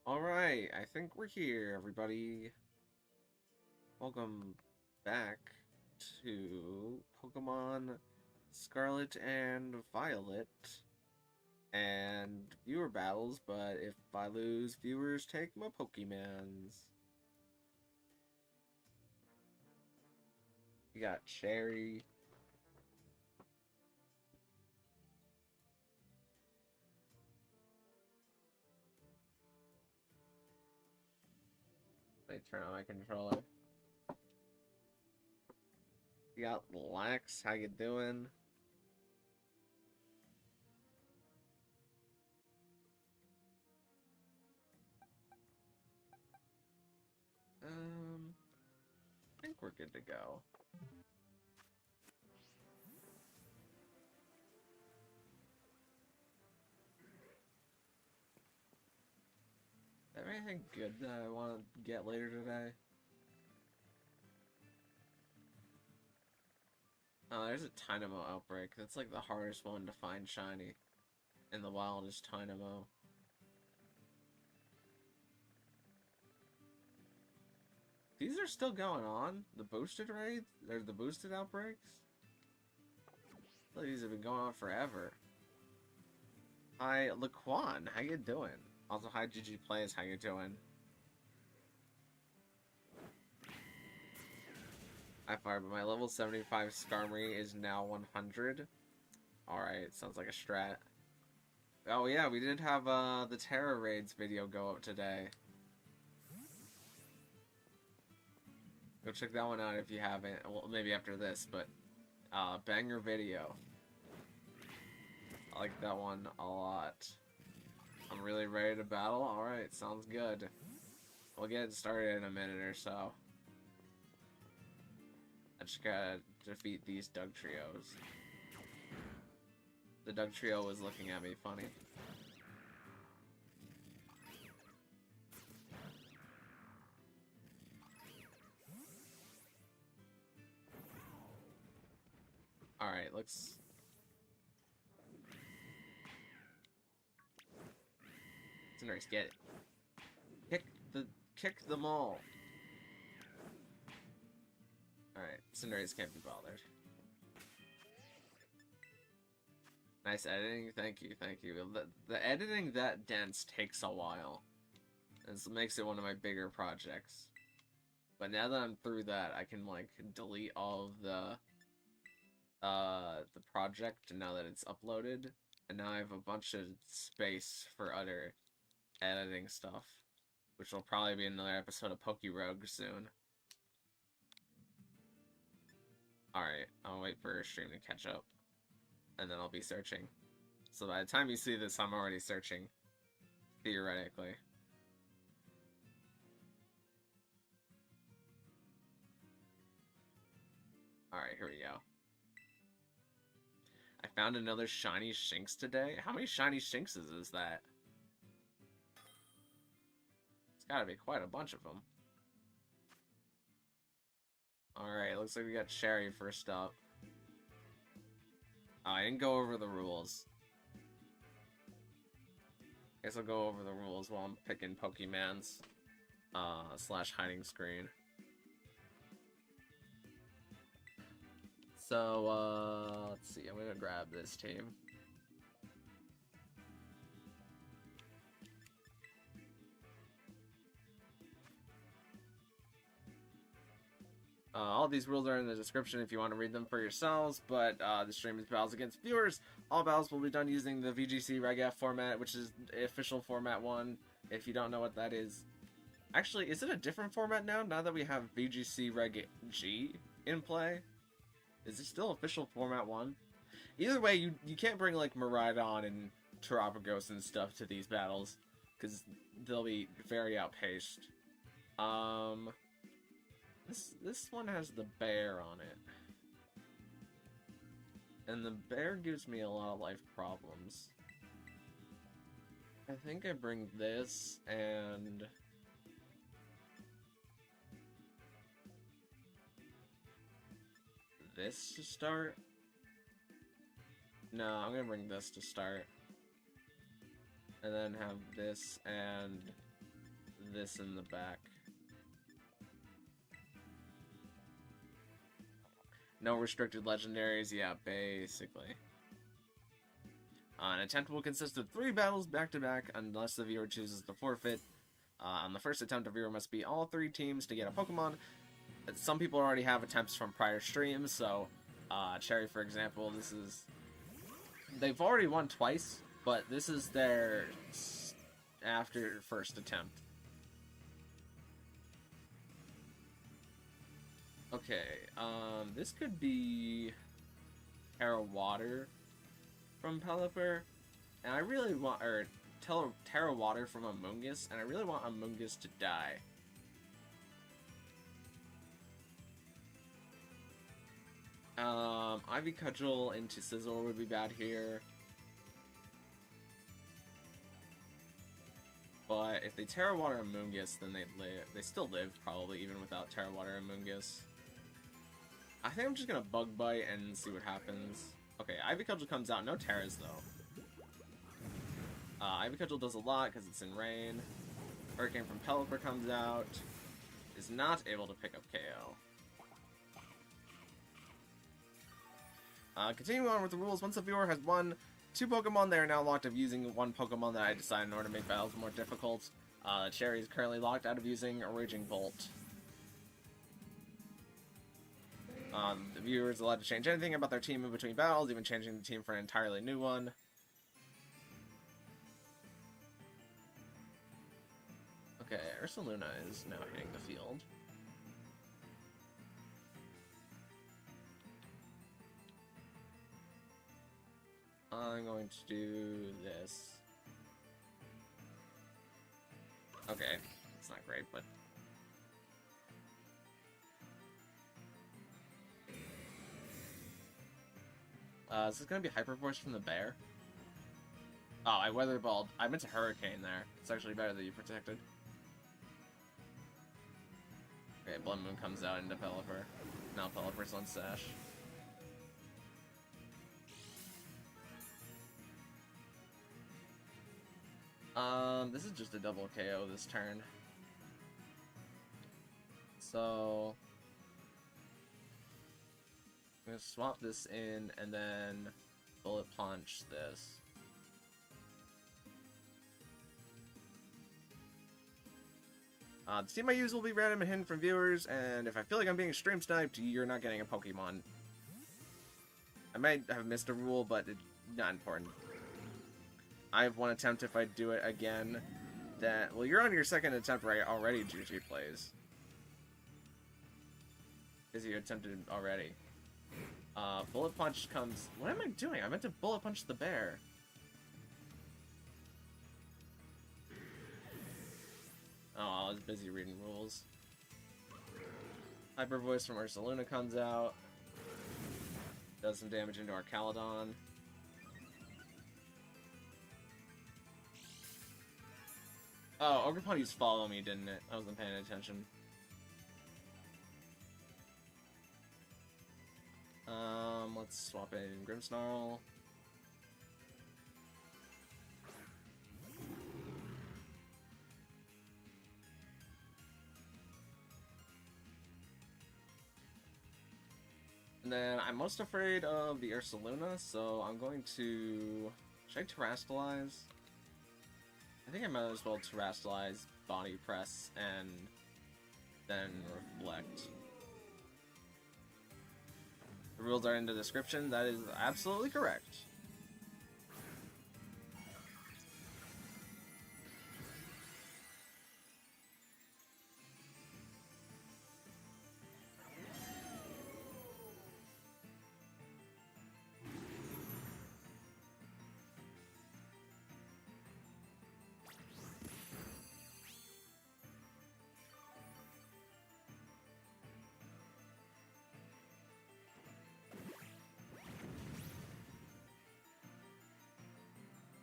Alright, I think we're here, everybody. Welcome back to Pokemon Scarlet and Violet and viewer battles, but if I lose, viewers take my Pokemons. We got Cherry. Let me turn on my controller. We got Lex, how you doing? I think we're good to go. Is there anything good that I want to get later today? Oh, there's a Dynamo outbreak. That's like the hardest one to find shiny in the wild is Dynamo. These are still going on? The boosted raids? There's the boosted outbreaks? I thought these have been going on forever. Hi, Laquan, how you doing? Also, hi, GG Plays, how you doing? I fired, but my level 75 Skarmory is now 100. Alright, sounds like a strat. Oh yeah, we did have the Terra Raids video go up today. Go check that one out if you haven't. Well, maybe after this, but banger video. I like that one a lot. I'm really ready to battle. Alright, sounds good. We'll get started in a minute or so. I just gotta defeat these Doug Trios. The Doug Trio was looking at me funny. Alright, let's... Cinderace, get it. Kick them all. Alright, Cinderace can't be bothered. Nice editing, thank you, thank you. The editing that dense takes a while. This makes it one of my bigger projects. But now that I'm through that, I can like delete all of the project now that it's uploaded, and now I have a bunch of space for other editing stuff, which will probably be another episode of Pokerogue soon. Alright, I'll wait for a stream to catch up, and then I'll be searching. So by the time you see this, I'm already searching, theoretically. Alright, here we go. I found another shiny Shinx today. How many shiny Shinxes is that? It's gotta be quite a bunch of them. Alright, looks like we got Cherry first up. Oh, I didn't go over the rules. Guess I'll go over the rules while I'm picking Pokemons. Slash hiding screen. So, let's see, I'm gonna grab this team. All these rules are in the description if you want to read them for yourselves, but the stream is battles against viewers. All battles will be done using the VGC Reg F format, which is the official format one. If you don't know what that is. Actually, is it a different format now that we have VGC Reg G in play? Is it still official format 1? Either way, you can't bring like Miraidon and Terapagos and stuff to these battles, because they'll be very outpaced. This one has the bear on it. And the bear gives me a lot of life problems. I think I bring this and... this to start? No, I'm gonna bring this to start. And then have this and this in the back. No restricted legendaries, yeah, basically. An attempt will consist of 3 battles back-to-back unless the viewer chooses to forfeit. On the first attempt, the viewer must beat all 3 teams to get a Pokemon. Some people already have attempts from prior streams, so Cherry, for example, they've already won twice, but this is their after first attempt. Okay, this could be Terra Water from Pelipper, and I really want, or Terra Water from Amoonguss, and I really want Amoonguss to die. Ivy Cudgel into Scizor would be bad here. But if they Terra Water Amoonguss, then they still live, probably, even without Terra Water Amoonguss. I think I'm just gonna Bug Bite and see what happens. Okay, Ivy Cudgel comes out, no Terras though. Ivy Cudgel does a lot because it's in rain. Hurricane from Pelipper comes out. Is not able to pick up KO. Continuing on with the rules, once the viewer has won 2 Pokemon, they are now locked of using 1 Pokemon that I decided in order to make battles more difficult. Cherry is currently locked out of using a Raging Bolt. The viewer is allowed to change anything about their team in between battles, even changing the team for an entirely new one. Okay, Ursaluna is now hitting the field. I'm going to do this. Okay, it's not great, but... is this gonna be Hyper Voice from the bear? Oh, I Weather Balled. I meant to Hurricane there. It's actually better that you protected. Okay, Blood Moon comes out into Pelipper. Now Pelipper's on Sash. This is just a double KO this turn. So... I'm gonna swap this in and then Bullet Punch this. The team I use will be random and hidden from viewers, and if I feel like I'm being stream sniped, you're not getting a Pokemon. I might have missed a rule, but it's not important. I have 1 attempt if I do it again. Well, you're on your 2nd attempt right already, GG Plays. Because you attempted already. Bullet Punch comes... What am I doing? I meant to Bullet Punch the bear. Oh, I was busy reading rules. Hyper Voice from Ursaluna comes out. Does some damage into our Caledon. Oh, Ogerpon used Follow Me, didn't it? I wasn't paying attention. Let's swap in Grimmsnarl. And then I'm most afraid of the Ursaluna, so I'm going to... Should I Terrastalize? I think I might as well Terrastalize, Body Press, and then Reflect. The rules are in the description. That is absolutely correct.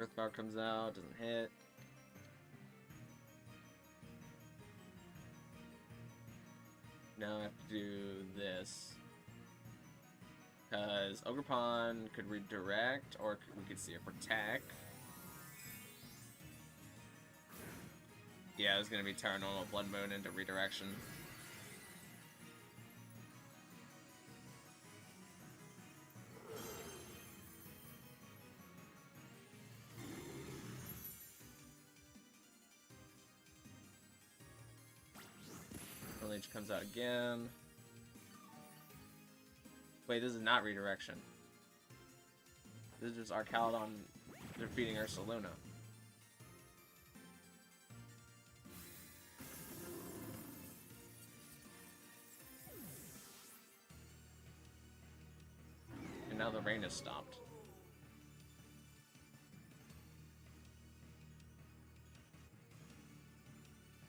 Earthbound comes out, doesn't hit. Now I have to do this. Because Ogerpon could redirect, or we could see a Protect. Yeah, it was gonna be Terra Normal Blood Moon into redirection. Leech comes out again. Wait, this is not redirection. This is just Archaludon defeating Ursaluna. And now the rain has stopped.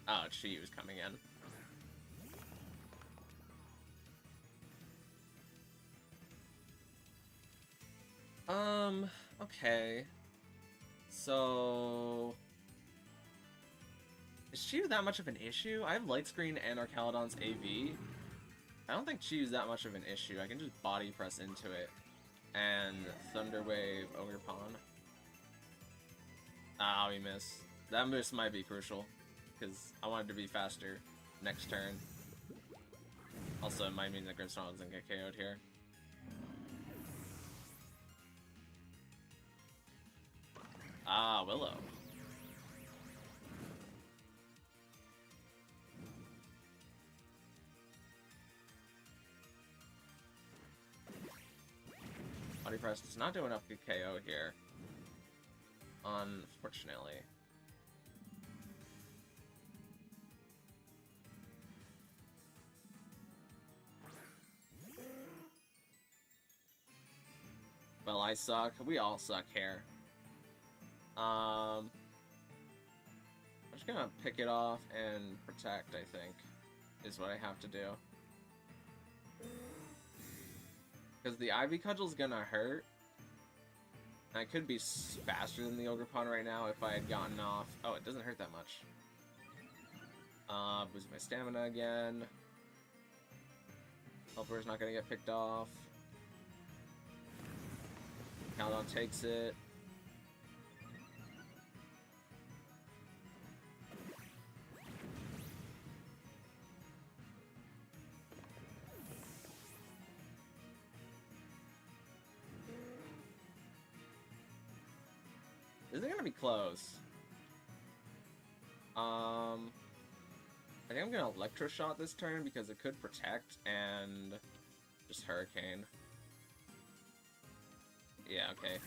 Oh, Chi was coming in. Okay. So... is Chi that much of an issue? I have Light Screen and Archaludon's AV. I don't think Chi's that much of an issue. I can just body press into it. And Thunder Wave Ogerpon. Ah, we miss. That miss might be crucial. Because I wanted to be faster next turn. Also, it might mean that Grimmsnarl doesn't get KO'd here. Ah, Willow. Body Press does not do enough to KO here. Unfortunately. Well, I suck. We all suck here. I'm just gonna pick it off and protect, I think, is what I have to do. Because the Ivy Cudgel's gonna hurt. I could be faster than the Ogerpon right now if I had gotten off. Oh, it doesn't hurt that much. Boost my stamina again. Helper's not gonna get picked off. Caldon takes it. Is it gonna be close? I think I'm gonna Electroshock this turn because it could protect and just Hurricane. Yeah, okay.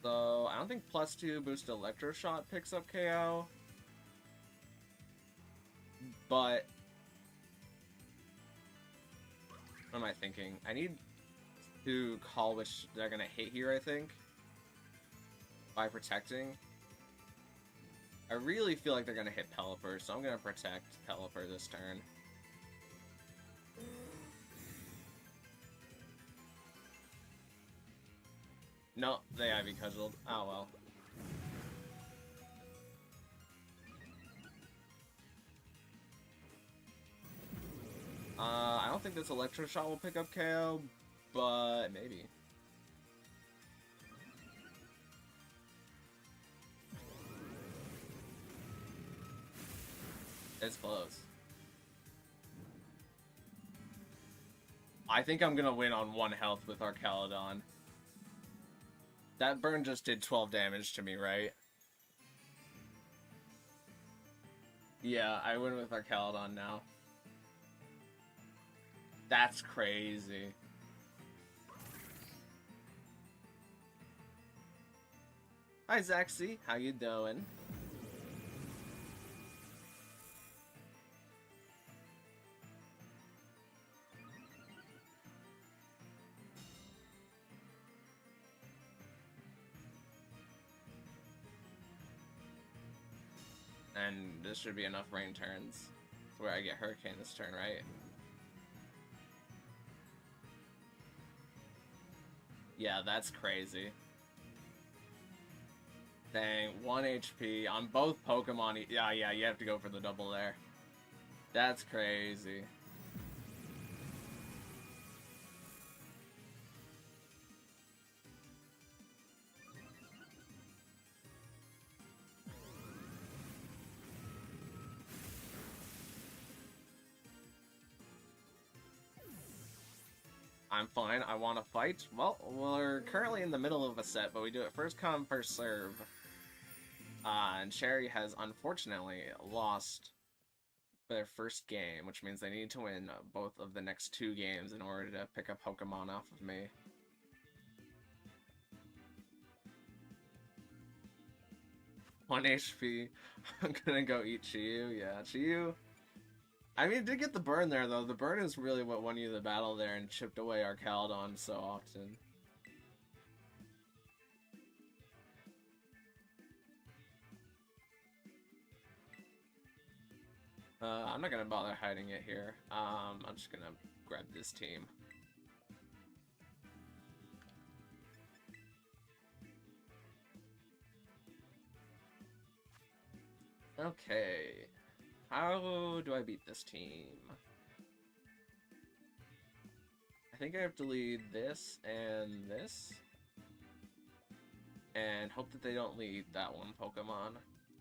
So, I don't think +2 boost Electroshock picks up KO. But... what am I thinking? I need to call which they're gonna hit here, I think. By protecting. I really feel like they're gonna hit Pelipper, so I'm gonna protect Pelipper this turn. No, they Ivy Cudgeled. Oh well. I don't think this Electroshock will pick up KO, but maybe. It's close. I think I'm gonna win on 1 health with Archaludon. That burn just did 12 damage to me, right? Yeah, I win with Archaludon now. That's crazy. Hi, Zaxi. How you doing? And this should be enough rain turns where I get Hurricane this turn, right? Yeah, that's crazy. Dang, 1 HP on both Pokemon. Yeah, you have to go for the double there. That's crazy. I'm fine. I want to fight. Well, we're currently in the middle of a set, but we do it first come, first serve. And Cherry has unfortunately lost their first game, which means they need to win both of the next 2 games in order to pick a Pokemon off of me. One HP. I'm gonna go eat Chiyu. Yeah, Chiyu. I mean, it did get the burn there, though. The burn is really what won you the battle there and chipped away our Caldon so often. I'm not gonna bother hiding it here. I'm just gonna grab this team. Okay. How do I beat this team? I think I have to lead this and this. And hope that they don't lead that one Pokemon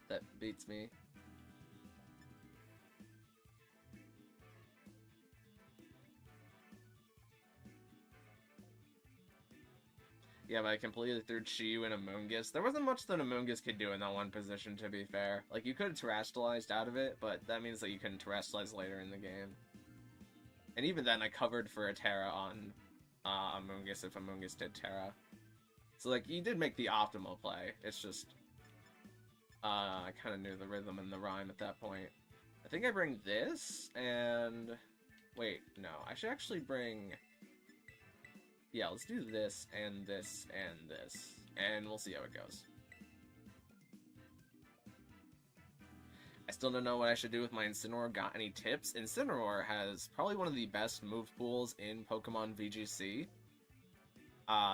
that beats me. Yeah, but I completely threw Chiyu and Amoonguss. There wasn't much that Amoonguss could do in that one position, to be fair. Like, you could have terrestrialized out of it, but that means that you couldn't terrestrialize later in the game. And even then, I covered for a Terra on Amoonguss if Amoonguss did Terra. So, like, you did make the optimal play. It's just, I kind of knew the rhythm and the rhyme at that point. I think I bring this, and... Wait, no. I should actually bring... Yeah, let's do this, and this, and this. And we'll see how it goes. I still don't know what I should do with my Incineroar. Got any tips? Incineroar has probably one of the best move pools in Pokemon VGC.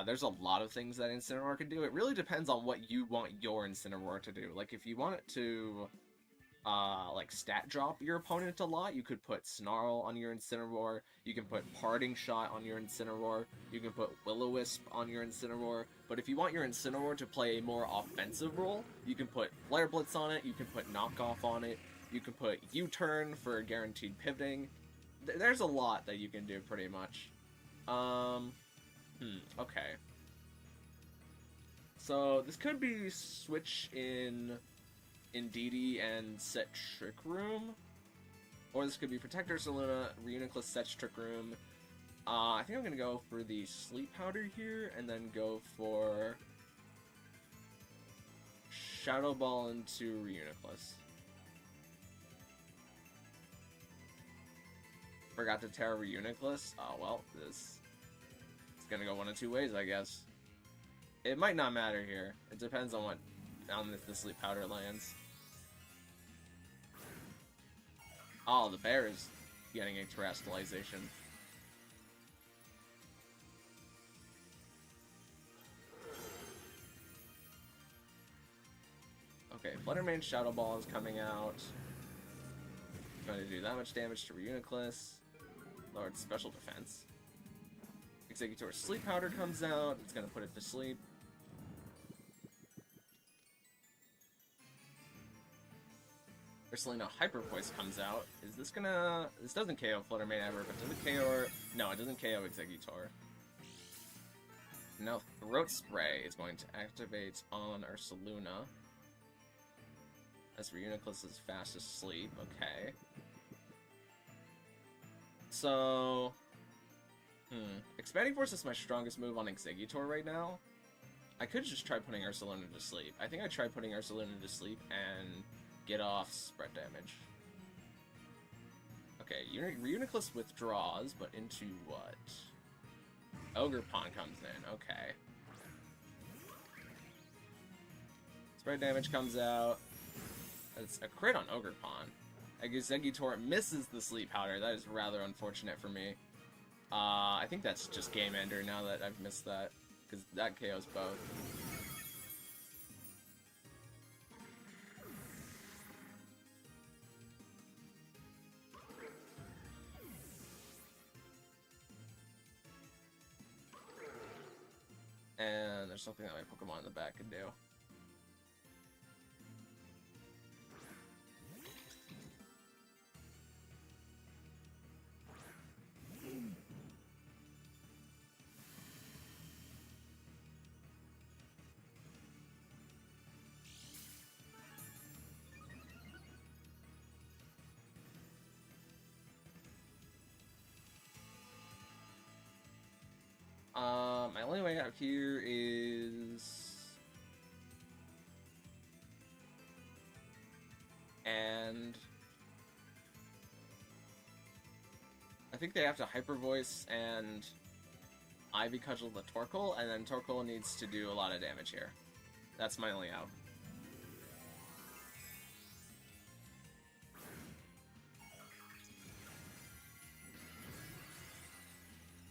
There's a lot of things that Incineroar can do. It really depends on what you want your Incineroar to do. Like, if you want it to... like stat drop your opponent a lot, you could put Snarl on your Incineroar, you can put Parting Shot on your Incineroar, you can put Will-O-Wisp on your Incineroar, but if you want your Incineroar to play a more offensive role, you can put Flare Blitz on it, you can put Knockoff on it, you can put U-Turn for guaranteed pivoting. There's a lot that you can do, pretty much. Okay. So, this could be switch in Indeedee and set Trick Room, or this could be Protector Saluna, Reuniclus, set Trick Room. I think I'm gonna go for the Sleep Powder here, and then go for Shadow Ball into Reuniclus. Forgot to Terra Reuniclus. Oh well, it's gonna go one of 2 ways, I guess. It might not matter here. It depends on if the Sleep Powder lands. Oh, the bear is getting a terrestrialization. Okay, Fluttermane Shadow Ball is coming out. Going to do that much damage to Reuniclus. Lowered special defense. Exeggutor Sleep Powder comes out. It's going to put it to sleep. Ursalina Hyper Voice comes out. Is this gonna... This doesn't KO Fluttermane ever, but does it KO... No, it doesn't KO Exeggutor. Now Throat Spray is going to activate on Ursaluna. As Reuniclus is fast asleep. Okay. So... Expanding Force is my strongest move on Exeggutor right now. I could just try putting Ursaluna to sleep. I think I tried putting Ursaluna to sleep and... get off spread damage. Okay, Reuniclus withdraws, but into what? Ogerpon comes in, okay. Spread damage comes out. It's a crit on Ogerpon. Exeggutor misses the Sleep Powder. That is rather unfortunate for me. I think that's just Game Ender now that I've missed that, because that KOs both. And there's something that my Pokemon in the back could do. My only way out here is... And... I think they have to Hyper Voice and Ivy Cudgel the Torkoal, and then Torkoal needs to do a lot of damage here. That's my only out.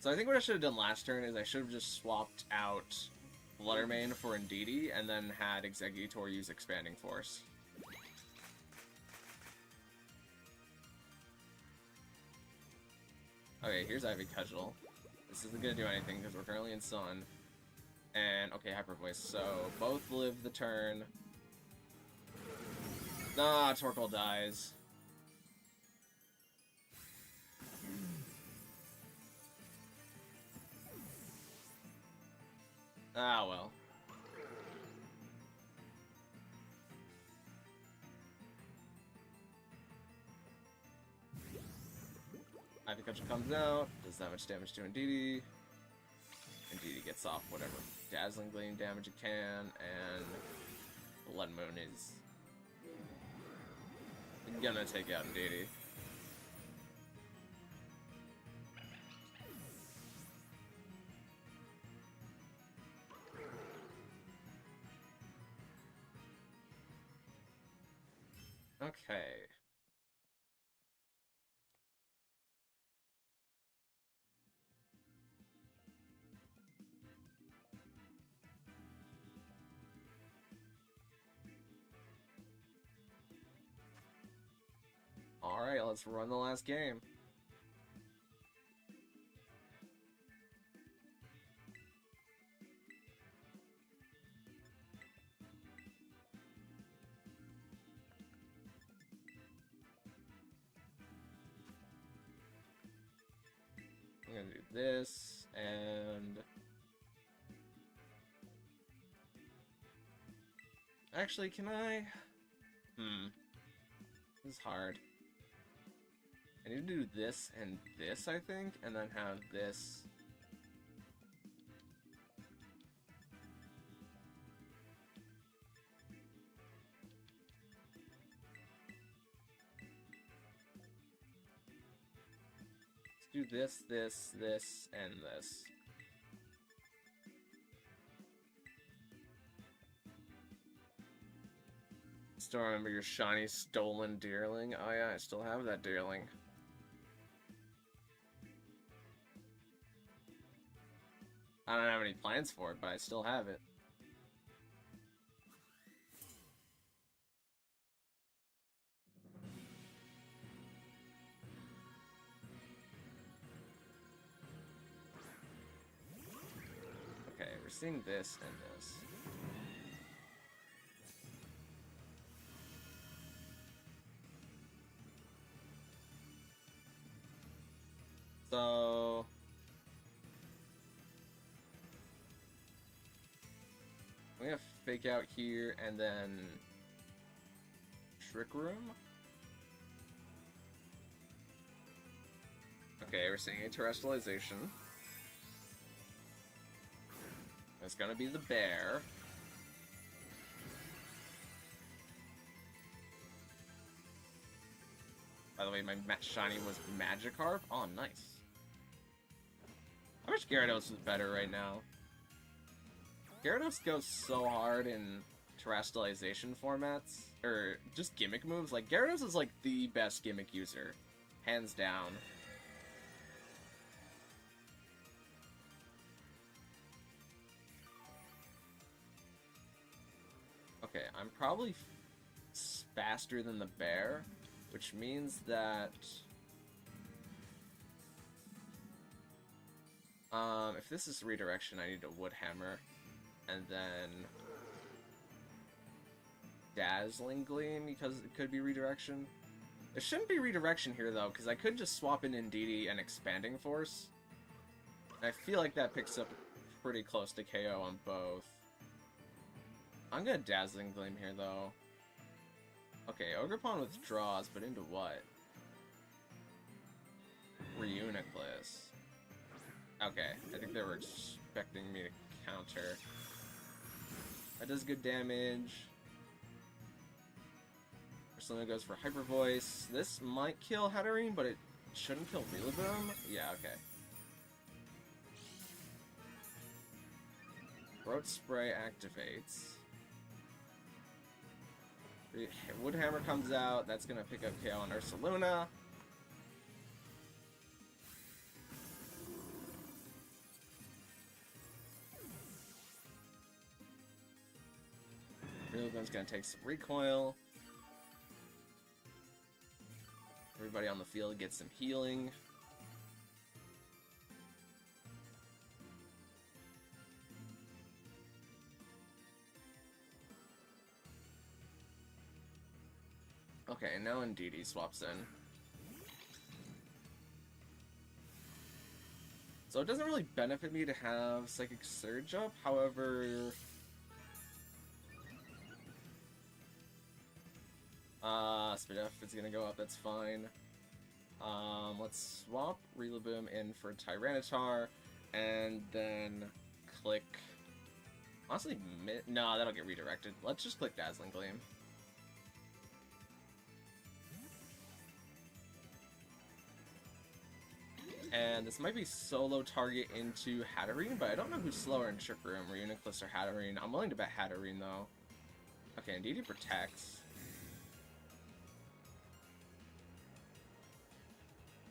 So I think what I should have done last turn is I should have just swapped out Fluttermane for Indeedee, and then had Exeggutor use Expanding Force. Okay, here's Ivy Cudgel. This isn't gonna do anything because we're currently in Sun. And, okay, Hyper Voice. So, both live the turn. Ah, Torkoal dies. Ah, well. Ivy Cudgel comes out, does that much damage to Indeedee. Indeedee gets off whatever Dazzling Gleam damage it can, and Blood Moon is gonna take out Indeedee. Okay. Alright, let's run the last game. I'm gonna do this, and... Actually, can I... This is hard. I need to do this and this, I think, and then have this... Let's do this, this, and this. Still remember your shiny stolen Deerling? Oh yeah, I still have that Deerling. I don't have any plans for it, but I still have it. Okay, we're seeing this and this. So... we have Fake Out here, and then... Trick Room? Okay, we're seeing a Terrestrialization. It's gonna be the bear. By the way, my shiny was Magikarp. Oh, nice. I wish Gyarados was better right now. Gyarados goes so hard in terrestrialization formats, or just gimmick moves. Like, Gyarados is like the best gimmick user, hands down. Okay, I'm probably faster than the bear, which means that if this is redirection, I need a wood hammer, and then dazzling gleam because it could be redirection. It shouldn't be redirection here though, because I could just swap in Indeedee and expanding force. And I feel like that picks up pretty close to KO on both. I'm gonna dazzling gleam here though. Okay, Ogerpon withdraws, but into what? Reuniclus. Okay, I think they were expecting me to counter. That does good damage. Persona goes for Hyper Voice. This might kill Hatterene, but it shouldn't kill Rillaboom? Yeah, okay. Throat Spray activates. Woodhammer comes out. That's gonna pick up KO on Ursaluna. Rillaboom's gonna take some recoil. Everybody on the field gets some healing. Okay, now Indeedee swaps in. So it doesn't really benefit me to have Psychic Surge up, however... Speed F is gonna go up, that's fine. Let's swap Rillaboom in for Tyranitar, and then click... Honestly, no, that'll get redirected. Let's just click Dazzling Gleam. And this might be solo target into Hatterene, but I don't know who's slower in Trick Room, Reuniclus or Hatterene. I'm willing to bet Hatterene, though. Okay, Indeedee protects.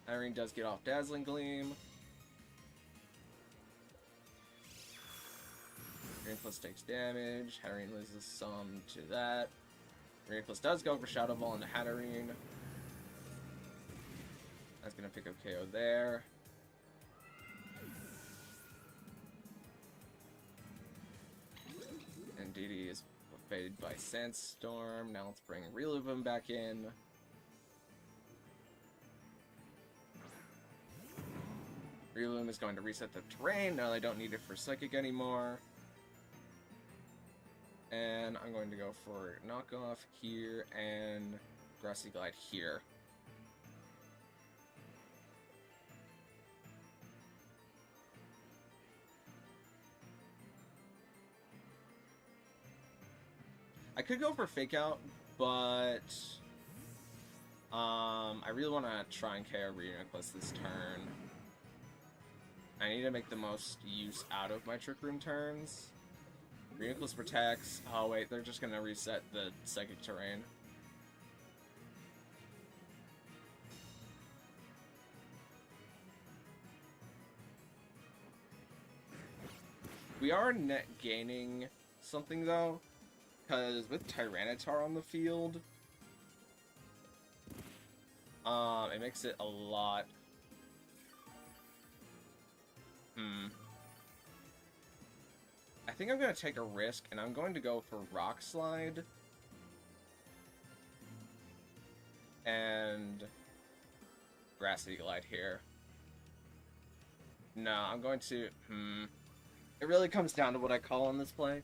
Hatterene does get off Dazzling Gleam. Reuniclus takes damage. Hatterene loses some to that. Reuniclus does go for Shadow Ball into Hatterene. That's gonna pick up KO there. Indeedee is faded by Sandstorm. Now let's bring Rillaboom back in. Rillaboom is going to reset the terrain. Now I don't need it for Psychic anymore. And I'm going to go for Knockoff here and Grassy Glide here. I could go for Fake Out, but I really want to try and KO Reuniclus this turn. I need to make the most use out of my Trick Room turns. Reuniclus protects. Oh wait, they're just gonna reset the Psychic terrain. We are net gaining something though. Because with Tyranitar on the field, it makes it a lot... I think I'm going to take a risk, and I'm going to go for Rock Slide. And Grassy Glide here. No, I'm going to... It really comes down to what I call on this play.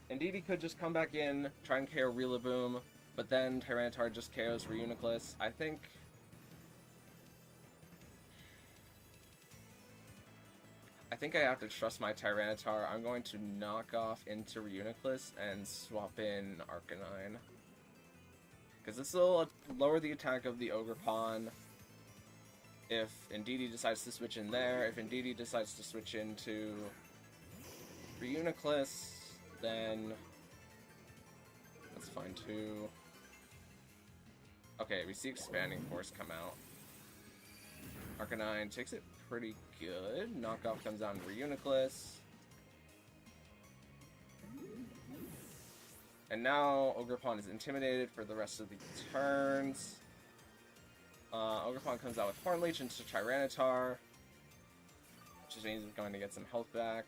Indeedee could just come back in, try and KO Rillaboom, but then Tyranitar just KOs Reuniclus. I think I have to trust my Tyranitar. I'm going to knock off into Reuniclus and swap in Arcanine. Because this will lower the attack of the Ogerpon. If Indeedee decides to switch in there, if Indeedee decides to switch into Reuniclus, then fine too. Okay, we see Expanding Force come out. Arcanine takes it pretty good. Knockoff comes out in Reuniclus. And now Ogerpon is intimidated for the rest of the turns. Ogerpon comes out with Hornleech into Tyranitar, which means he's going to get some health back.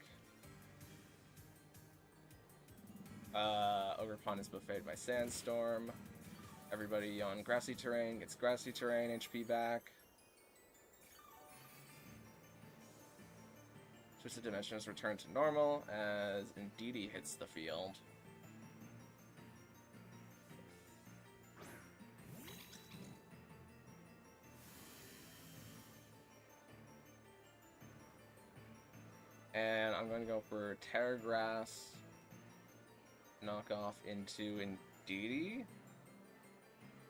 Ogerpon is buffeted by Sandstorm. Everybody on grassy terrain gets grassy terrain HP back. Twisted Dimensions return to normal as Indeedee hits the field. And I'm going to go for Terra Grass, knock off into Indeedee,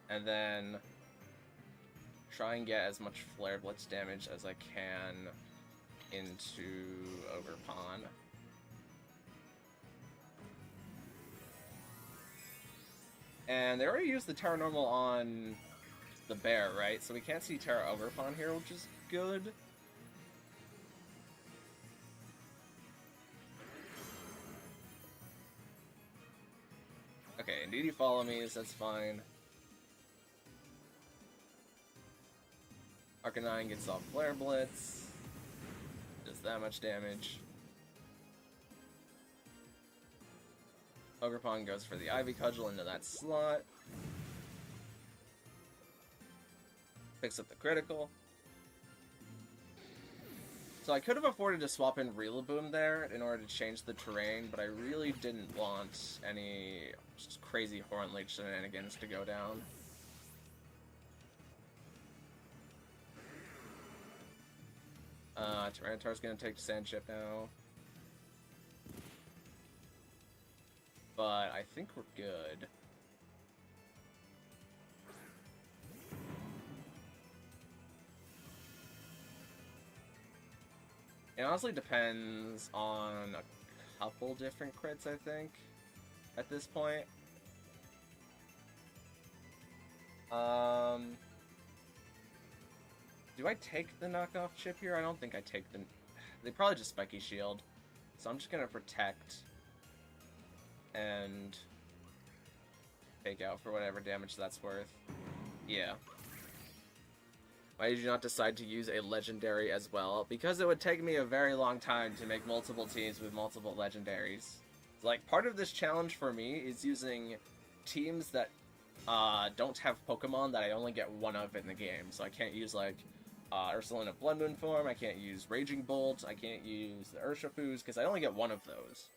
and then try and get as much Flare Blitz damage as I can into Ogerpon. And they already used the Terra Normal on the bear, right? So we can't see Terra Ogerpon here, which is good. Okay, Indeedee follow me, that's fine. Arcanine gets off Flare Blitz. Does that much damage. Ogerpon goes for the Ivy Cudgel into that slot. Picks up the critical. So I could have afforded to swap in Rillaboom there in order to change the terrain, but I really didn't want any just crazy Hornleech shenanigans to go down. Tyranitar's gonna take Sand Chip now. But I think we're good. It honestly depends on a couple different crits, I think, at this point. Do I take the knockoff chip here? I don't think I take the... They probably just Spiky Shield. So I'm just gonna protect and take out for whatever damage that's worth. Yeah. Why did you not decide to use a legendary as well? Because it would take me a very long time to make multiple teams with multiple legendaries. Like, part of this challenge for me is using teams that don't have Pokemon that I only get one of in the game. So I can't use, like, Ursaluna Blood Moon form, I can't use Raging Bolt, I can't use the Urshifus, because I only get one of those.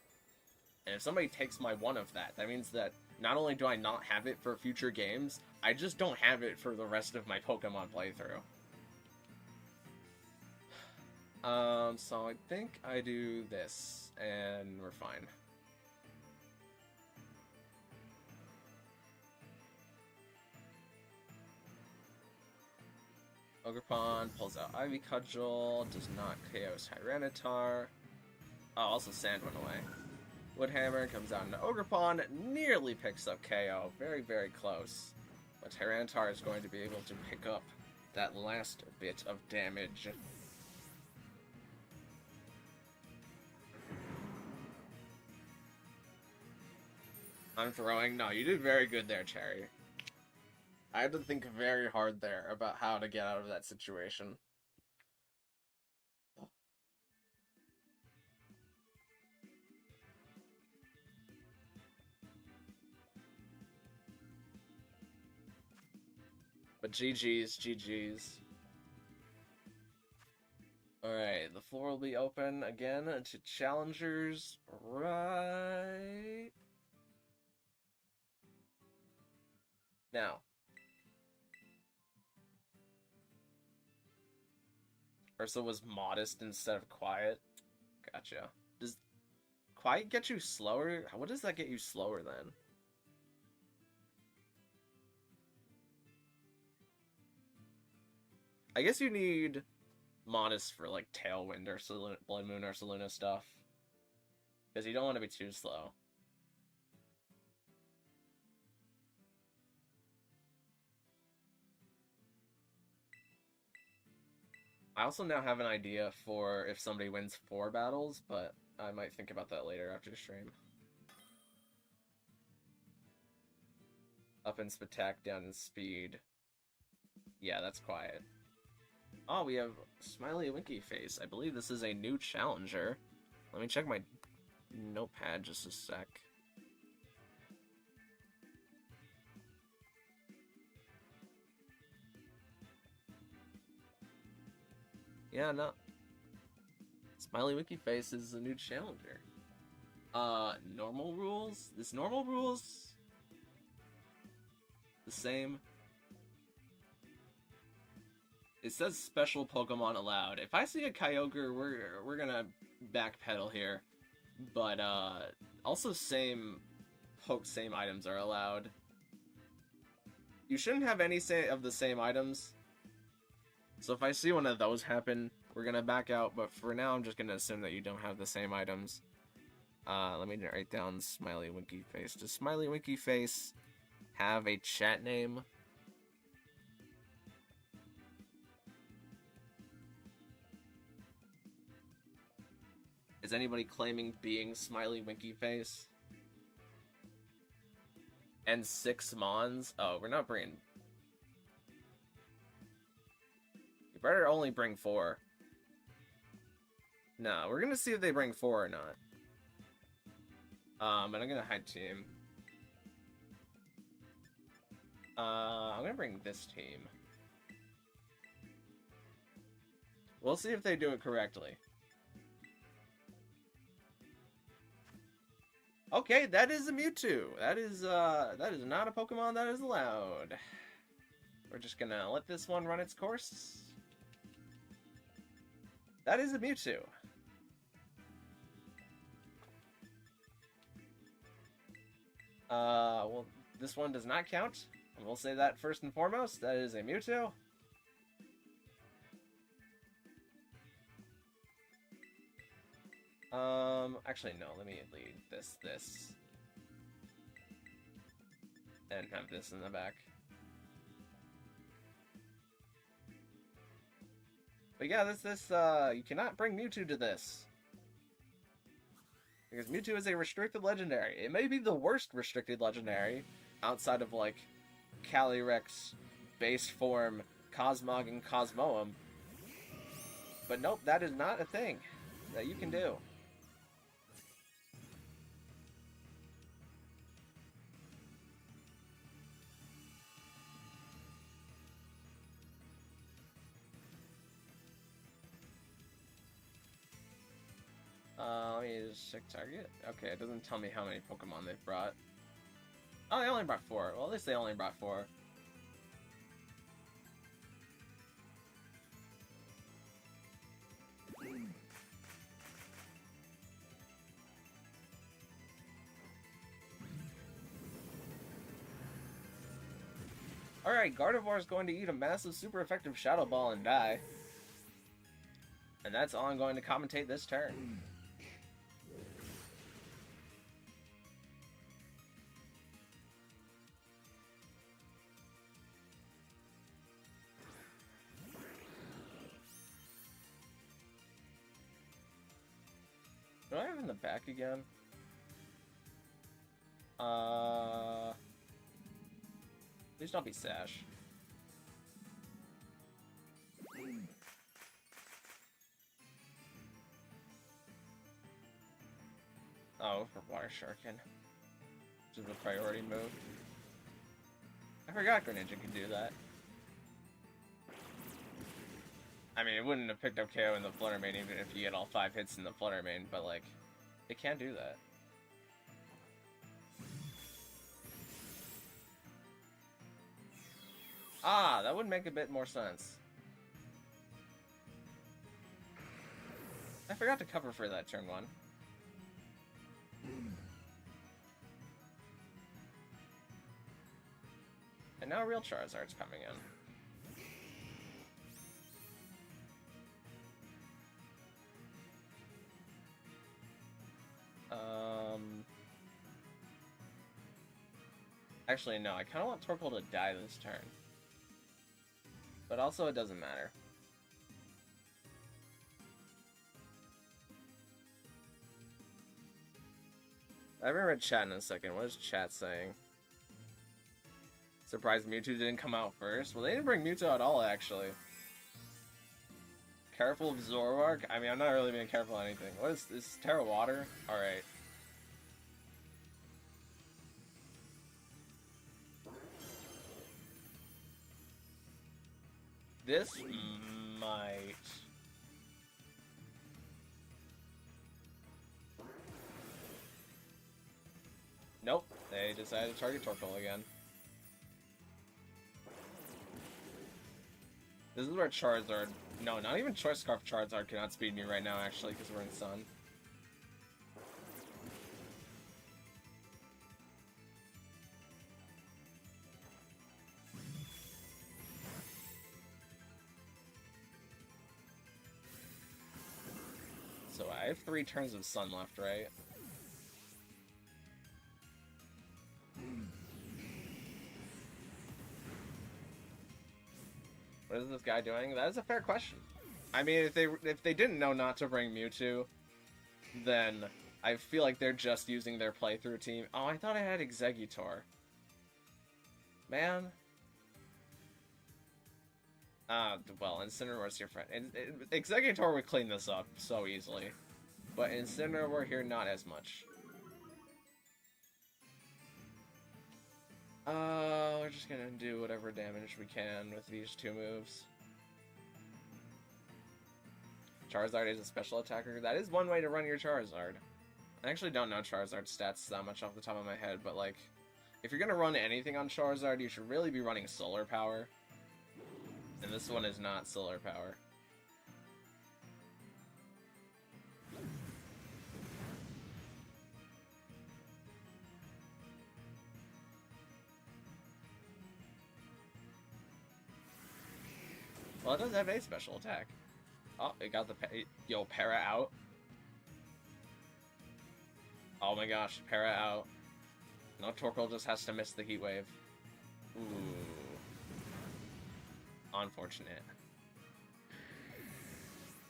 And if somebody takes my one of that, that means that not only do I not have it for future games, I just don't have it for the rest of my Pokemon playthrough. So I think I do this, and we're fine. Ogerpon pulls out Ivy Cudgel, does not KO Tyranitar. Oh, also Sand went away. Woodhammer comes out into Ogerpon, nearly picks up KO. Very, very close. But Tyranitar is going to be able to pick up that last bit of damage. I'm throwing? No, you did very good there, Cherry. I had to think very hard there about how to get out of that situation. But GG's, GG's. Alright, the floor will be open again to challengers right now. Ursa was modest instead of quiet. Gotcha. Does quiet get you slower? What does that get you slower then? I guess you need modest for like Tailwind or Blood Moon or Saluna stuff. Because you don't want to be too slow. I also now have an idea for if somebody wins 4 battles, but I might think about that later after the stream. Up in attack, down in speed. Yeah, that's quiet. Oh, we have Smiley Winky Face. I believe this is a new challenger. Let me check my notepad just a sec. Yeah, no. Smiley Winky Face is a new challenger. Normal rules? This normal rules? The same? It says special Pokemon allowed. If I see a Kyogre, we're gonna backpedal here. But, also same items are allowed. You shouldn't have any of the same items. So if I see one of those happen, we're gonna back out, but for now I'm just gonna assume that you don't have the same items. Let me write down Smiley Winky Face. Does Smiley Winky Face have a chat name? Is anybody claiming being Smiley Winky Face? And 6 Mons? Oh, we're not bringing... You better only bring 4. No, we're gonna see if they bring 4 or not. But I'm gonna hide team. I'm gonna bring this team. We'll see if they do it correctly. Okay, that is a Mewtwo. That is not a Pokemon that is allowed. We're just gonna let this one run its course. That is a Mewtwo. Well, this one does not count. And we'll say that first and foremost. That is a Mewtwo. Actually, no, let me lead this. And have this in the back. But yeah, you cannot bring Mewtwo to this. Because Mewtwo is a restricted legendary. It may be the worst restricted legendary, outside of, like, Calyrex, Base Form, Cosmog, and Cosmoem. But nope, that is not a thing that you can do. Let me just check target. Okay, it doesn't tell me how many Pokemon they've brought. Oh, they only brought 4. Well, at least they only brought 4. Alright, Gardevoir is going to eat a massive super effective Shadow Ball and die. And that's all I'm going to commentate this turn. Do I have in the back again? Please don't be Sash. Oh, for Water Sharkin. Which is a priority move. I forgot Greninja could do that. I mean, it wouldn't have picked up KO in the Flutter Mane even if you get all 5 hits in the Flutter Mane, but like, it can do that. Ah, that would make a bit more sense. I forgot to cover for that turn 1. And now real Charizard's coming in. Actually, no, I kind of want Torkoal to die this turn. But also, it doesn't matter. I haven't read chat in a second. What is chat saying? Surprised Mewtwo didn't come out first. Well, they didn't bring Mewtwo at all, actually. Careful of Zoroark? I mean, I'm not really being careful of anything. What is this? Terra Water? Alright. This might... Nope. They decided to target Torkoal again. This is where Charizard... No, not even Choice Scarf Charizard cannot speed me right now, actually, because we're in Sun. So I have 3 turns of Sun left, right? What is this guy doing? That is a fair question. I mean, if they didn't know not to bring Mewtwo, then I feel like they're just using their playthrough team. Oh, I thought I had Exeggutor. Man. Well, Incineroar's your friend. And Exeggutor would clean this up so easily. But Incineroar here, not as much. We're just gonna do whatever damage we can with these 2 moves. Charizard is a special attacker. That is one way to run your Charizard. I actually don't know Charizard's stats that much off the top of my head, but like, if you're gonna run anything on Charizard, you should really be running Solar Power. And this one is not Solar Power. Well, it does have a special attack. Oh, it got the... Yo, Para out. Oh my gosh, Para out. No, Torkoal just has to miss the Heat Wave. Ooh. Unfortunate.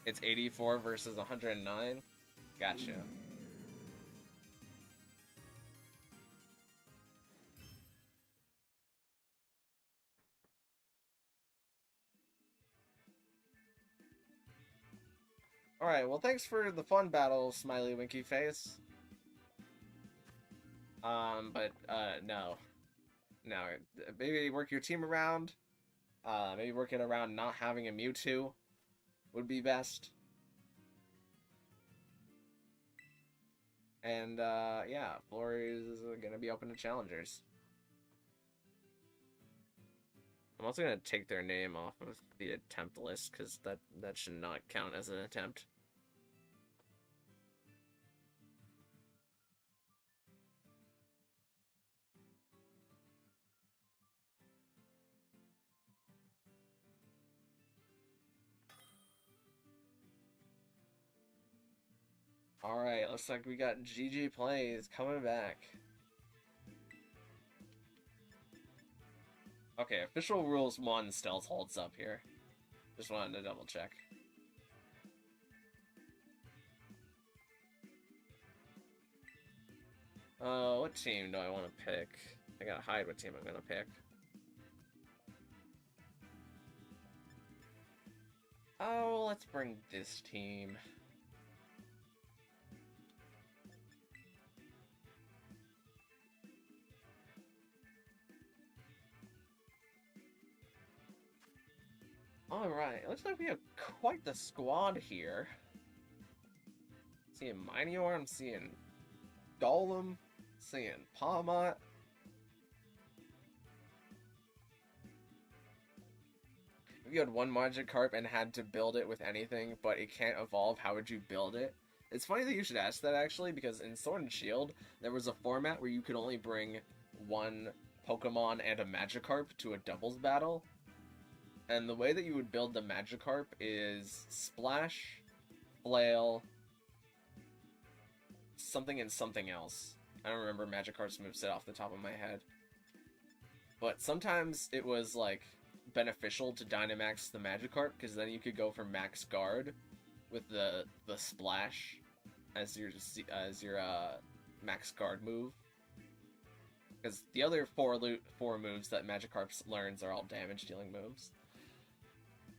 It's 84 versus 109. Gotcha. Alright, well thanks for the fun battle, Smiley Winky Face. No. No, maybe work your team around. Maybe working around not having a Mewtwo would be best. And, yeah, Flori is gonna be open to challengers. I'm also gonna take their name off of the attempt list, because that should not count as an attempt. Alright, looks like we got GG Plays coming back. Okay, official rules 1 still holds up here. Just wanted to double check. What team do I want to pick? I gotta hide what team I'm gonna pick. Oh, let's bring this team. Alright, looks like we have quite the squad here. Seeing Minior, I'm seeing Golem, seeing Palmot. If you had one Magikarp and had to build it with anything, but it can't evolve, how would you build it? It's funny that you should ask that, actually, because in Sword and Shield, there was a format where you could only bring one Pokemon and a Magikarp to a doubles battle. And the way that you would build the Magikarp is Splash, Flail, something and something else. I don't remember Magikarp's moveset off the top of my head. But sometimes it was, like, beneficial to Dynamax the Magikarp, because then you could go for Max Guard with the Splash as your max guard move. Because the other four moves that Magikarp learns are all damage dealing moves.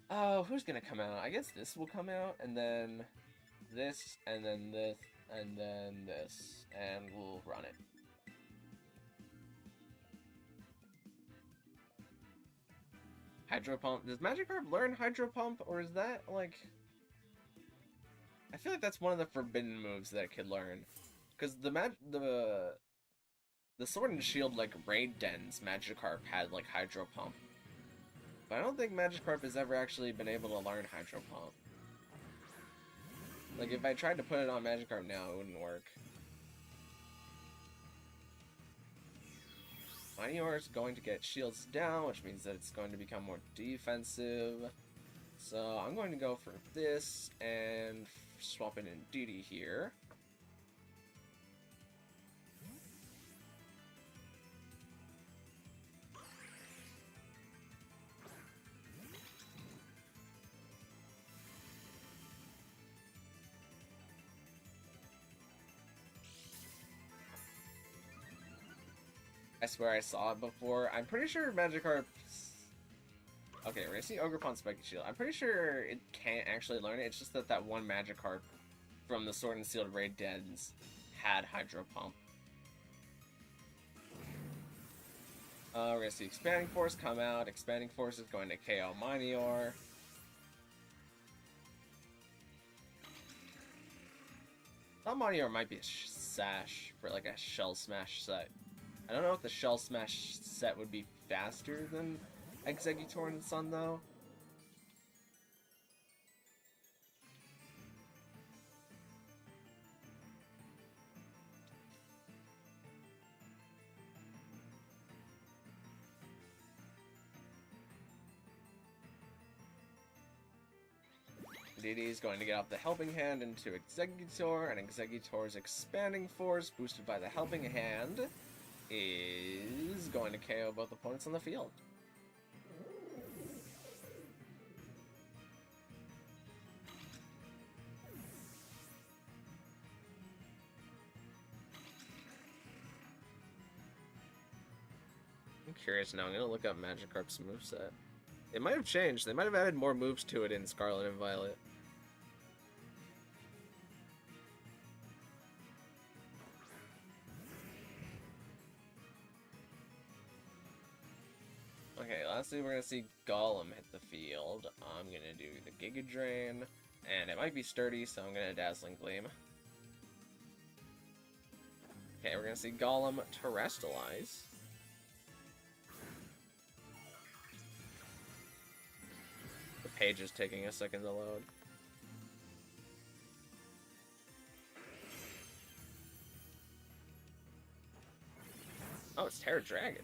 Oh, who's gonna come out? I guess this will come out, and then this, and then this, and then this, and we'll run it. Hydro Pump. Does Magikarp learn Hydro Pump, or is that like... I feel like that's one of the forbidden moves that it could learn. Because the Sword and Shield, like, Raid Dens Magikarp had, like, Hydro Pump. But I don't think Magikarp has ever actually been able to learn Hydro Pump. Like, if I tried to put it on Magikarp now, it wouldn't work. Meteor is going to get shields down, which means that it's going to become more defensive. So I'm going to go for this and swap in Didi here. I swear I saw it before. I'm pretty sure Magikarp's... Okay, we're gonna see Ogerpon Spiky Shield. I'm pretty sure it can't actually learn it. It's just that that one Magikarp from the Sword and Shield Raid Dens had Hydro Pump. We're gonna see Expanding Force come out. Expanding Force is going to KO Meteor. Thought Meteor might be a Sash for like a Shell Smash set. I don't know if the Shell Smash set would be faster than Exeggutor and Sun, though. Didi is going to get off the Helping Hand into Exeggutor, and Exeggutor's Expanding Force, boosted by the Helping Hand, is going to KO both opponents on the field. I'm curious now. I'm going to look up Magikarp's moveset. It might have changed. They might have added more moves to it in Scarlet and Violet. Okay, lastly we're gonna see Golem hit the field. I'm gonna do the Giga Drain, and it might be sturdy, so I'm gonna Dazzling Gleam. Okay, we're gonna see Golem Terrestrialize. The page is taking a second to load. Oh, it's Terra Dragon.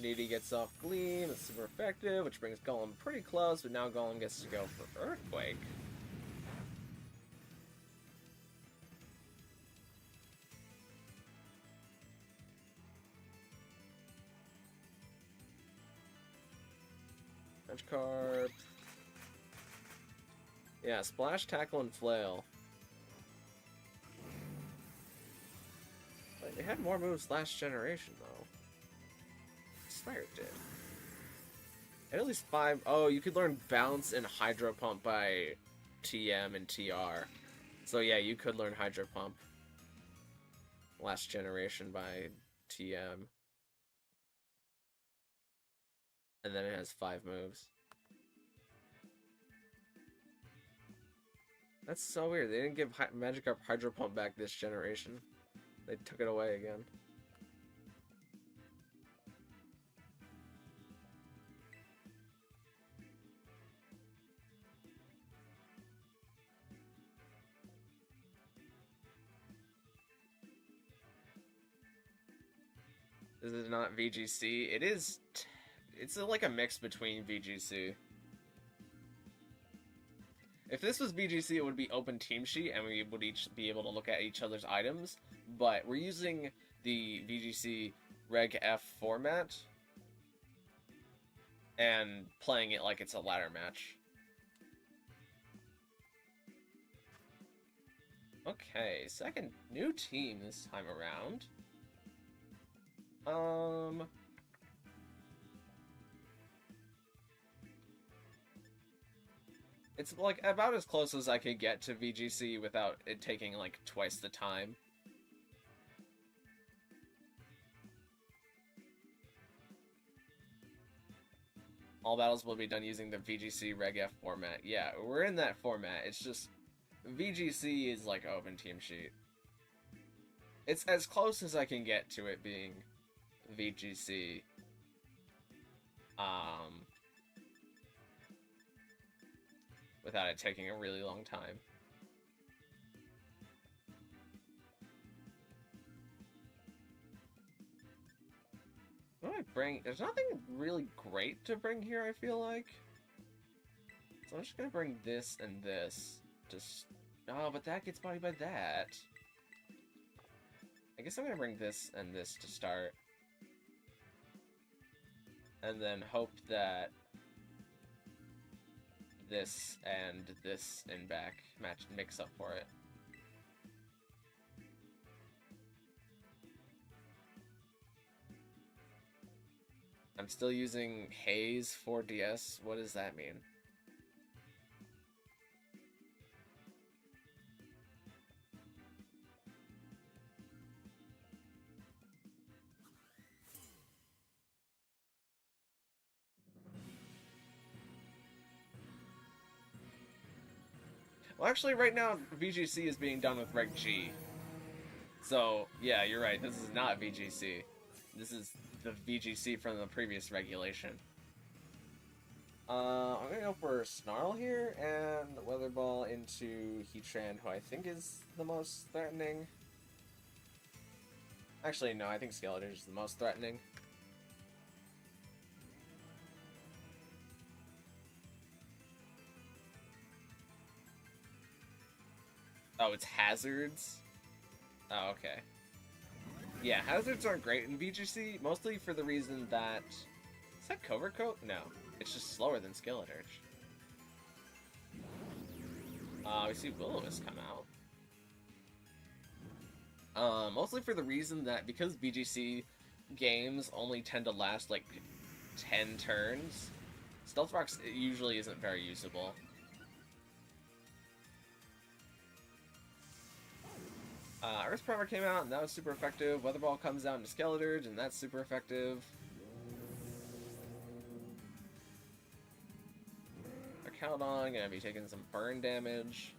Didi gets off Gleam, it's super effective, which brings Golem pretty close, but now Golem gets to go for Earthquake. Magikarp. Yeah, Splash, Tackle, and Flail. But it had more moves last generation, though. It did. And at least 5. Oh, you could learn Bounce and Hydro Pump by TM and TR. So yeah, you could learn Hydro Pump last generation by TM. And then it has 5 moves. That's so weird. They didn't give Magikarp Hydro Pump back this generation. They took it away again. This is not VGC. It is... It's like a mix between VGC. If this was VGC, it would be open team sheet, and we would each be able to look at each other's items. But we're using the VGC Reg F format and playing it like it's a ladder match. Okay, second new team this time around. It's like about as close as I could get to VGC without it taking like twice the time. All battles will be done using the VGC Reg F format. Yeah, we're in that format. It's just VGC is like open team sheet. It's as close as I can get to it being VGC. Without it taking a really long time. What do I bring? There's nothing really great to bring here, I feel like. So I'm just gonna bring this and this. Just... Oh, but that gets bodied by that. I guess I'm gonna bring this and this to start. And then hope that this and this in back mix up for it. I'm still using Haze 4DS. What does that mean? Well, actually, right now, VGC is being done with Reg G. So, yeah, you're right. This is not VGC. This is the VGC from the previous regulation. I'm gonna go for Snarl here, and Weather Ball into Heatran, who I think is the most threatening. Actually, no, I think Skeletor is the most threatening. Oh, it's Hazards? Oh, okay. Yeah, Hazards aren't great in VGC, mostly for the reason that... Is that Covert Coat? No. It's just slower than Skeletor. We see Will-O-Wisp come out. Mostly for the reason that because VGC games only tend to last like 10 turns, Stealth Rocks usually isn't very usable. Earth Primer came out, and that was super effective. Weather Ball comes out into Skeletor, and that's super effective. Archaludon gonna be taking some burn damage.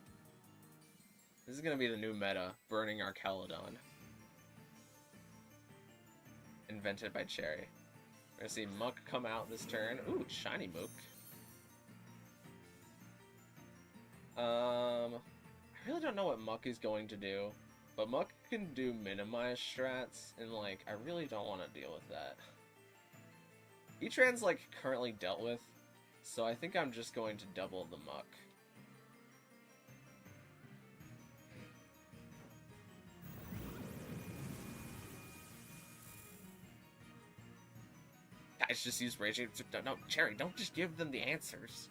This is gonna be the new meta, burning Archaludon. Invented by Cherry. We're gonna see Muck come out this turn. Ooh, shiny Mook. I really don't know what Muck is going to do. But Muck can do minimize strats, and like, I really don't want to deal with that. Heatran's like currently dealt with, so I think I'm just going to double the Muck. Guys, just use Rage. No, Cherry, don't just give them the answers.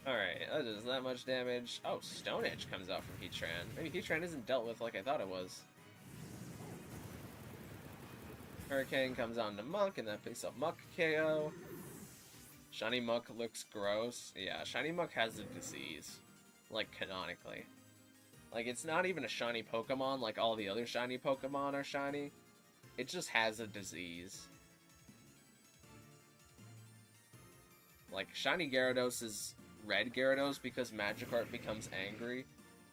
Alright, that does that much damage. Oh, Stone Edge comes out from Heatran. Maybe Heatran isn't dealt with like I thought it was. Hurricane comes on to Muck, and that picks up Muck KO. Shiny Muck looks gross. Yeah, Shiny Muck has a disease. Like, canonically. Like, it's not even a shiny Pokemon like all the other shiny Pokemon are shiny. It just has a disease. Like, Shiny Gyarados is red Gyarados because Magikarp becomes angry.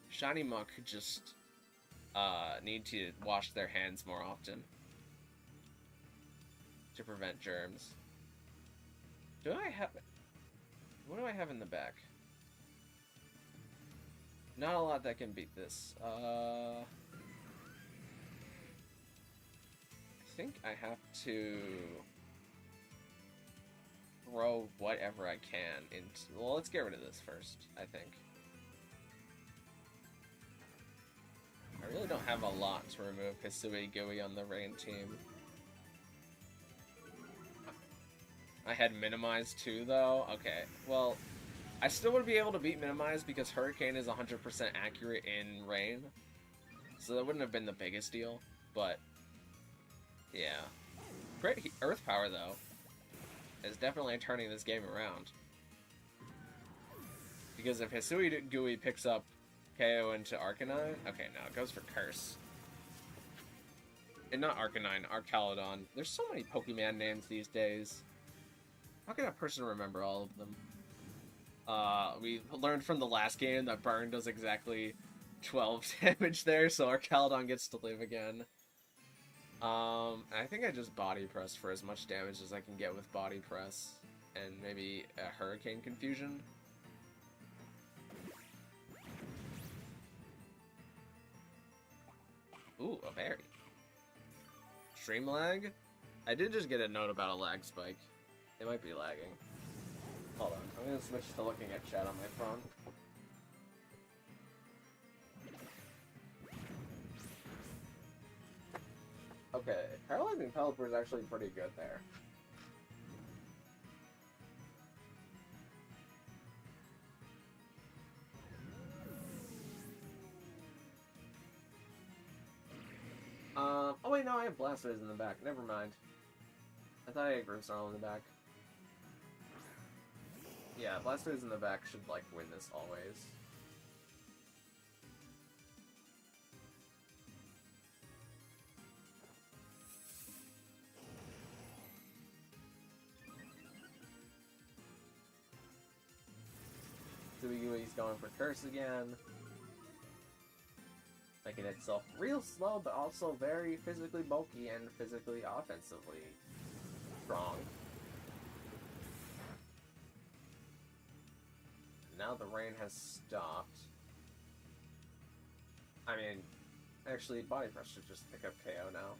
Shiny Muck just need to wash their hands more often to prevent germs. Do I have... What do I have in the back? Not a lot that can beat this. I think I have to throw whatever I can into... Well, let's get rid of this first, I think. I really don't have a lot to remove Hisui Gooey on the Rain team. I had minimized too, though. Okay, well, I still would be able to beat Minimize because Hurricane is 100% accurate in Rain. So that wouldn't have been the biggest deal, but yeah. Great Earth Power, though, is definitely turning this game around. Because if Hisui Gui picks up KO into Arcanine... Okay, no, it goes for Curse. And not Arcanine, Arcalodon. There's so many Pokemon names these days. How can a person remember all of them? We learned from the last game that Burn does exactly 12 damage there, so Arcalodon gets to live again. I think I just Body Press for as much damage as I can get with Body Press. And maybe a Hurricane Confusion. Ooh, a berry. Stream lag? I did just get a note about a lag spike. It might be lagging. Hold on, I'm gonna switch to looking at chat on my phone. Okay, Paralyzing Pelipper is actually pretty good there. Oh wait, no, I have Blastoise in the back. Never mind. I thought I had Grimmsnarl in the back. Yeah, Blastoise in the back should, like, win this always. Suigui's going for Curse again. Making itself real slow, but also very physically bulky and physically offensively strong. Now the rain has stopped. I mean, actually, Body Press should just pick up KO now.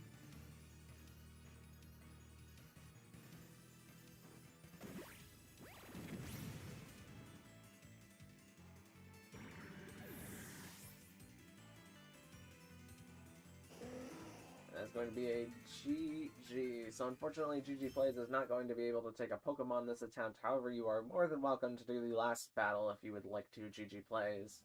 That's going to be a GG. So unfortunately, GG Plays is not going to be able to take a Pokemon this attempt. However, you are more than welcome to do the last battle if you would like to, GG Plays.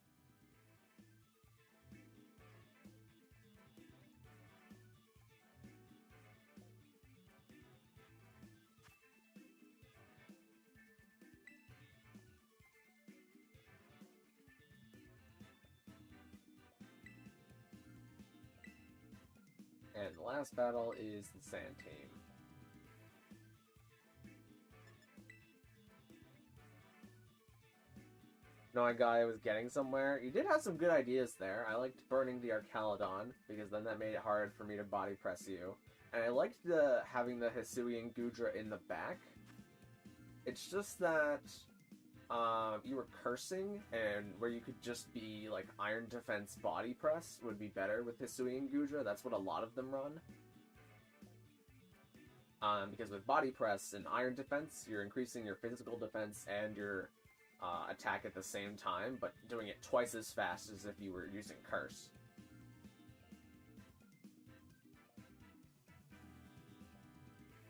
And the last battle is the Sand Team. Knowing Guy was getting somewhere. You did have some good ideas there. I liked burning the Arcalodon, because then that made it hard for me to body press you. And I liked having the Hisui and Gudra in the back. It's just that you were cursing, and where you could just be like Iron Defense Body Press would be better with Hisui and Gudra. That's what a lot of them run. Because with Body Press and Iron Defense, you're increasing your physical defense and your attack at the same time, but doing it twice as fast as if you were using Curse.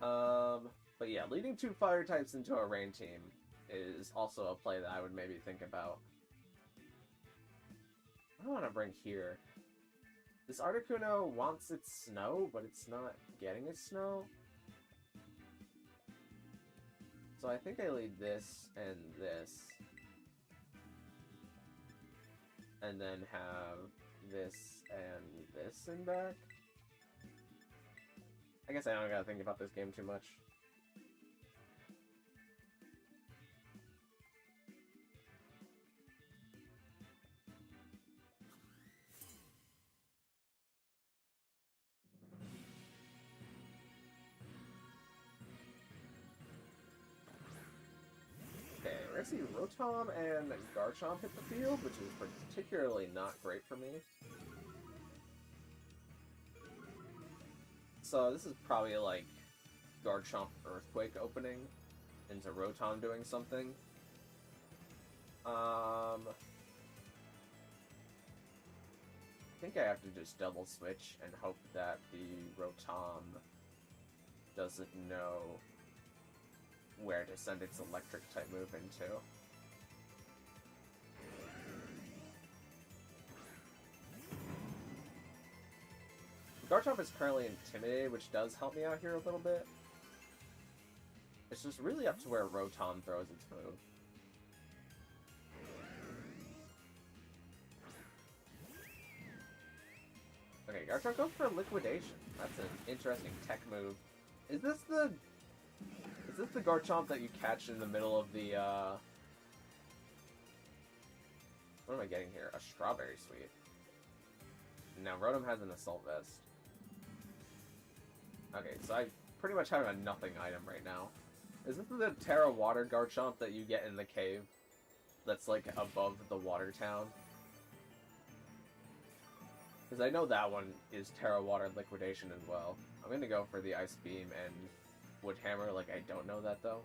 But yeah, leading two fire types into a rain team is also a play that I would maybe think about. I don't want to bring here. This Articuno wants its snow, but it's not getting its snow. So I think I lead this and this. And then have this and this in back. I guess I don't gotta think about this game too much. Okay, we're gonna see Rotom and Garchomp hit the field, which is particularly not great for me. So this is probably like Garchomp Earthquake opening into Rotom doing something. I think I have to just double switch and hope that the Rotom doesn't know where to send its electric type move into. Garchomp is currently intimidated, which does help me out here a little bit. It's just really up to where Rotom throws its move. Okay, Garchomp goes for Liquidation. That's an interesting tech move. Is this the Garchomp that you catch in the middle of the, what am I getting here? A Strawberry Sweet. Now, Rotom has an Assault Vest. Okay, so I pretty much have a nothing item right now. Is this the Terra Water Garchomp that you get in the cave? That's, like, above the water town? Because I know that one is Terra Water Liquidation as well. I'm gonna go for the Ice Beam and Wood Hammer, like I don't know that though.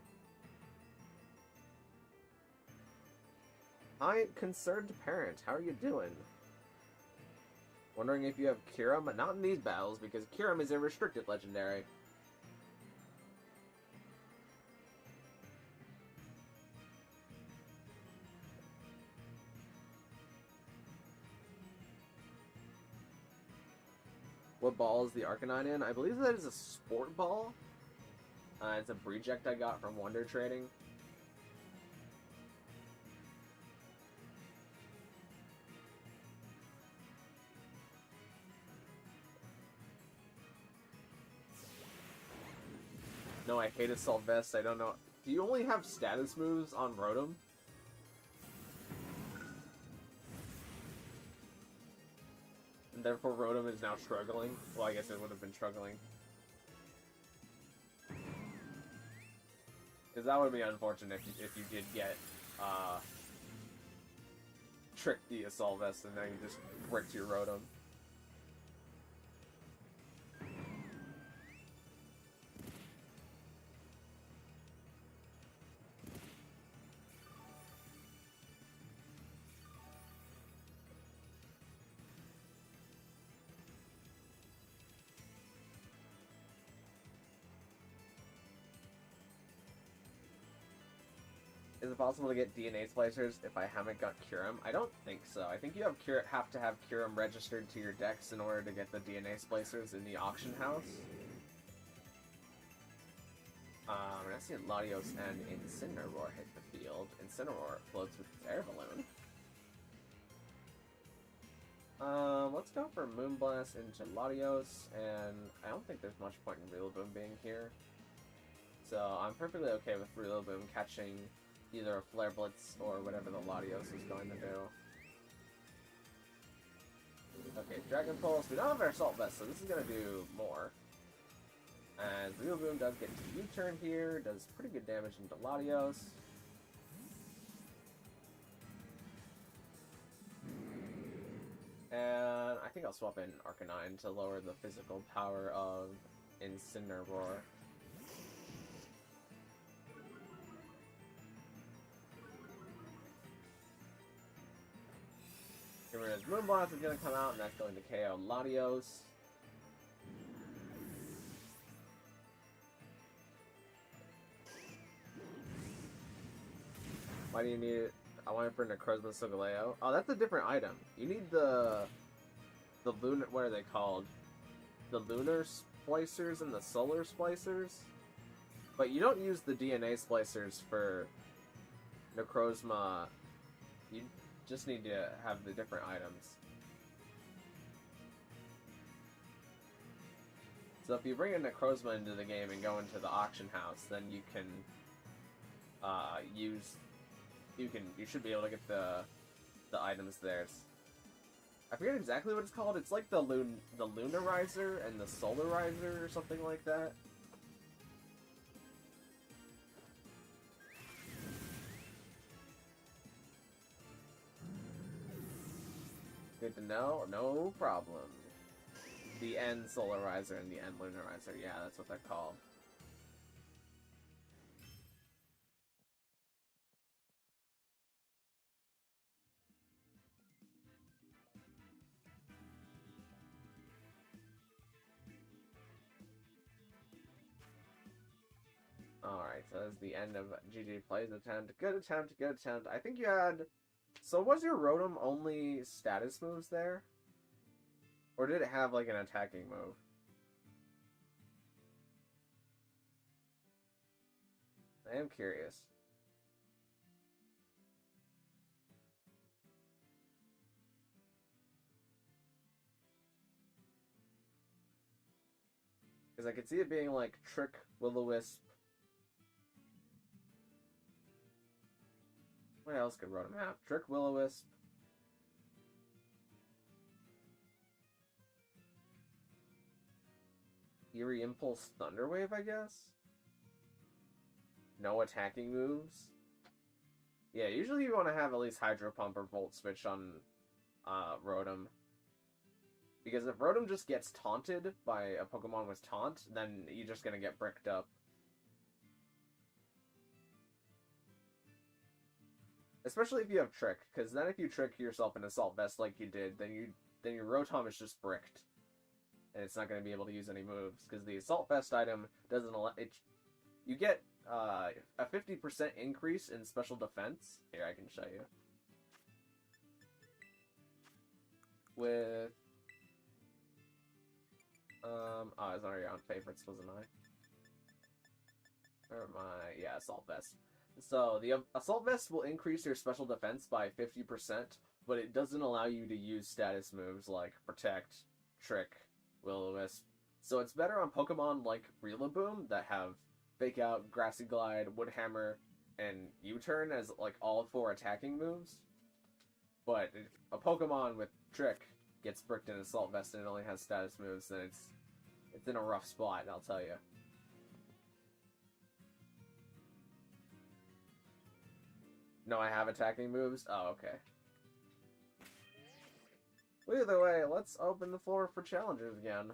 Hi, concerned parent, how are you doing? Wondering if you have Kyurem, but not in these battles, because Kyurem is a restricted legendary. What ball is the Arcanine in? I believe that is a Sport Ball. It's a reject I got from Wonder Trading. No, I hate Assault Vest. I don't know. Do you only have status moves on Rotom? And therefore Rotom is now struggling? Well, I guess it would have been struggling. Because that would be unfortunate if you did get, tricked the Assault Vest and then you just bricked your Rotom. Is it possible to get DNA splicers if I haven't got Kyurem? I don't think so. I think you have to have Kyurem registered to your decks in order to get the DNA splicers in the auction house. I see Latios and Incineroar hit the field. Incineroar floats with its air balloon. Let's go for Moonblast into Latios, and I don't think there's much point in Rillaboom being here. So I'm perfectly okay with Rillaboom catching either a Flare Blitz or whatever the Latios is going to do. Okay, Dragon Pulse. We don't have our Assault Vest, so this is going to do more. And Rillaboom does get to U-turn here, does pretty good damage into Latios. And I think I'll swap in Arcanine to lower the physical power of Incineroar. His Moonblast is going to come out, and that's going to KO Latios. Why do you need it? I want it for Necrozma Solgaleo. Oh, that's a different item. You need the lunar. What are they called? The lunar splicers and the solar splicers. But you don't use the DNA splicers for Necrozma. You just need to have the different items. So if you bring a Necrozma into the game and go into the auction house, then you can you should be able to get the items there. I forget exactly what it's called. It's like the Lunarizer and the Solarizer or something like that. Good to know. No problem. The N Solarizer and the N Lunarizer. Yeah, that's what they're called. Alright, so that's the end of GG Plays attempt. Good attempt, good attempt. I think you had... So was your Rotom only status moves there? Or did it have like an attacking move? I am curious. Because I could see it being like Trick, Will-O-Wisp. What else could Rotom have? Trick, Will-O-Wisp. Eerie Impulse, Thunder Wave, I guess? No attacking moves? Yeah, usually you want to have at least Hydro Pump or Volt Switch on Rotom. Because if Rotom just gets taunted by a Pokemon with Taunt, then you're just gonna get bricked up. Especially if you have Trick, because then if you trick yourself in Assault Vest like you did, then your Rotom is just bricked. And it's not going to be able to use any moves, because the Assault Vest item doesn't allow it. You get a 50% increase in special defense. Here, I can show you. With I was already on favorites, wasn't I? Or my, yeah, Assault Vest. So, the Assault Vest will increase your special defense by 50%, but it doesn't allow you to use status moves like Protect, Trick, Will-O-Wisp. So it's better on Pokemon like Rillaboom that have Fake Out, Grassy Glide, Wood Hammer, and U-Turn as like all 4 attacking moves. But if a Pokemon with Trick gets bricked in Assault Vest and it only has status moves, then it's in a rough spot, I'll tell you. No, I have attacking moves? Oh, okay. Well, either way, let's open the floor for challenges again.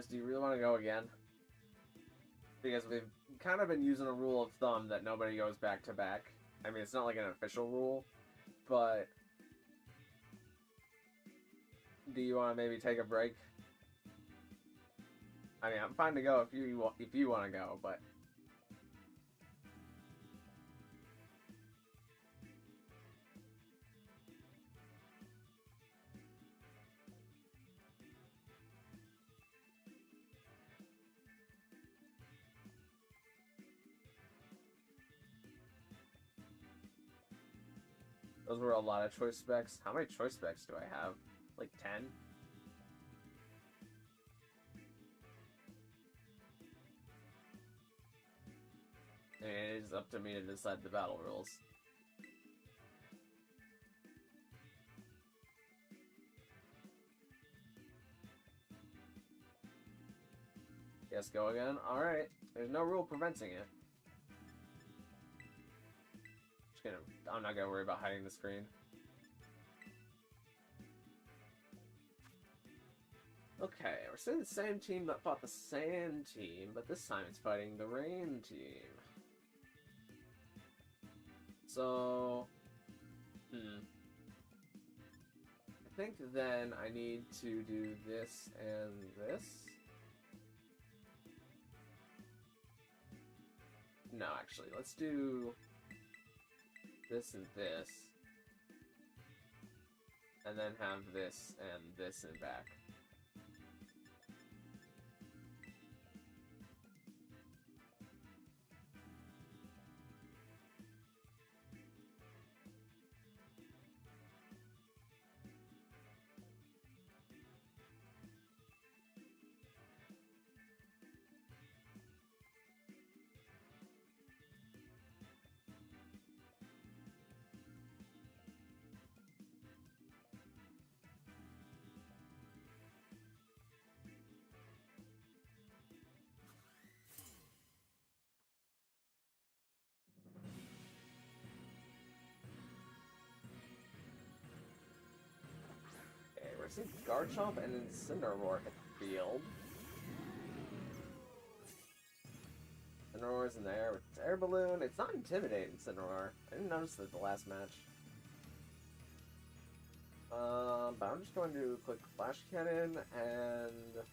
Do you really want to go again? Because we've kind of been using a rule of thumb that nobody goes back to back. I mean, it's not like an official rule, but do you want to maybe take a break? I mean, I'm fine to go if you want to go, but those were a lot of choice specs. How many choice specs do I have? Like 10? I mean, it is up to me to decide the battle rules. Yes, go again? Alright. There's no rule preventing it. I'm not gonna worry about hiding the screen. Okay, we're seeing the same team that fought the Sand team, but this time it's fighting the Rain team. So, I think then I need to do this and this. No, actually, let's do this and this. And then have this and this in back. We're seeing Garchomp and Incineroar hit the field. Incineroar's in there with Air Balloon. It's not intimidating, Incineroar. I didn't notice that the last match. But I'm just going to click Flash Cannon and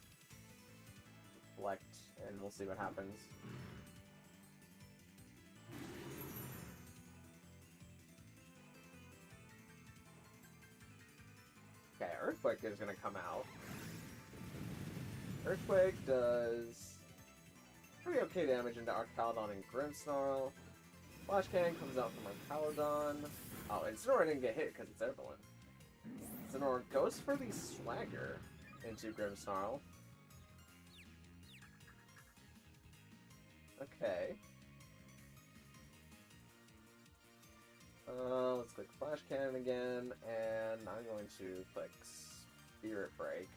Reflect, and we'll see what happens. Okay, Earthquake is going to come out. Earthquake does pretty okay damage into Archaludon and Grimmsnarl. Flash Cannon comes out from Archaludon. Oh, Incineroar didn't get hit because it's Airballoon. Incineroar goes for the Swagger into Grimmsnarl. Okay. Let's click Flash Cannon again, and I'm going to click Spirit Break.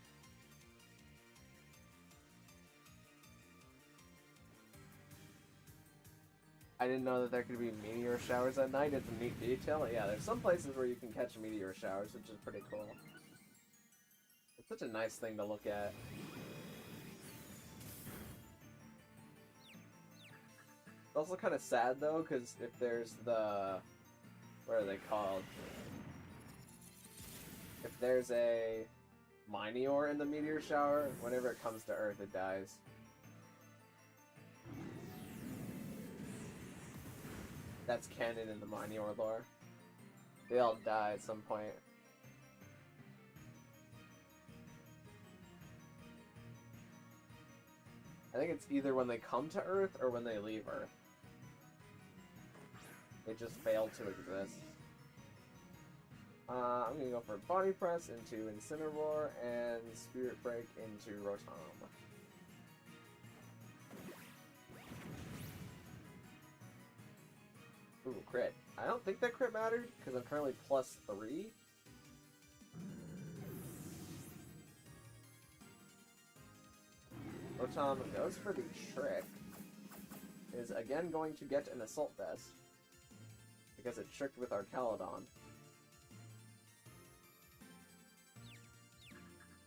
I didn't know that there could be meteor showers at night. It's a neat detail. Yeah, there's some places where you can catch meteor showers, which is pretty cool. It's such a nice thing to look at. It's also kind of sad, though, because if there's the... What are they called? If there's a Minior in the meteor shower, whenever it comes to Earth, it dies. That's canon in the Minior lore. They all die at some point. I think it's either when they come to Earth or when they leave Earth. They just fail to exist. I'm gonna go for Body Press into Incineroar and Spirit Break into Rotom. Ooh, crit. I don't think that crit mattered, because I'm currently +3. Rotom goes for the Trick. Is again going to get an Assault Vest, because it tricked with Archaludon.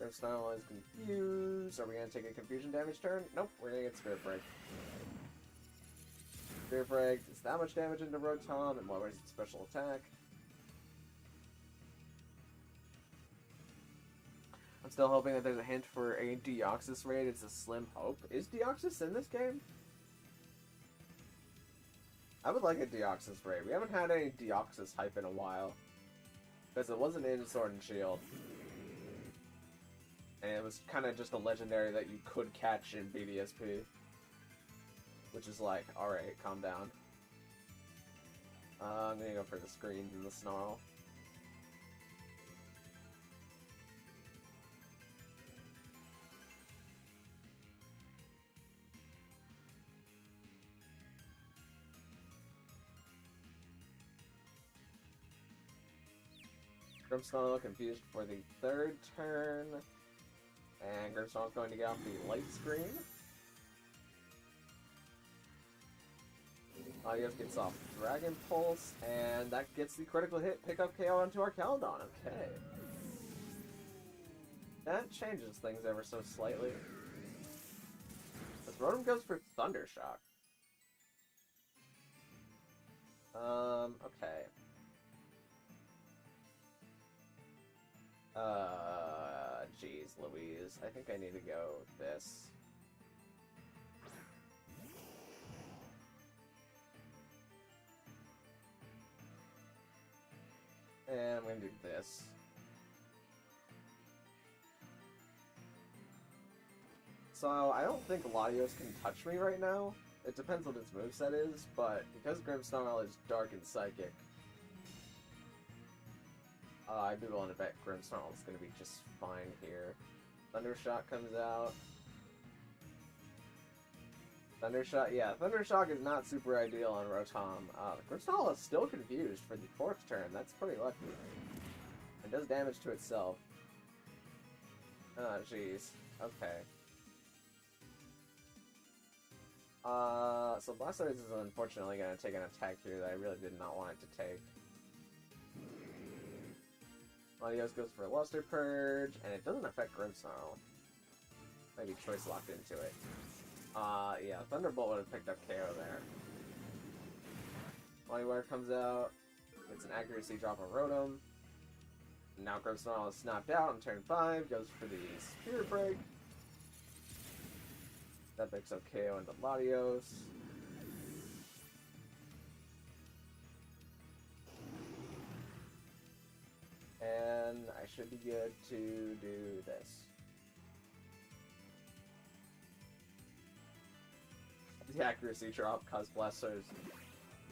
Grimmsnarl is confused. Are we going to take a confusion damage turn? Nope, we're going to get Spirit Break. Spirit Break does that much damage into Rotom and lowers its special attack. I'm still hoping that there's a hint for a Deoxys raid. It's a slim hope. Is Deoxys in this game? I would like a Deoxys raid. We haven't had any Deoxys hype in a while. Because it wasn't in Sword and Shield. And it was kind of just a legendary that you could catch in BDSP. Which is like, alright, calm down. I'm gonna go for the screens and the snarl. Grimmsnarl confused for the third turn. And Grimmsnarl's going to get off the light screen. Adios gets off Dragon Pulse, and that gets the critical hit, pick up KO onto Archaludon. Okay. That changes things ever so slightly. This Rotom goes for Thundershock. Okay. Jeez Louise. I think I need to go with this. And I'm gonna do this. So, I don't think Latios can touch me right now. It depends what its moveset is, but because Grimmsnarl is Dark and Psychic, I'd be willing to bet Grimmsnarl is going to be just fine here. Thundershock comes out. Thundershock, yeah, Thundershock is not super ideal on Rotom. Grimmsnarl is still confused for the 4th turn. That's pretty lucky. It does damage to itself. Oh, jeez. Okay. So Blastoise is unfortunately going to take an attack here that I really did not want it to take. Latios goes for a Luster Purge, and it doesn't affect Grimmsnarl. Maybe Choice Locked into it. Yeah, Thunderbolt would have picked up KO there. Poliwhirl comes out, gets an accuracy drop on Rotom. Now Grimmsnarl is snapped out on turn 5, goes for the Spirit Break. That picks up KO into Latios. And I should be good to do this. The accuracy drop caused Blasters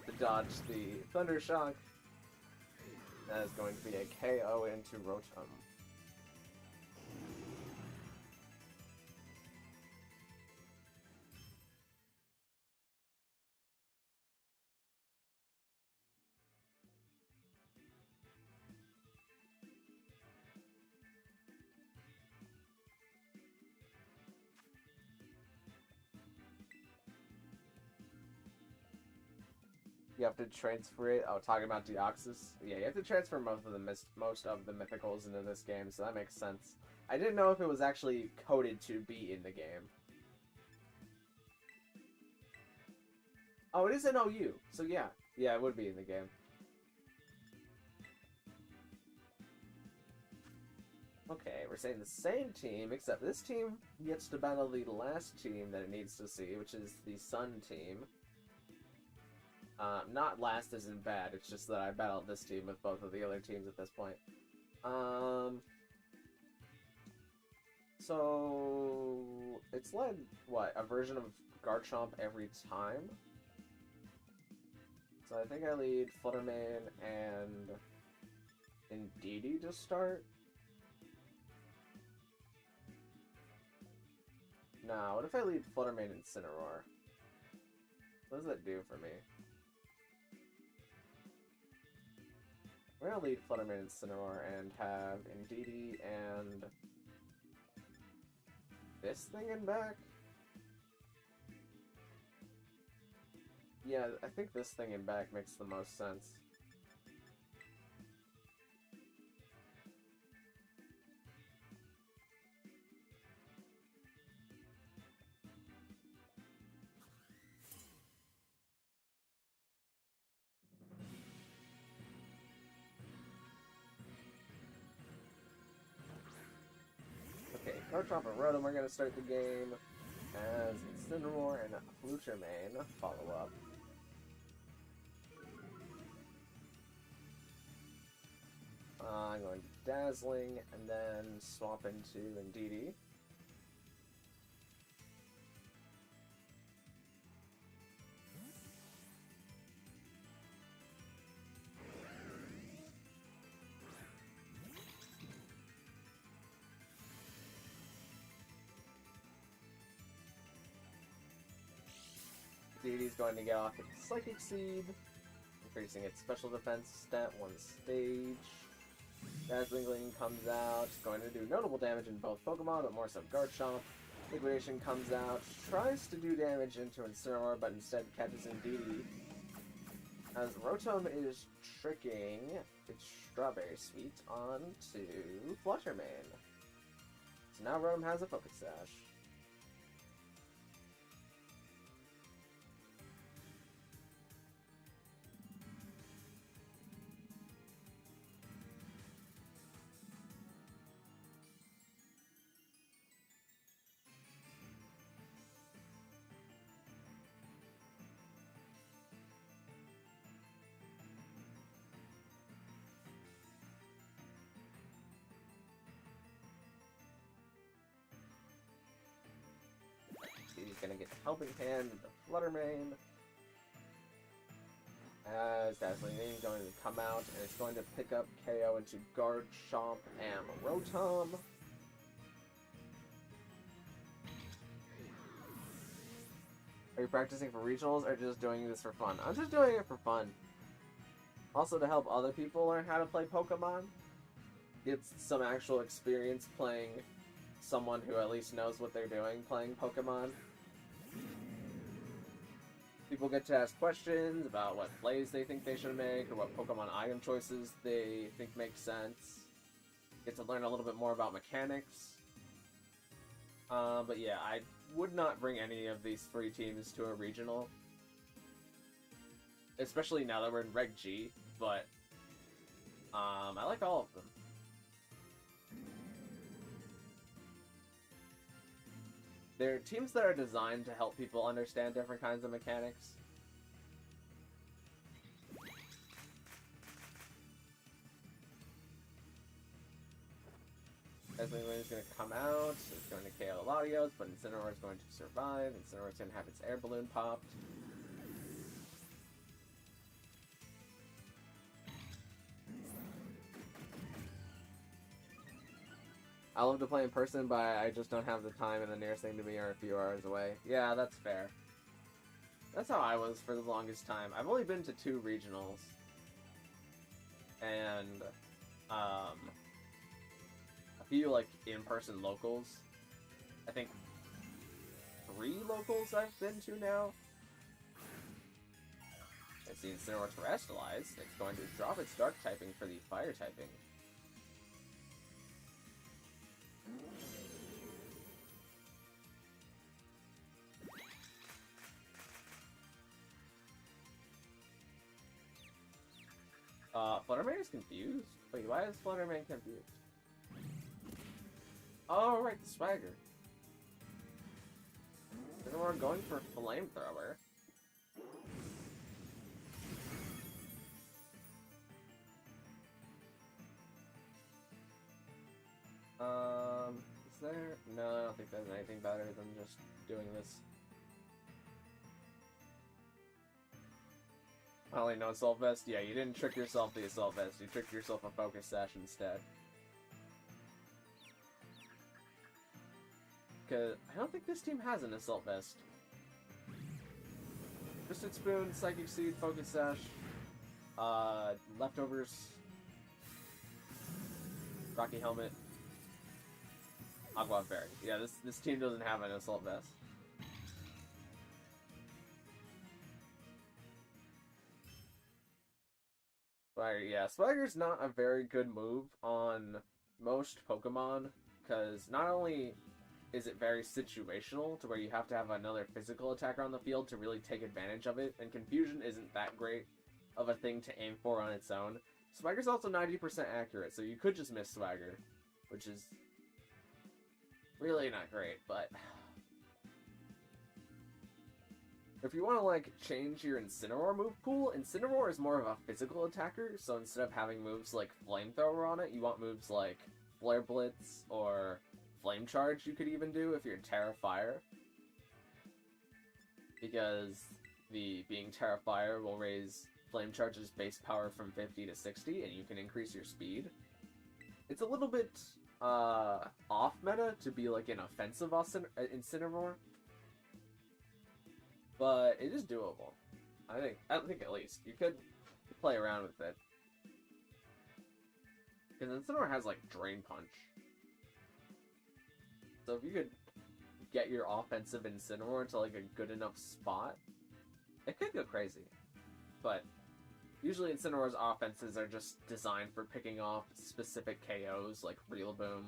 to dodge the Thunder Shock. That is going to be a KO into Rotom. You have to transfer it. Oh, talking about Deoxys. Yeah, you have to transfer most of the mythicals into this game, so that makes sense. I didn't know if it was actually coded to be in the game. Oh, it is an OU, so yeah. Yeah, it would be in the game. Okay, we're saying the same team, except this team gets to battle the last team that it needs to see, which is the Sun team. Not last isn't bad, it's just that I battled this team with both of the other teams at this point. So... it's led, what, a version of Garchomp every time? So I think I lead Fluttermane and Indeedee to start? Nah, what if I lead Fluttermane and Incineroar? What does that do for me? We're gonna lead Fluttermane and Incineroar and have Indeedee and this thing in back? Yeah, I think this thing in back makes the most sense. Okay, Garchomp and Rotom are gonna start the game as Incineroar and Fluttermane follow up. I'm going to Dazzling and then swap into Indeedee. Indeedee's going to get off its Psychic Seed, increasing its special defense stat one stage. Dazzling Gleam comes out, it's going to do notable damage in both Pokemon, but more so Garchomp. Liquidation comes out, tries to do damage into Incineroar, but instead catches Indeedee. As Rotom is tricking its Strawberry Sweet onto Fluttermane. So now Rotom has a Focus Sash. He's gonna get the Helping Hand into Fluttermane. As Dazzling Gleam is going to come out, and it's going to pick up KO into Garchomp and Rotom. Are you practicing for regionals or just doing this for fun? I'm just doing it for fun. Also to help other people learn how to play Pokemon. Get some actual experience playing someone who at least knows what they're doing playing Pokemon. People get to ask questions about what plays they think they should make, or what Pokemon item choices they think make sense. Get to learn a little bit more about mechanics. But yeah, I would not bring any of these 3 teams to a regional. Especially now that we're in Reg G, but I like all of them. They're teams that are designed to help people understand different kinds of mechanics. Incineroar is going to come out, it's going to KO Latios, but Incineroar is going to survive. Incineroar is going to have its air balloon popped. I love to play in person, but I just don't have the time, and the nearest thing to me are a few hours away. Yeah, that's fair. That's how I was for the longest time. I've only been to 2 regionals. And, a few, like, in-person locals. I think 3 locals I've been to now. Let's see, Incineroar Terrestrialized. It's going to drop its Dark typing for the Fire typing. Flutterman is confused? Wait, why is Flutterman confused? Oh, right, the Swagger. Then we're going for Flamethrower. Is there? No, I don't think there's anything better than just doing this. Only no Assault Vest? Yeah, you didn't trick yourself the Assault Vest, you tricked yourself a Focus Sash instead. Because I don't think this team has an Assault Vest. Twisted Spoon, Psychic Seed, Focus Sash, Leftovers, Rocky Helmet, Agua Fairy. Yeah, this team doesn't have an Assault Vest. Swagger, yeah, Swagger's not a very good move on most Pokemon, because not only is it very situational, to where you have to have another physical attacker on the field to really take advantage of it, and Confusion isn't that great of a thing to aim for on its own. Swagger's also 90% accurate, so you could just miss Swagger, which is really not great, but if you want to, like, change your Incineroar move pool, Incineroar is more of a physical attacker, so instead of having moves like Flamethrower on it, you want moves like Flare Blitz or Flame Charge you could even do if you're Terra Fire. Because being Terra Fire will raise Flame Charge's base power from 50 to 60, and you can increase your speed. It's a little bit off meta to be like an offensive Incineroar, but it is doable. I think at least you could play around with it, because Incineroar has like Drain Punch. So if you could get your offensive Incineroar into like a good enough spot, it could go crazy. But usually Incineroar's offenses are just designed for picking off specific KOs, like Rillaboom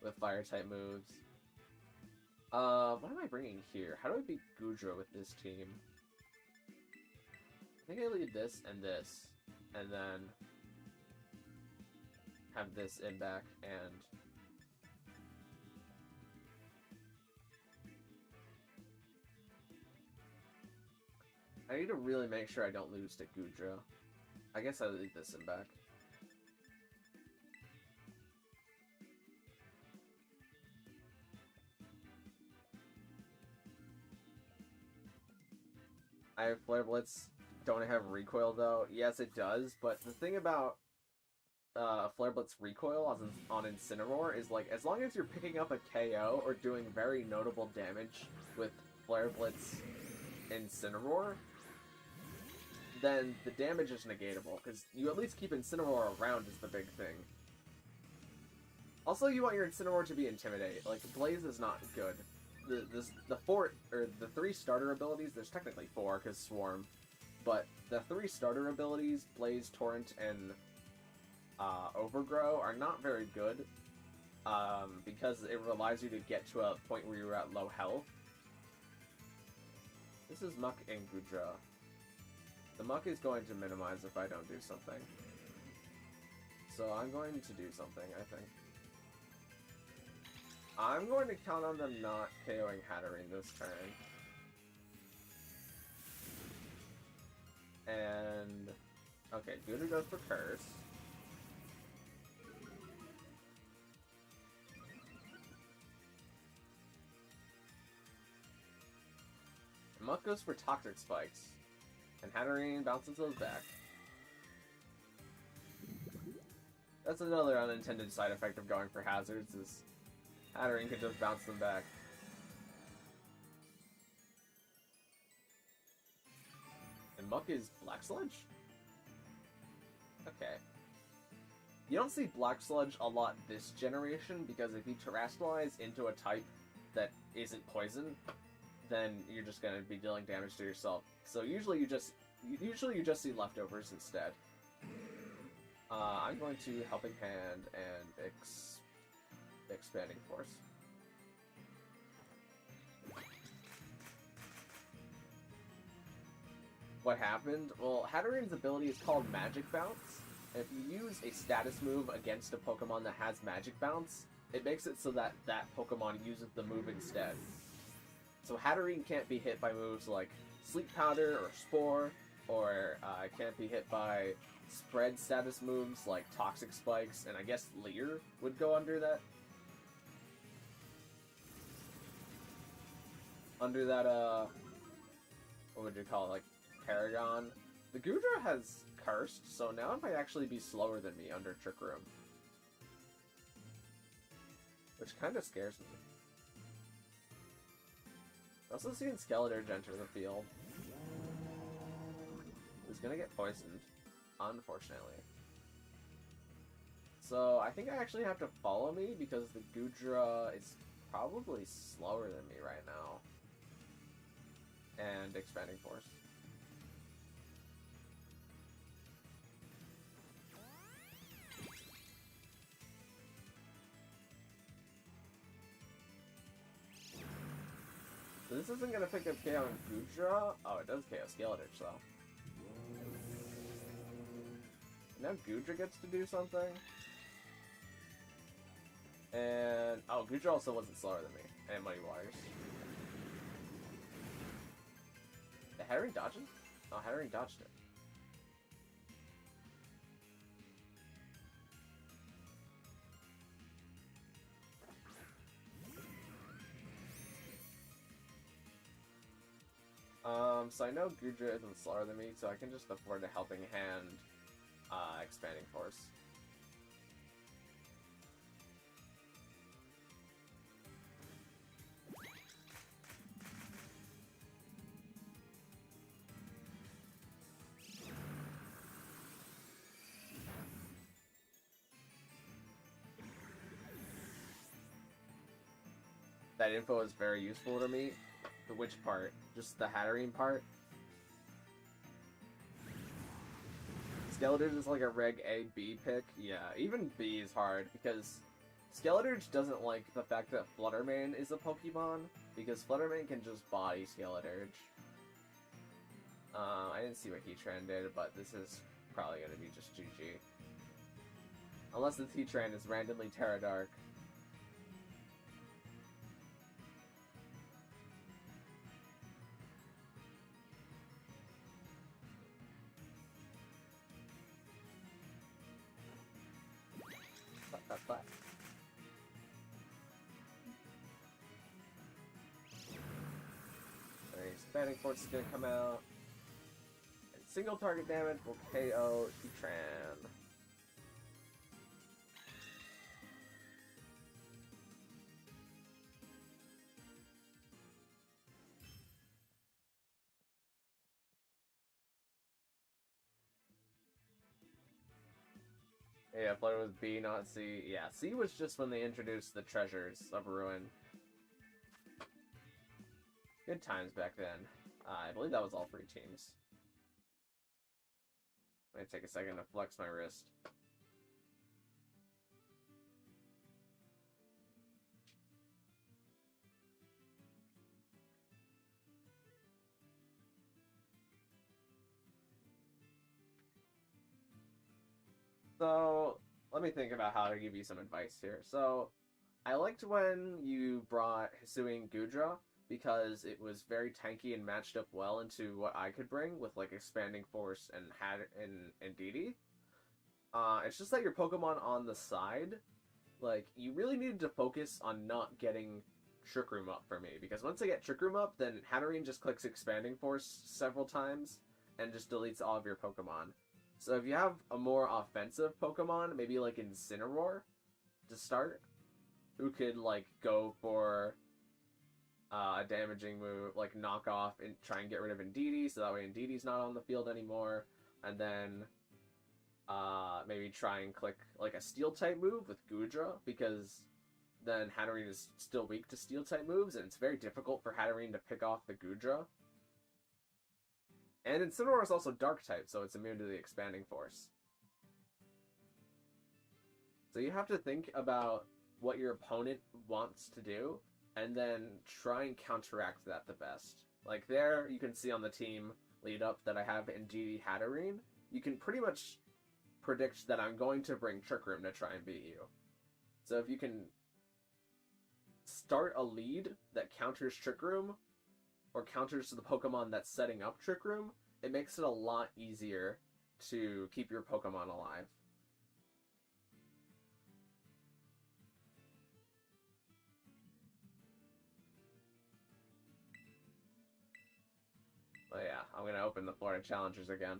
with Fire-type moves. What am I bringing here? How do I beat Goodra with this team? I think I lead this, and then have this in back, and I need to really make sure I don't lose to Goodra. I guess I leave this in back. I have Flare Blitz. Don't I have recoil though? Yes, it does, but the thing about Flare Blitz recoil on Incineroar is, like, as long as you're picking up a KO or doing very notable damage with Flare Blitz Incineroar, then the damage is negatable, because you at least keep Incineroar around is the big thing. Also, you want your Incineroar to be Intimidate. Like, Blaze is not good. The 3 starter abilities, there's technically 4, because Swarm, but the 3 starter abilities, Blaze, Torrent, and Overgrow, are not very good, because it relies you to get to a point where you're at low health. This is Muck and Goodra. The Muck is going to minimize if I don't do something. So I'm going to do something, I think. I'm going to count on them not KOing Hatterene this turn. And... okay, Gudra goes for Curse. Muck goes for Toxic Spikes. And Hatterene bounces those back. That's another unintended side effect of going for hazards, is Hatterene can just bounce them back. And Muck is Black Sludge? Okay. You don't see Black Sludge a lot this generation, because if you Terastallize into a type that isn't poison, then you're just going to be dealing damage to yourself. So usually you just see leftovers instead. I'm going to Helping Hand and Expanding Force. What happened? Well, Hatterene's ability is called Magic Bounce. If you use a status move against a Pokemon that has Magic Bounce, it makes it so that that Pokemon uses the move instead. So Hatterene can't be hit by moves like Sleep Powder or Spore, or can't be hit by spread status moves like Toxic Spikes, and I guess Leer would go under that. Under that, what would you call it, like, Paragon? The Gudra has Cursed, so now it might actually be slower than me under Trick Room. Which kind of scares me. I've also seen Skeledirge enter the field. Who's gonna get poisoned, unfortunately. So I think I actually have to follow me because the Gudra is probably slower than me right now. And Expanding Force. So this isn't gonna pick up KO in Gudra. Oh, it does KO Skeledirge though. Now Gudra gets to do something. And oh, Gudra also wasn't slower than me. And Muddy Waters. Did Hatterene dodge it? Oh, Hatterene dodged it. So I know Gudra isn't slower than me, so I can just afford a Helping Hand, Expanding Force. That info is very useful to me. Which part? Just the Hatterene part? Skeledirge is like a Reg A, B pick. Yeah, even B is hard because Skeledirge doesn't like the fact that Fluttermane is a Pokemon, because Fluttermane can just body Skeledirge. I didn't see what Heatran did, but this is probably going to be just GG. Unless the Heatran is randomly Terra Dark. Expanding Force is going to come out. And single target damage will KO Heatran. Yeah, I played with B, not C. Yeah, C was just when they introduced the Treasures of Ruin. Good times back then. I believe that was all 3 teams. Let me take a second to flex my wrist. So, let me think about how to give you some advice here. So, I liked when you brought Hisuian Gudra because it was very tanky and matched up well into what I could bring with like expanding force and DD. It's just that your Pokemon on the side, like you really needed to focus on not getting Trick Room up for me, because once I get Trick Room up, then Hatterene just clicks expanding force several times and just deletes all of your Pokemon. So if you have a more offensive Pokemon, maybe like Incineroar to start, who could like go for a damaging move, like knock off and try and get rid of Indeedee, so that way Indeedee's not on the field anymore, and then maybe try and click like a Steel type move with Gudra, because then Hatterene is still weak to Steel type moves, and it's very difficult for Hatterene to pick off the Gudra. And Incineroar is also Dark type, so it's immune to the expanding force. So you have to think about what your opponent wants to do, and then try and counteract that the best. Like there, you can see on the team lead up that I have Indeedee Hatterene. You can pretty much predict that I'm going to bring Trick Room to try and beat you. So if you can start a lead that counters Trick Room, or counters to the Pokemon that's setting up Trick Room, it makes it a lot easier to keep your Pokemon alive. But yeah, I'm going to open the Florida Challengers again.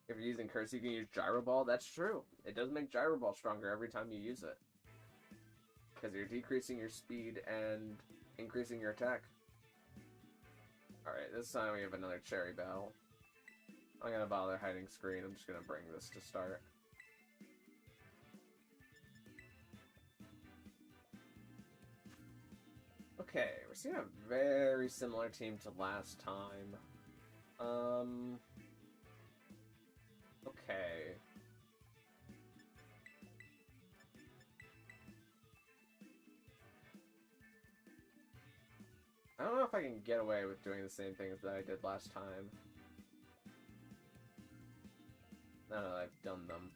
If you're using Curse, you can use Gyro Ball. That's true. It does make Gyro Ball stronger every time you use it, because you're decreasing your speed and increasing your attack. Alright, this time we have another Cherry Bell. I'm gonna bother hiding screen. I'm just gonna bring this to start. Okay, we're seeing a very similar team to last time. Okay. I don't know if I can get away with doing the same things that I did last time. Now that I've done them.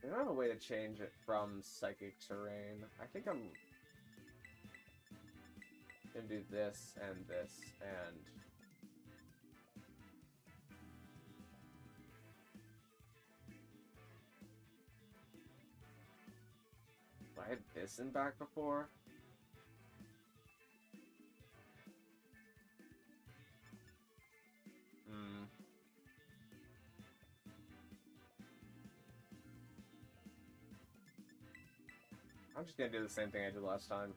I don't have a way to change it from Psychic Terrain. I think I'm gonna do this and this and... I had this in back before. I'm just gonna do the same thing I did last time.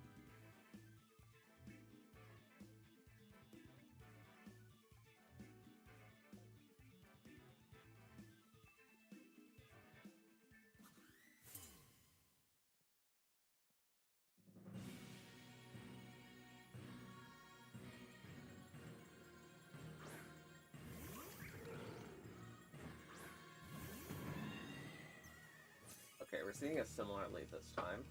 Okay, we're seeing a similar lead this time.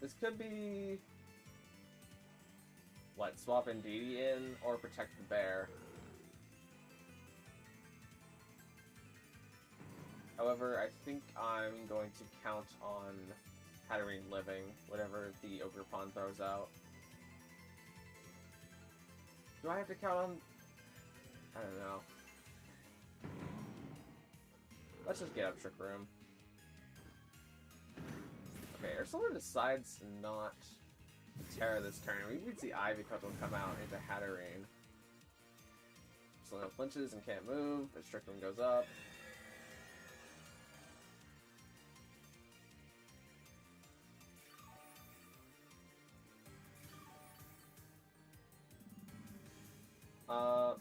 This could be... what, swap Indeedee in, or protect the bear. However, I think I'm going to count on Hatterene living, whatever the Ogre Pond throws out. Do I have to count on... I don't know. Let's just get up Trick Room. Okay, if someone decides not to Terra this turn, we could see Ivy will come out into Hatterene. So no flinches and can't move, but Trick Room goes up.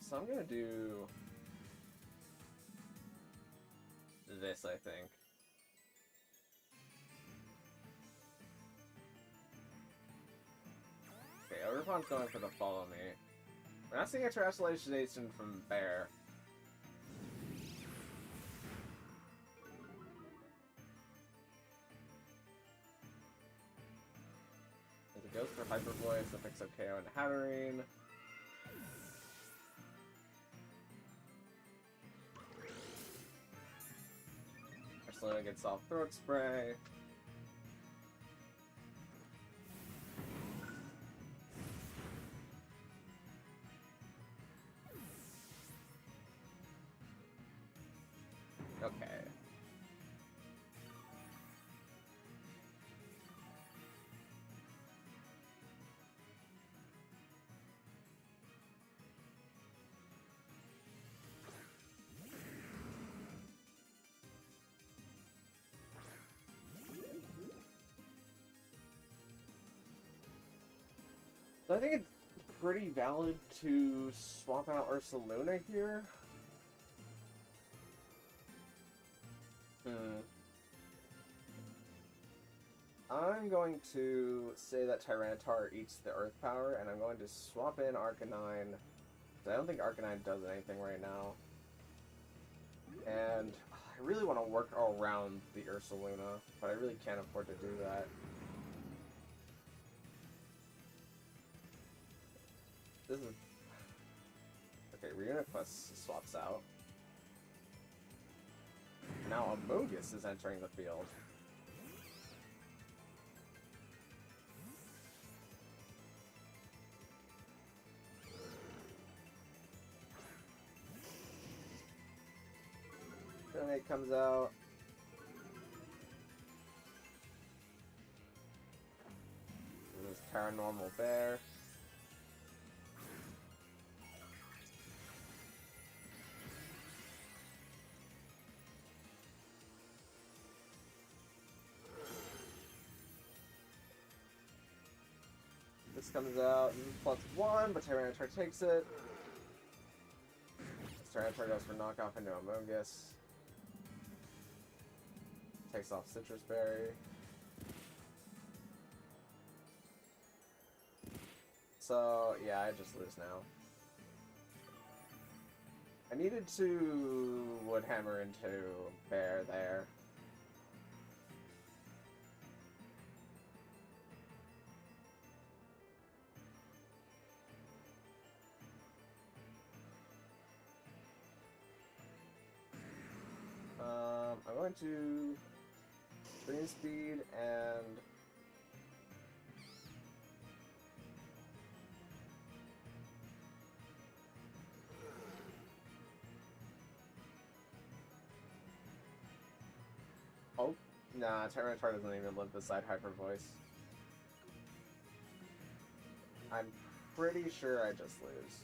So I'm gonna do this, I think. Okay, Overpon's going for the follow me. We're not seeing a terrestrialization from Bear. As it goes for Hyper Voice, that picks up KO and Hatterene. Barcelona gets off Throat Spray. Okay. So I think it's pretty valid to swap out Ursaluna here. I'm going to say that Tyranitar eats the Earth Power, and I'm going to swap in Arcanine. I don't think Arcanine does anything right now. And I really want to work around the Ursaluna, but I really can't afford to do that. This is... Okay, Reuniclus swaps out. Now Amogus is entering the field. It comes out. This is Paranormal Bear. This comes out, +1, but Tyranitar takes it. Tyranitar goes for knockoff into Amogus. Takes off Citrus Berry. So, yeah, I just lose now. I needed to Woodhammer into Bear there. I'm going to Green Speed and oh, nah, Tyranitar doesn't even live beside Hyper Voice. I'm pretty sure I just lose.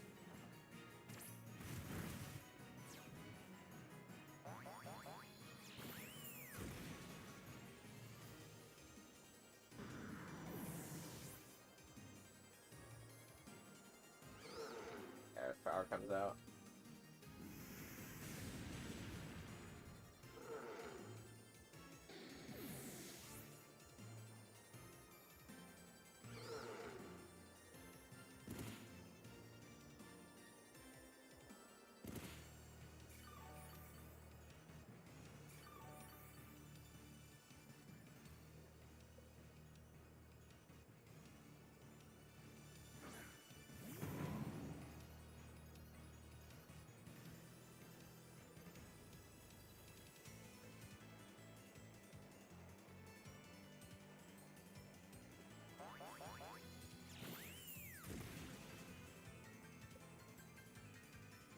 Power comes out.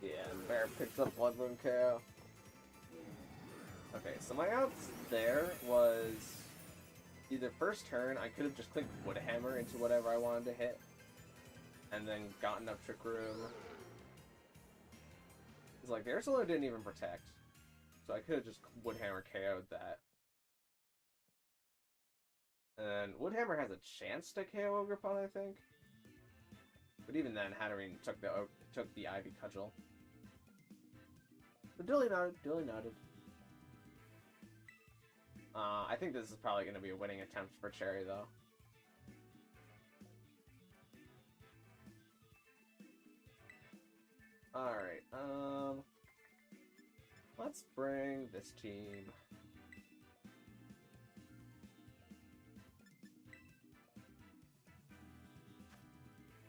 Yeah, and Bear picks up Blood Moon KO. Okay, so my outs there was either first turn, I could have just clicked Woodhammer into whatever I wanted to hit, and then gotten up Trick Room. It's like, the Ursaluna didn't even protect, so I could have just Woodhammer KO'd that. And Woodhammer has a chance to KO Ogerpon, I think. But even then, Hatterene took the took the Ivy Cudgel. But duly noted, duly noted. I think this is probably going to be a winning attempt for Cherry, though. Alright, let's bring this team.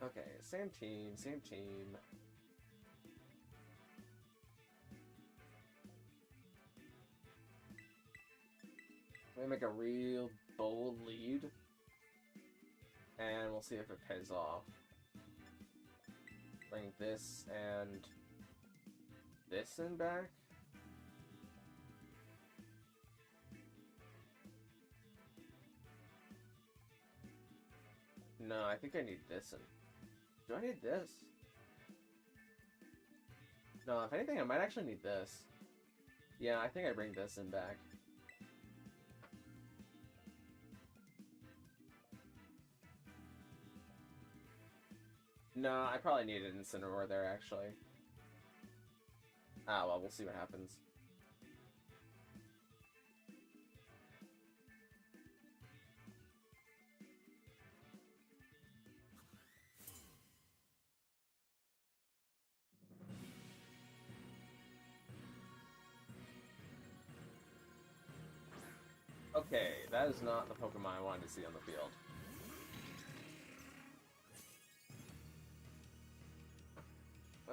Okay, same team, same team. Let me make a real bold lead, and we'll see if it pays off. Bring this and this in back. No, I think I need this in. Do I need this? No, if anything, I might actually need this. Yeah, I think I bring this in back. No, I probably need an Incineroar there, actually. Ah, well, we'll see what happens. Okay, that is not the Pokemon I wanted to see on the field.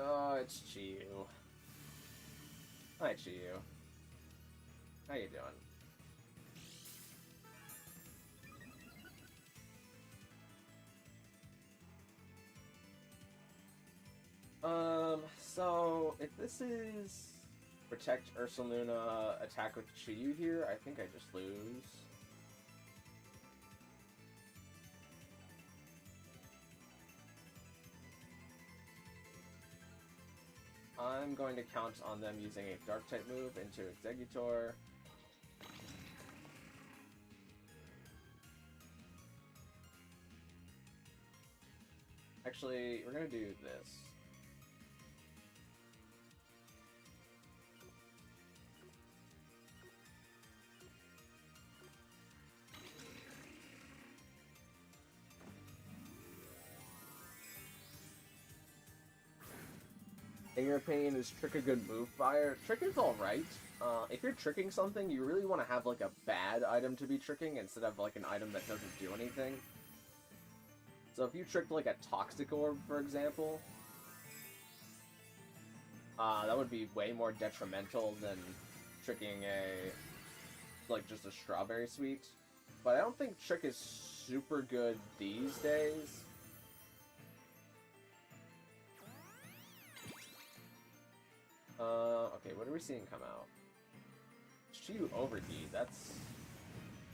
Oh, it's Chiyu. Hi, Chiyu. How you doing? So if this is Protect Ursaluna attack with Chiyu here, I think I just lose. I'm going to count on them using a Dark-type move into Exeggutor. Actually, we're going to do this. In your opinion, is Trick a good move fire? Trick is alright. If you're tricking something, you really want to have like a bad item to be tricking instead of like an item that doesn't do anything. So if you tricked like a Toxic Orb, for example, that would be way more detrimental than tricking like just a Strawberry Sweet. But I don't think Trick is super good these days. Okay, what are we seeing come out? Chiyu Overheat, that's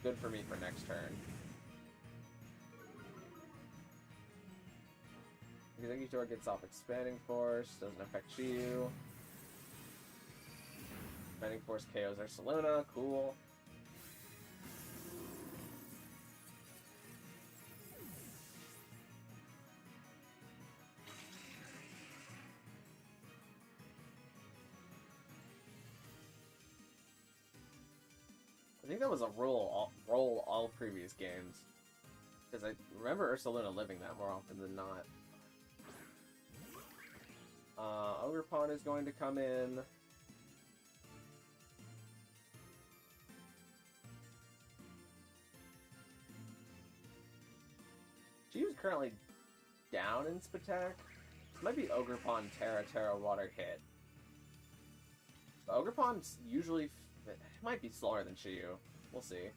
good for me for next turn. Exeggutor gets off Expanding Force, doesn't affect Chiyu. Expanding Force KOs Ursaluna, cool. I think that was a roll all previous games. Because I remember Ursaluna living that more often than not. Ogerpon is going to come in. Chiyu's currently down in Spatak. This might be Ogerpon, Terra, Water hit. But Ogerpon's usually... It might be slower than Chiyu. We'll see.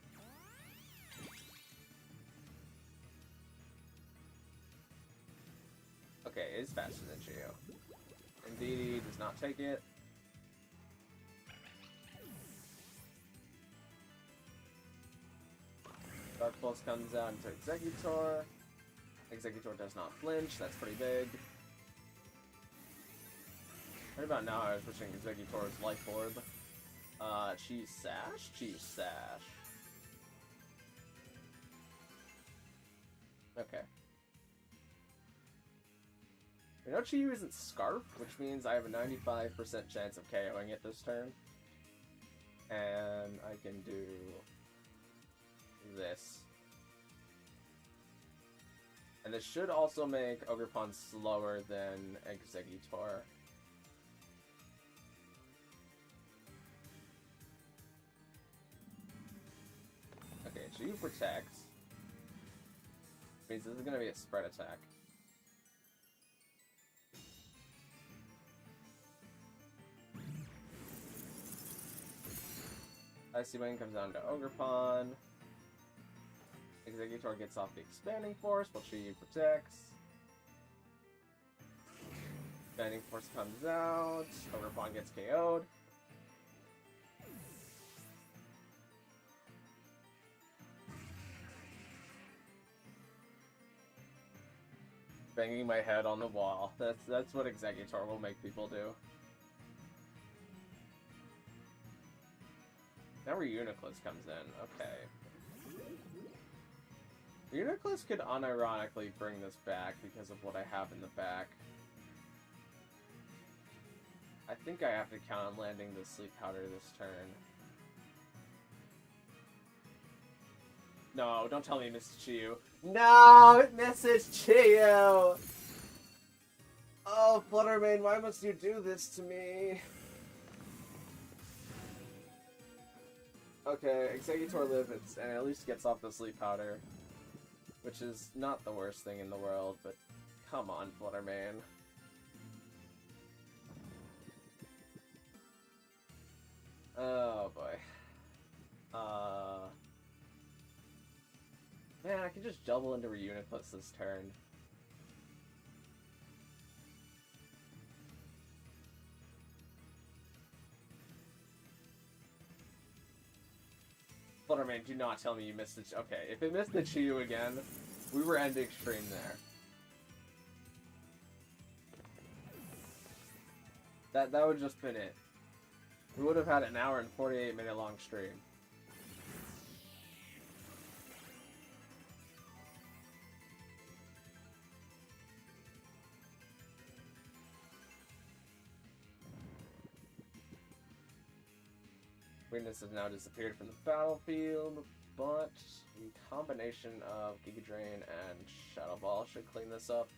Okay, it is faster than Chiyu. Indeed, does not take it. Dark Pulse comes out into Exeggutor. Exeggutor does not flinch, that's pretty big. Right about now I was wishing Exeggutor's Life Orb. Cheese Sash? Cheese Sash. Okay. I know Chiyu isn't Scarf, which means I have a 95% chance of KOing it this turn. And I can do this. And this should also make Ogerpon slower than Exeggutor. Okay, Chiyu protects. Means this is going to be a spread attack. Icy Wing comes down to Ogerpon. Exeggutor gets off the Expanding Force while Chiyu protects. Expanding Force comes out. Ogerpon gets KO'd. Banging my head on the wall. That's what Exeggutor will make people do. Now Reuniclus comes in. Okay. Reuniclus could unironically bring this back because of what I have in the back. I think I have to count on landing the Sleep Powder this turn. No, don't tell me it misses Chiyu. No, it misses Chiyu! Oh, Fluttermane, why must you do this to me? Okay, Exeggutor lives and at least gets off the Sleep Powder. Which is not the worst thing in the world, but come on, Fluttermane. Oh boy. Man, I can just double into Reuniclus this turn. Fluttermane, do not tell me you missed the... Okay, if it missed the Chiyu again, we were ending stream there. That would just been it. We would have had an hour and 48-minute long stream. Weirdness has now disappeared from the battlefield, but the combination of Giga Drain and Shadow Ball should clean this up.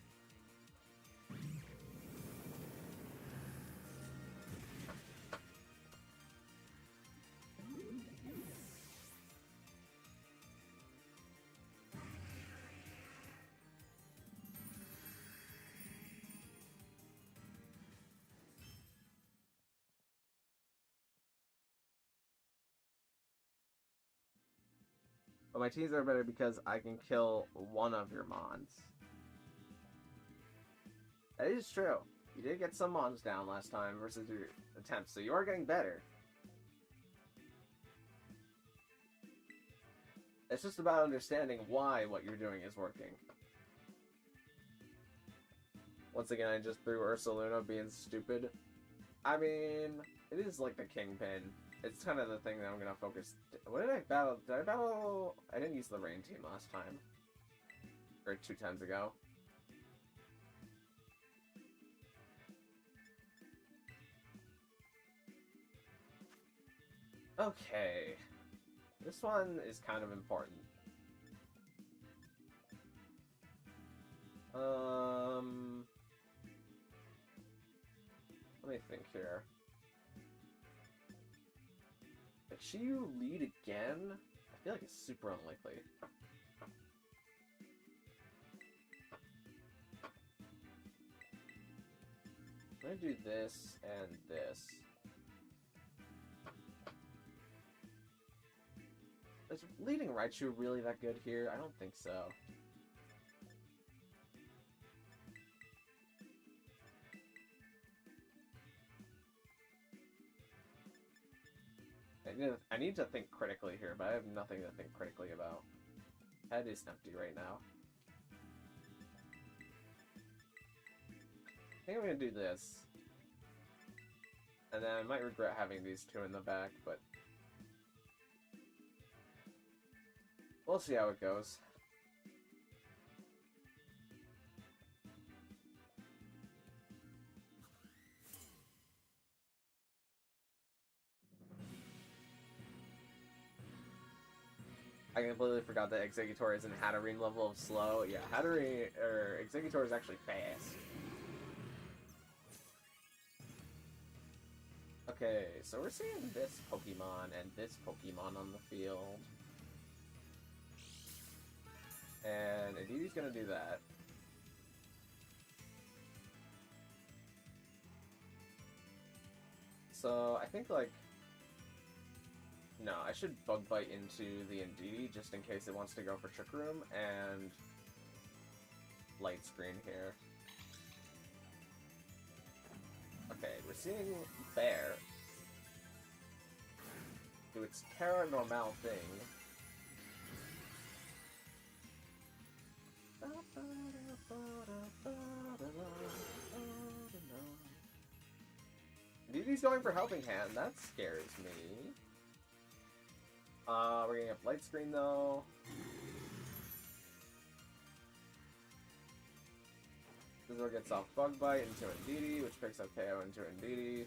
But my teams are better because I can kill one of your Mons. That is true. You did get some Mons down last time versus your attempts, so you are getting better. It's just about understanding why what you're doing is working. Once again, I just threw Ursaluna being stupid. I mean, it is like the Kingpin. It's kind of the thing that I'm gonna focus. What did I battle? Did I battle? I didn't use the Rain team last time. Or 2 times ago. Okay. This one is kind of important. Let me think here. Did you lead again? I feel like it's super unlikely. I'm gonna do this and this. Is leading Raichu really that good here? I don't think so. I need to think critically here, but I have nothing to think critically about. Head is empty right now. I think I'm gonna do this. And then I might regret having these 2 in the back, but we'll see how it goes. I completely forgot that Exeggutor is in Hatterene level of slow. Yeah, Hatterene, or Exeggutor is actually fast. Okay, so we're seeing this Pokemon and this Pokemon on the field. And Adidi's gonna do that. So, I think, like... No, I should Bug Bite into the Indeedee just in case it wants to go for Trick Room, and... Light Screen here. Okay, we're seeing Bear do its paranormal thing. Indeedee's going for Helping Hand, that scares me. We're getting a Light Screen though. Scizor gets off Bug Bite into Indeedee, which picks up KO into Indeedee.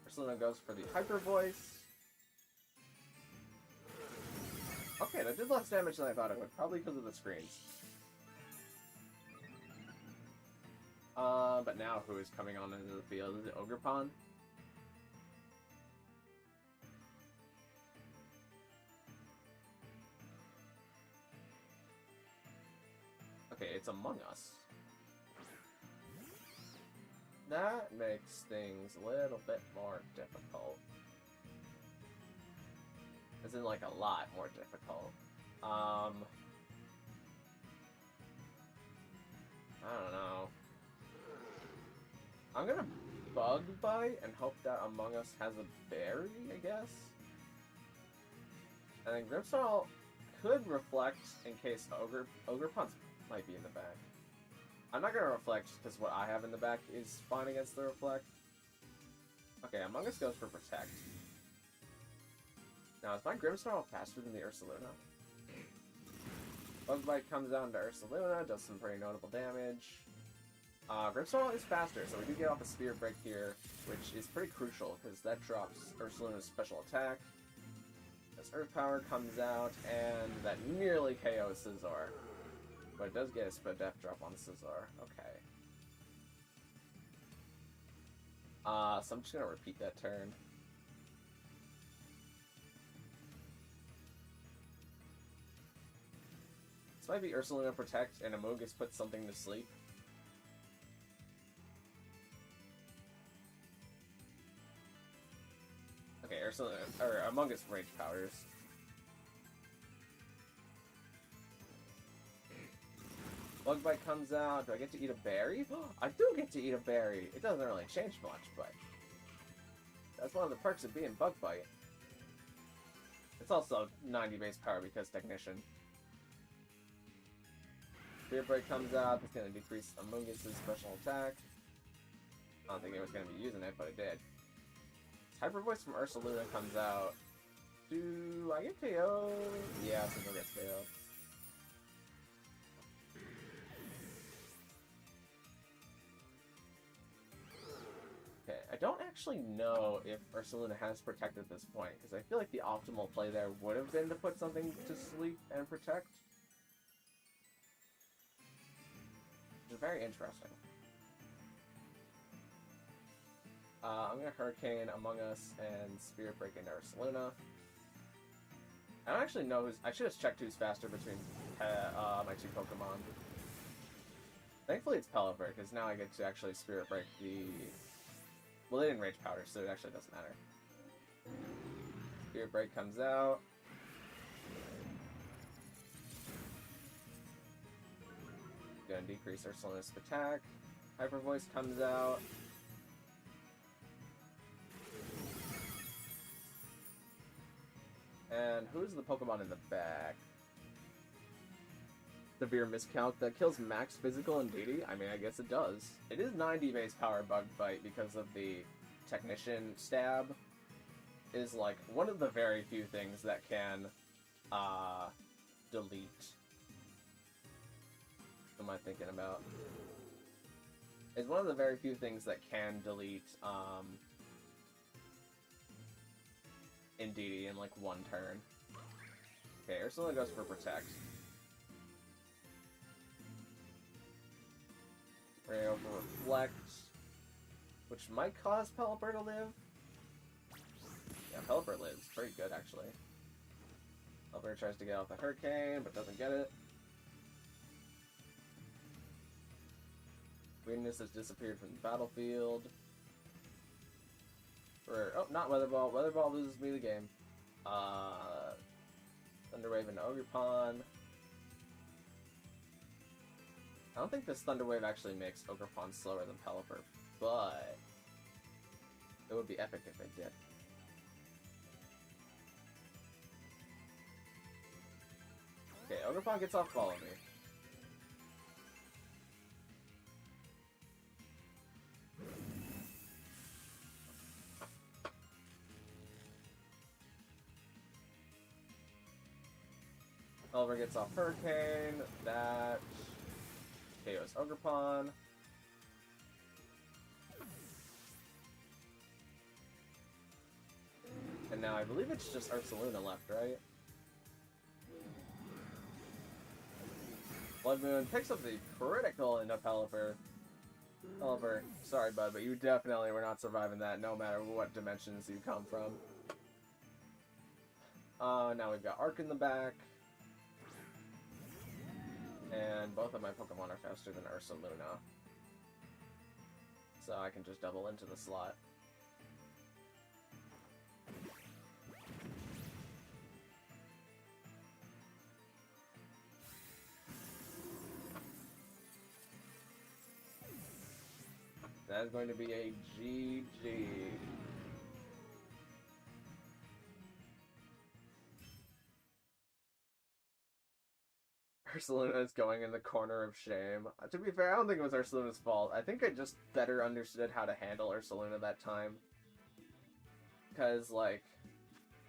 Ursaluna goes for the Hyper Voice. Okay, that did less damage than I thought it would, probably because of the screens. But now who is coming on into the field? Is it Ogerpon? Okay, it's Among Us. That makes things a little bit more difficult. As in, like, a lot more difficult. I don't know. I'm gonna Bug Bite and hope that Among Us has a berry, I guess? And then Grimmsnarl could reflect in case Ogerpon might be in the back. I'm not gonna reflect because what I have in the back is fine against the reflect. Okay, Among Us goes for Protect. Now, is my Grimmsnarl faster than the Ursaluna? Bug Bite comes down to Ursaluna, does some pretty notable damage. Grimmsnarl is faster, so we do get off a Spirit Break here, which is pretty crucial, because that drops Ursaluna's special attack. This Earth Power comes out, and that nearly KOs Scizor. But it does get a Spadef drop on Scizor. Okay. So I'm just gonna repeat that turn. This might be Ursaluna Protect, and Amogus puts something to sleep. Okay, Ursaluna, or Among Us Rage Powers. Bug Bite comes out. Do I get to eat a berry? I do get to eat a berry. It doesn't really change much, but that's one of the perks of being Bug Bite. It's also 90 base power because Technician. Spirit Break comes out. It's going to decrease Amogus' special attack. I don't think it was going to be using it, but it did. Hyper Voice from Ursaluna comes out. Do I get KO? Yeah, Scizor gets KO. Okay, I don't actually know if Ursaluna has Protect at this point, because I feel like the optimal play there would have been to put something to sleep and Protect. Which is very interesting. I'm gonna Hurricane Among Us and Spirit Break into Ursaluna. I don't actually know who's... I should have checked who's faster between my two Pokemon. Thankfully it's Pelipper, because now I get to actually Spirit Break the... Well, they didn't Rage Powder, so it actually doesn't matter. Spirit Break comes out. Gonna decrease Ursaluna's attack. Hyper Voice comes out. And who's the Pokemon in the back? Severe Miscount that kills max physical Indeedee? I mean, I guess it does. It is 90 base power Bug Bite because of the Technician stab. It is like one of the very few things that can delete. What am I thinking about? It's one of the very few things that can delete Indeedee in like one turn. Okay, Ursula goes for Protect. We're gonna go for Reflect, which might cause Pelipper to live. Yeah, Pelipper lives. Pretty good, actually. Pelipper tries to get out the Hurricane, but doesn't get it. Greenness has disappeared from the battlefield. Oh, not Weather Ball. Weather Ball loses me the game. Thunderwave and Ogerpon. I don't think this Thunderwave actually makes Ogerpon slower than Pelipper, but it would be epic if it did. Okay, Ogerpon gets off Follow Me. Pelipper gets off Hurricane. That KO's Ogerpon. And now I believe it's just Ursaluna left, right? Blood Moon picks up the critical into Pelipper. Pelipper, sorry bud, but you definitely were not surviving that no matter what dimensions you come from. Now we've got Arc in the back. And both of my Pokemon are faster than Ursaluna. So I can just double into the slot. That is going to be a GG. Ursaluna is going in the corner of shame. To be fair, I don't think it was Ursaluna's fault. I think I just better understood how to handle Ursaluna that time. Because, like,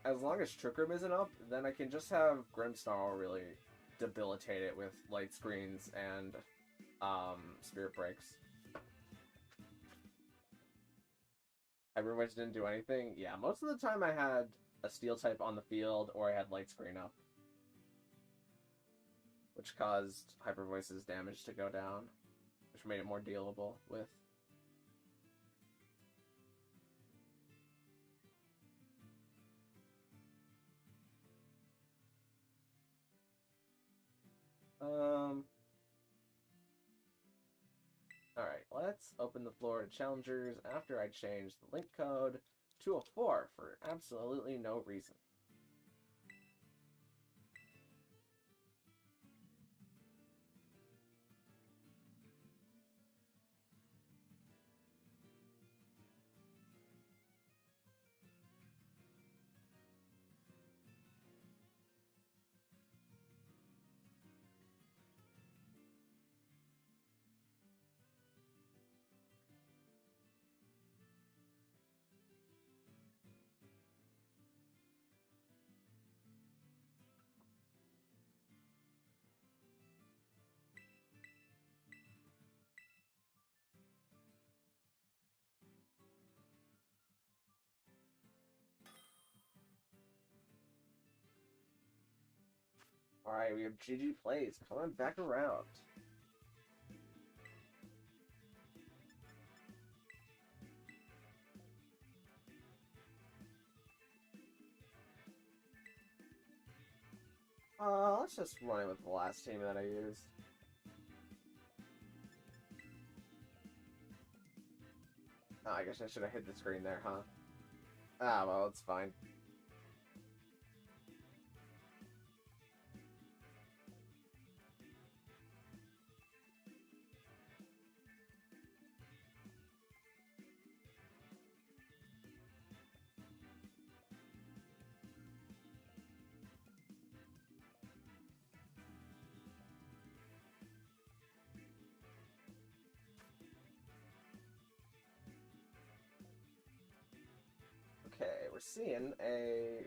as long as Trick Room isn't up, then I can just have Grimmsnarl really debilitate it with Light Screens and Spirit Breaks. Hyper Witch didn't do anything? Yeah, most of the time I had a Steel type on the field or I had Light Screen up, which caused Hyper Voice's damage to go down, which made it more dealable with. Alright, let's open the floor to challengers after I change the link code to a 4 for absolutely no reason. Alright, we have GG Plays coming back around. Let's just run it with the last team that I used. Oh, I guess I should have hit the screen there, huh? Ah, well, it's fine. Okay, we're seeing a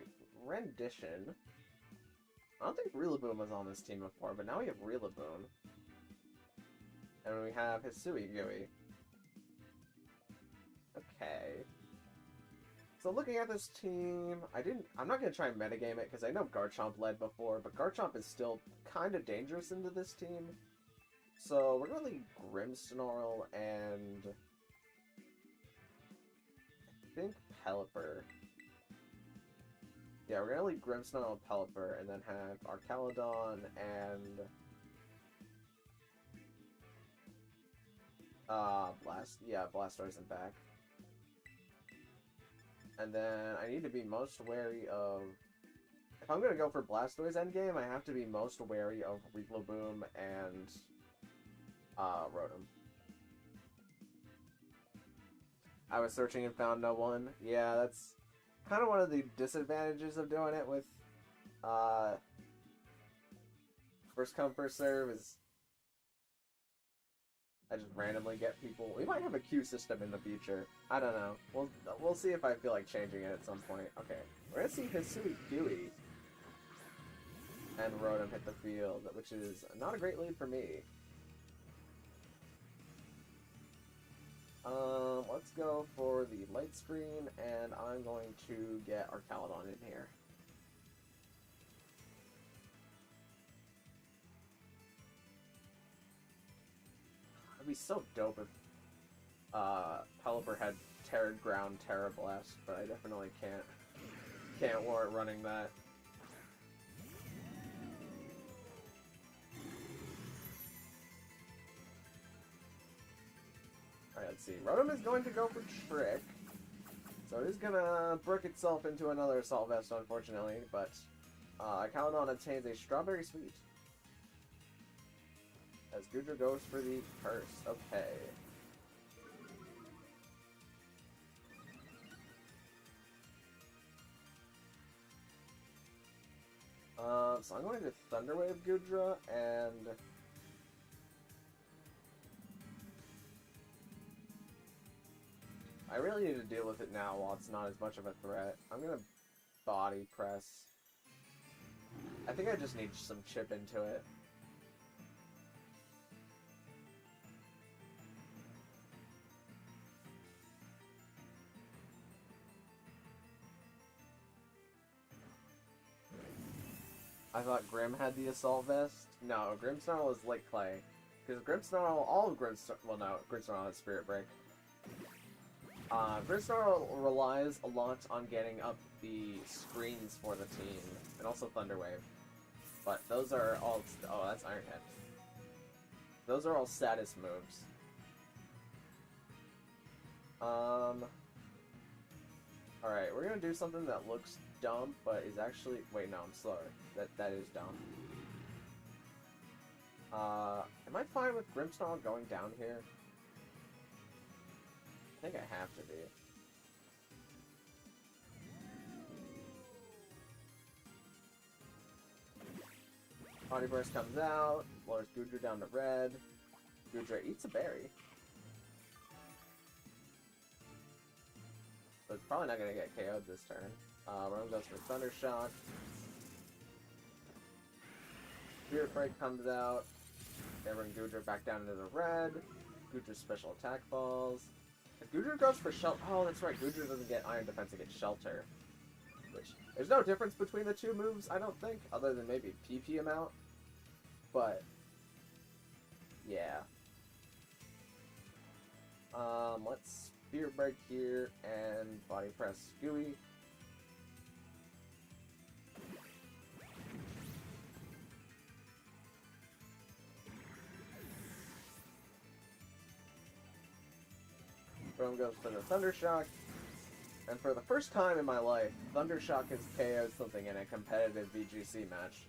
rendition. I don't think Rillaboom was on this team before, but now we have Rillaboom. And we have Hisui Gooey. So looking at this team, I'm not gonna try and metagame it because I know Garchomp led before, but Garchomp is still kind of dangerous into this team. So we're gonna leave Grimmsnarl and I think Pelipper. Yeah, we're gonna leave Grimmsnarl and Pelipper, and then have Archaludon and Blastoise in back. And then I need to be most wary of... If I'm gonna go for Blastoise endgame, I have to be most wary of Rillaboom and Rotom. I was searching and found no one. Yeah, that's kind of one of the disadvantages of doing it with first come first serve is I just randomly get people. We might have a queue system in the future. I don't know. We'll see if I feel like changing it at some point. Okay, we're gonna see Hisui Gooey and Rotom hit the field, which is not a great lead for me. Let's go for the light screen, and I'm going to get Archaludon in here. It'd be so dope if Pelipper had Terra Ground Terra Blast, but I definitely can't warrant running that. Alright, let's see. Rotom is going to go for Trick. So it is gonna brick itself into another Assault Vest, unfortunately, but Archaludon obtains a Strawberry Sweet. As Goodra goes for the curse. Okay. So I'm going to Thunder Wave Goodra, and I really need to deal with it now while it's not as much of a threat. I'm gonna Body Press. I think I just need some chip into it. I thought Grim had the Assault Vest. No, Grimmsnarl is Light Clay. Because Grimmsnarl, all of Grimmsnarl, well no, Grimmsnarl has Spirit Break. Grimmsnarl relies a lot on getting up the screens for the team, and also Thunder Wave. But those are all, oh that's Iron Head. Those are all status moves. Alright, we're gonna do something that looks dumb, but is actually... Wait, no, I'm slower. That is dumb. Am I fine with Grimmsnarl going down here? I think I have to be. Body Burst comes out, lowers Goodra down to red. Goodra eats a berry. So it's probably not going to get KO'd this turn. Rotom goes for Thunder Shock. Spirit Break comes out. They bring Goodra back down into the red. Goodra's special attack falls. If Goodra goes for Shelter... Oh, that's right. Goodra doesn't get Iron Defense, it gets Shelter. Which... There's no difference between the two moves, I don't think, other than maybe PP amount. But... Yeah. Let's Spirit Break here and Body Press Gooey. Rotom goes for the Thunder Shock, and for the first time in my life, Thunder Shock has KO'd something in a competitive VGC match.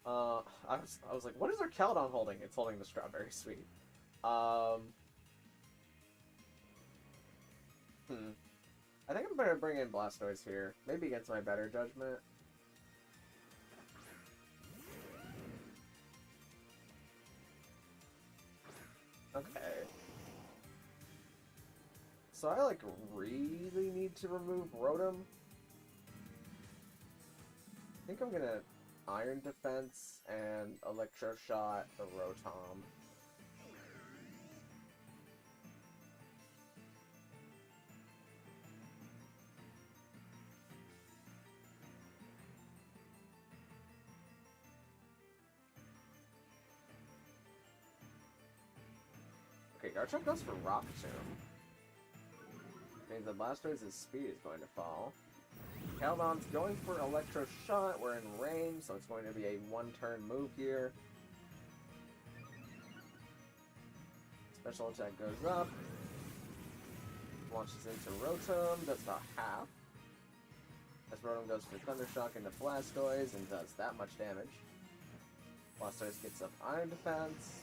I was like, what is Archaludon holding? It's holding the Strawberry Sweet. I think I'm gonna bring in Blastoise here, maybe against my better judgment. Okay. So I, like, really need to remove Rotom. I think I'm gonna Iron Defense and Electro Shot the Rotom. Garchomp goes for Rock Tomb. Means that Blastoise's speed is going to fall. Caldon's going for Electro Shot. We're in range, so it's going to be a one-turn move here. Special attack goes up. Launches into Rotom, does about half. As Rotom goes for Thunder Shock into Blastoise and does that much damage. Blastoise gets up Iron Defense.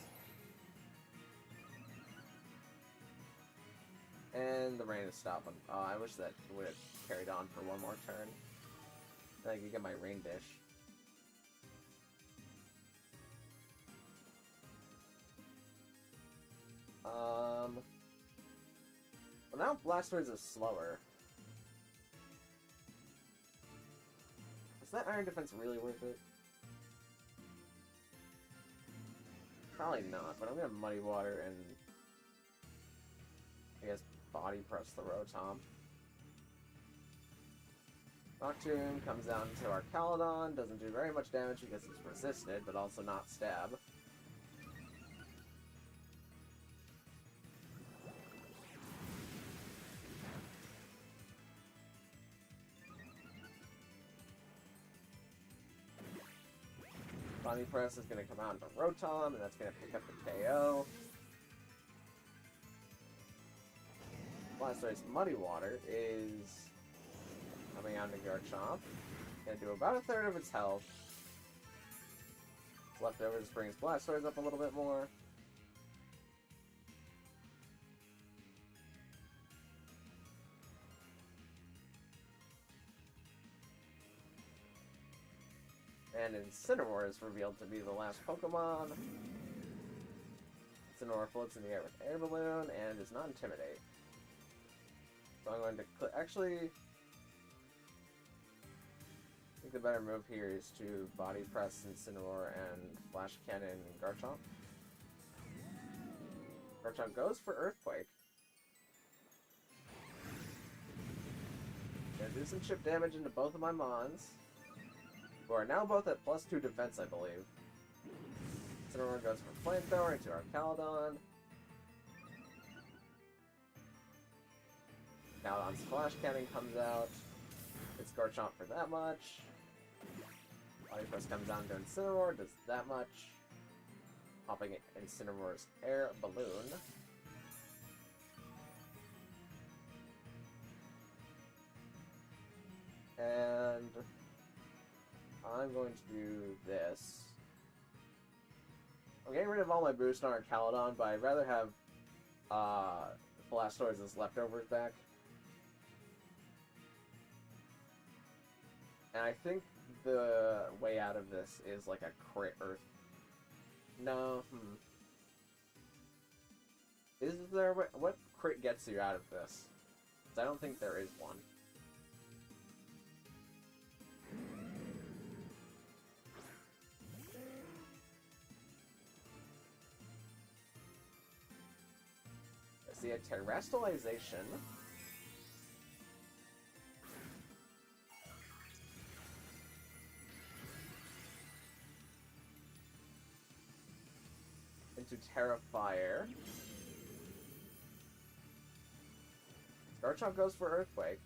And the rain is stopping. Oh, I wish that would have carried on for one more turn. Then I could get my Rain Dish. Well, now Blastoise is slower. Is that Iron Defense really worth it? Probably not, but I'm gonna Muddy Water and I guess Body Press the Rotom. Rock Tomb comes down to our Caledon, doesn't do very much damage because it's resisted, but also not stab. Body Press is going to come out into Rotom, and that's going to pick up the KO. Blastoise Muddy Water is coming out into Garchomp. Going to do about a third of its health. Leftovers brings Blastoise up a little bit more. And Incineroar is revealed to be the last Pokemon. Incineroar floats in the air with Air Balloon and does not intimidate. So I'm going to actually, I think the better move here is to Body Press Incineroar and Flash Cannon Garchomp. Garchomp goes for Earthquake. Gonna do some chip damage into both of my Mons, who are now both at +2 defense, I believe. Incineroar goes for Flamethrower into our Caledon. Caledon's Flash Cannon comes out. It's Garchomp for that much. Body Press comes down to Incineroar, does that much. Popping Incineroar's Air Balloon. And I'm going to do this. I'm getting rid of all my boost on our Caledon, but I'd rather have Blastoise's leftovers back. And I think the way out of this is like a crit Earth. No, Is there what crit gets you out of this? 'Cause I don't think there is one. I see a Terrestrialization. Into Terrifier. Garchomp goes for Earthquake.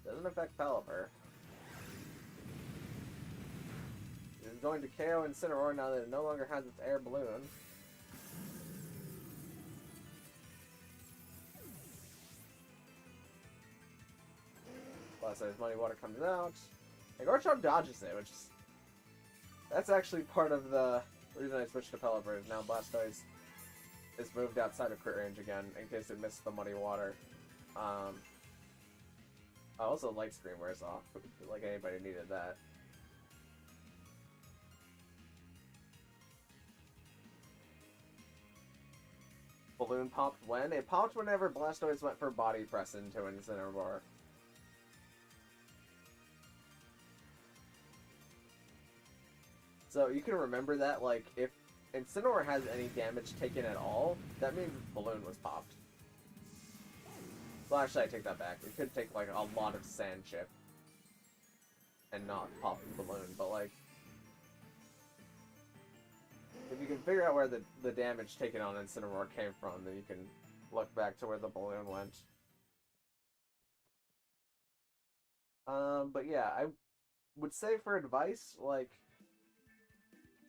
Doesn't affect Pelipper. It is going to KO Incineroar now that it no longer has its Air Balloon. Blastoise Muddy Water comes out. And Garchomp dodges it, which is... That's actually part of the reason I switched to Pelipper, is now Blastoise is moved outside of crit range again, in case it missed the Muddy Water. Also, Light Screen wears off, like anybody needed that. Balloon popped when? It popped whenever Blastoise went for Body Press into Incineroar. So you can remember that, like, if Incineroar has any damage taken at all, that means Balloon was popped. Well, actually, I take that back. It could take, like, a lot of Sand Chip and not pop the Balloon, but, like... if you can figure out where the damage taken on Incineroar came from, then you can look back to where the balloon went. But yeah, I would say for advice, like,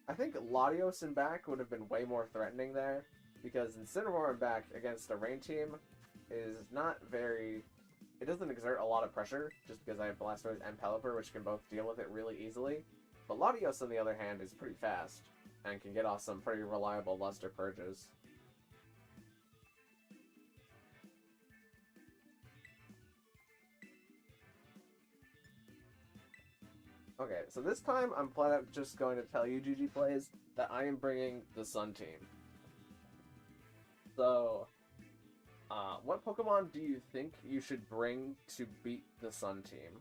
I think Latios and back would have been way more threatening there, because Incineroar and back against a rain team is not very... It doesn't exert a lot of pressure, just because I have Blastoise and Pelipper, which can both deal with it really easily. But Latios, on the other hand, is pretty fast, and can get off some pretty reliable Luster Purges. Okay, so this time I'm flat out just going to tell you, GG Plays, that I am bringing the Sun team. So, what Pokemon do you think you should bring to beat the Sun team?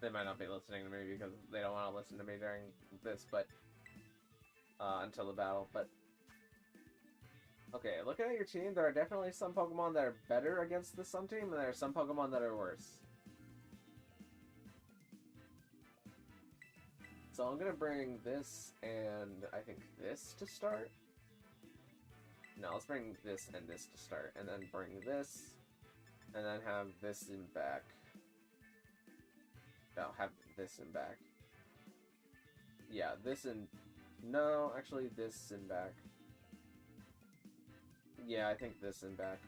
They might not be listening to me because they don't want to listen to me during this, but until the battle, but okay, looking at your team, there are definitely some Pokemon that are better against the Sun team, and there are some Pokemon that are worse. So I'm gonna bring this and I think this to start. No, let's bring this and this to start, and then bring this, and then have this in back. No, have this in back. Yeah, this in... No, actually this in back. Yeah, I think this in back.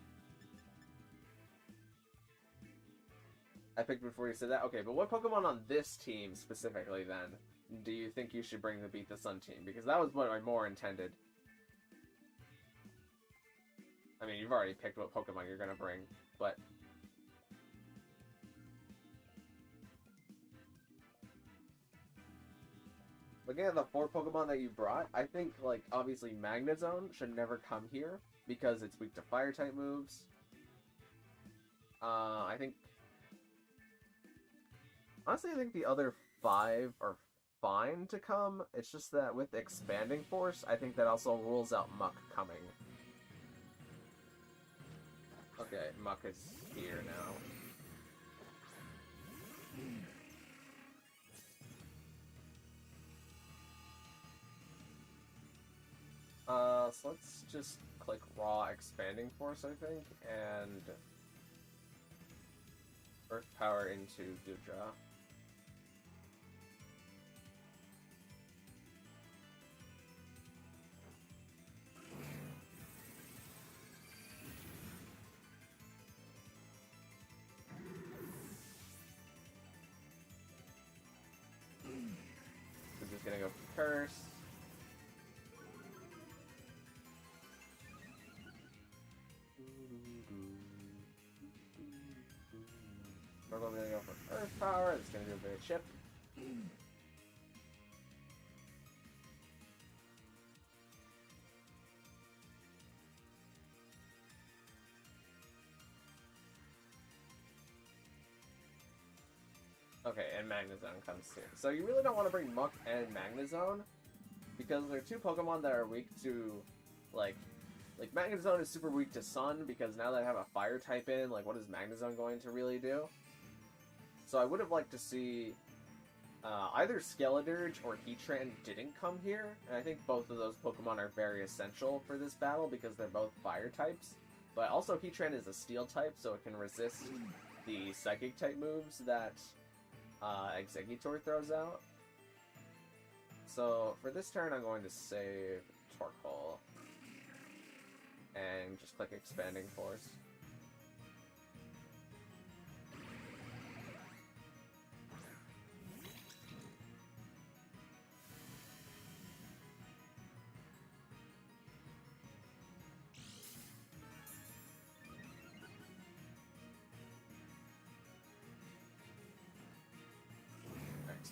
I picked before you said that? Okay, but what Pokemon on this team specifically, then, do you think you should bring to beat the Sun team? Because that was what I more intended. I mean, you've already picked what Pokemon you're gonna bring, but... Looking at the 4 Pokemon that you brought, I think, like, obviously Magnezone should never come here, because it's weak to Fire-type moves. I think... Honestly, I think the other 5 are fine to come. It's just that with Expanding Force, I think that also rules out Muck coming. Okay, Muck is here now. So let's just click Raw Expanding Force, I think, and Earth Power into Dewdra. We're just gonna go for Curse. We're going to go for Earth Power. It's going to do a bit of chip. Okay, and Magnezone comes soon. So you really don't want to bring Muck and Magnezone, because they're 2 Pokemon that are weak to, like Magnezone is super weak to Sun, because now that I have a Fire type in, like, what is Magnezone going to really do? So I would have liked to see either Skeledirge or Heatran didn't come here, and I think both of those Pokemon are very essential for this battle because they're both Fire types. But also Heatran is a Steel type, so it can resist the Psychic type moves that Exeggutor throws out. So for this turn, I'm going to save Torkoal and just click Expanding Force.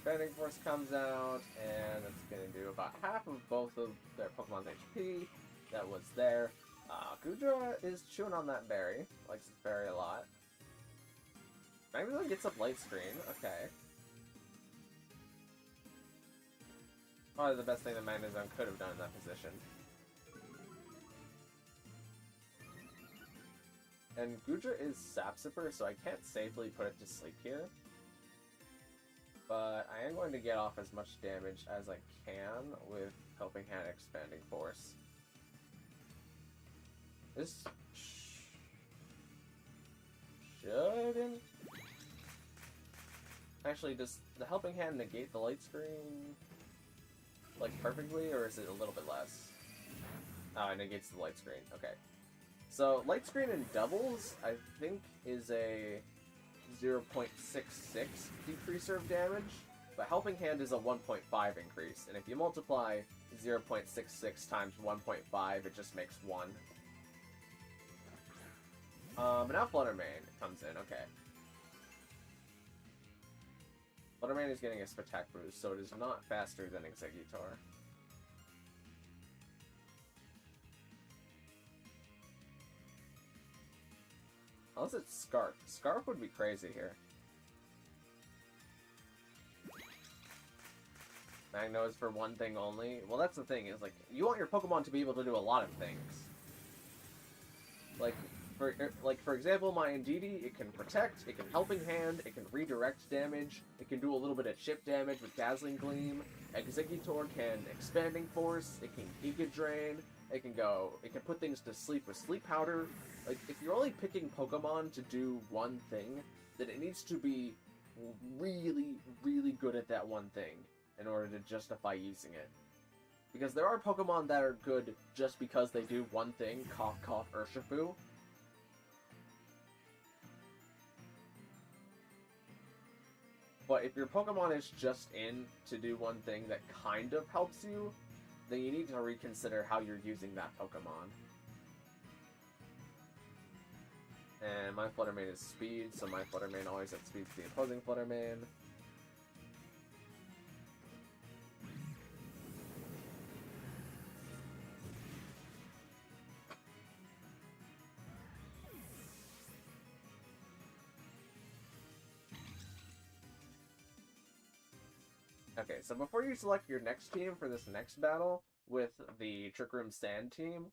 Expanding Force comes out, and it's going to do about half of both of their Pokemon's HP that was there. Gudra is chewing on that berry. Likes this berry a lot. Magneton gets up Light Screen. Okay. Probably the best thing that Magneton could have done in that position. And Gudra is Sapsipper, so I can't safely put it to sleep here. But I am going to get off as much damage as I can with Helping Hand Expanding Force. This shouldn't... Actually, does the Helping Hand negate the Light Screen, like, perfectly, or is it a little bit less? Oh, it negates the Light Screen. Okay. So, Light Screen in doubles, I think, is a 0.66 decreaser of damage, but Helping Hand is a 1.5 increase, and if you multiply 0.66 times 1.5, it just makes 1. But now Fluttermane comes in, okay. Fluttermane is getting a Spatak boost, so it is not faster than Exeggutor. Unless it's Scarf. Scarf would be crazy here. Magno is for one thing only. Well, that's the thing, is like, you want your Pokemon to be able to do a lot of things. For example, my Indeedee, it can protect, it can Helping Hand, it can redirect damage, it can do a little bit of chip damage with Dazzling Gleam. Exeggutor can Expanding Force, it can Giga Drain, it can put things to sleep with Sleep Powder. Like, if you're only picking Pokemon to do one thing, then it needs to be really, really good at that one thing in order to justify using it. Because there are Pokemon that are good just because they do one thing, cough cough Urshifu. But if your Pokemon is just in to do one thing that kind of helps you, then you need to reconsider how you're using that Pokemon. And my Fluttermane is Speed, so my Fluttermane always outspeeds the opposing Fluttermane. Okay, so before you select your next team for this next battle with the Trick Room Sand team,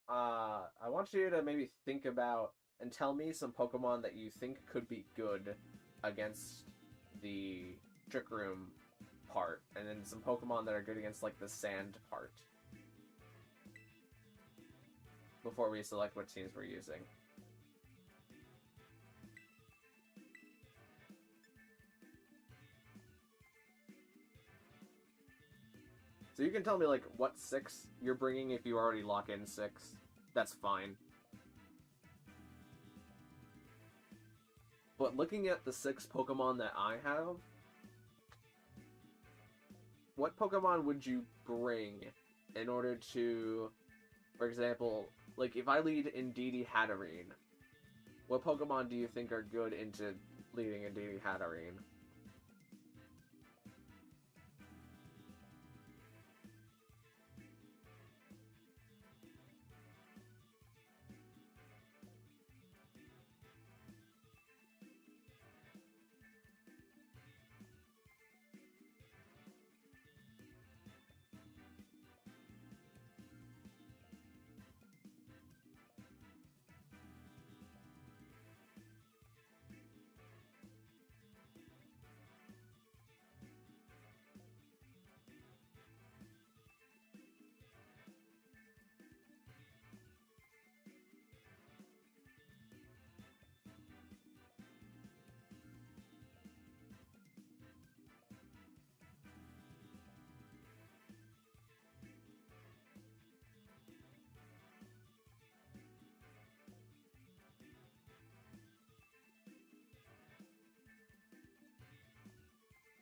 I want you to maybe think about and tell me some Pokemon that you think could be good against the Trick Room part, and then some Pokemon that are good against, like, the Sand part, before we select what teams we're using. So you can tell me, like, what 6 you're bringing if you already lock in 6. That's fine. But looking at the 6 Pokemon that I have, what Pokemon would you bring in order to, for example, like, if I lead Indeedee Hatterene, what Pokemon do you think are good into leading Indeedee Hatterene?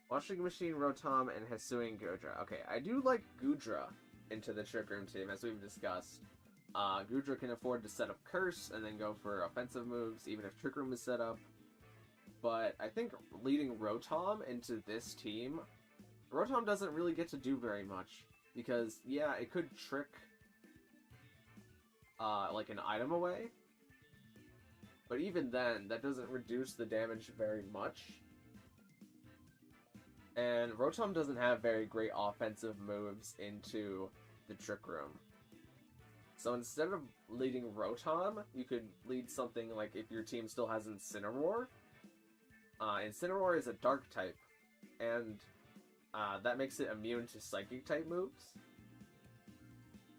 Washing Machine, Rotom, and Hisuian Gudra. Okay, I do like Gudra into the Trick Room team, as we've discussed. Gudra can afford to set up Curse and then go for offensive moves, even if Trick Room is set up. But I think leading Rotom into this team Rotom doesn't really get to do very much. Because, yeah, it could trick, like, an item away. But even then, that doesn't reduce the damage very much. And Rotom doesn't have very great offensive moves into the Trick Room. So instead of leading Rotom, you could lead something like if your team still has Incineroar. Incineroar is a Dark type, and that makes it immune to Psychic type moves.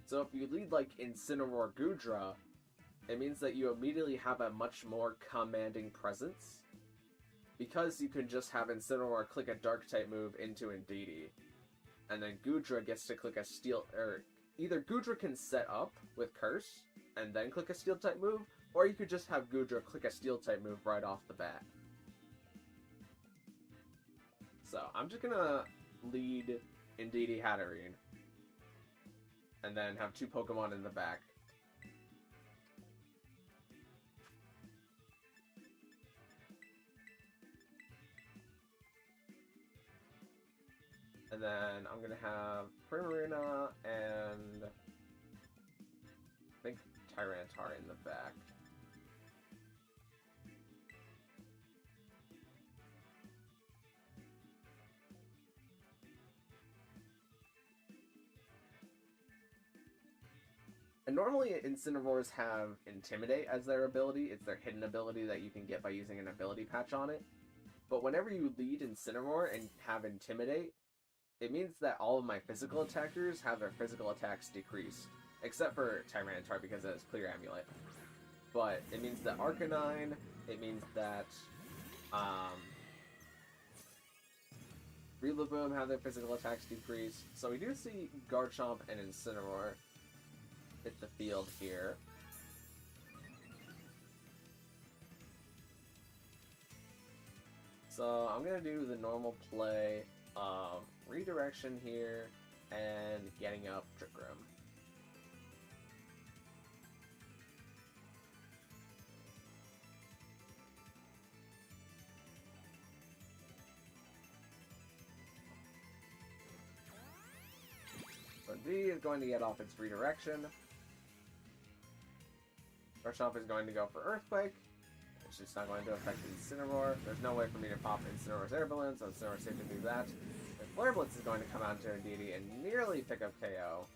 So if you lead like Incineroar Goodra, it means that you immediately have a much more commanding presence. Because you can just have Incineroar click a Dark type move into Indeedee, and then Goodra gets to click a Steel, or either Goodra can set up with Curse and then click a Steel type move, or you could just have Goodra click a Steel type move right off the bat. So I'm just gonna lead Indeedee Hatterene, and then have two Pokemon in the back. And then I'm gonna have Primarina and I think Tyranitar in the back. And normally Incineroars have Intimidate as their ability. It's their hidden ability that you can get by using an ability patch on it. But whenever you lead Incineroar and have Intimidate, it means that all of my physical attackers have their physical attacks decreased. Except for Tyranitar because it has Clear Amulet. But it means that Arcanine, it means that Rillaboom have their physical attacks decreased. So we do see Garchomp and Incineroar hit the field here. So I'm going to do the normal play of redirection here and getting up Trick Room. So D is going to get off its redirection. Garchomp is going to go for Earthquake, which is not going to affect Incineroar. There's no way for me to pop Incineroar's Air Balloon, so Incineroar's safe to do that. And Flare Blitz is going to come out into Indeedee and nearly pick up KO.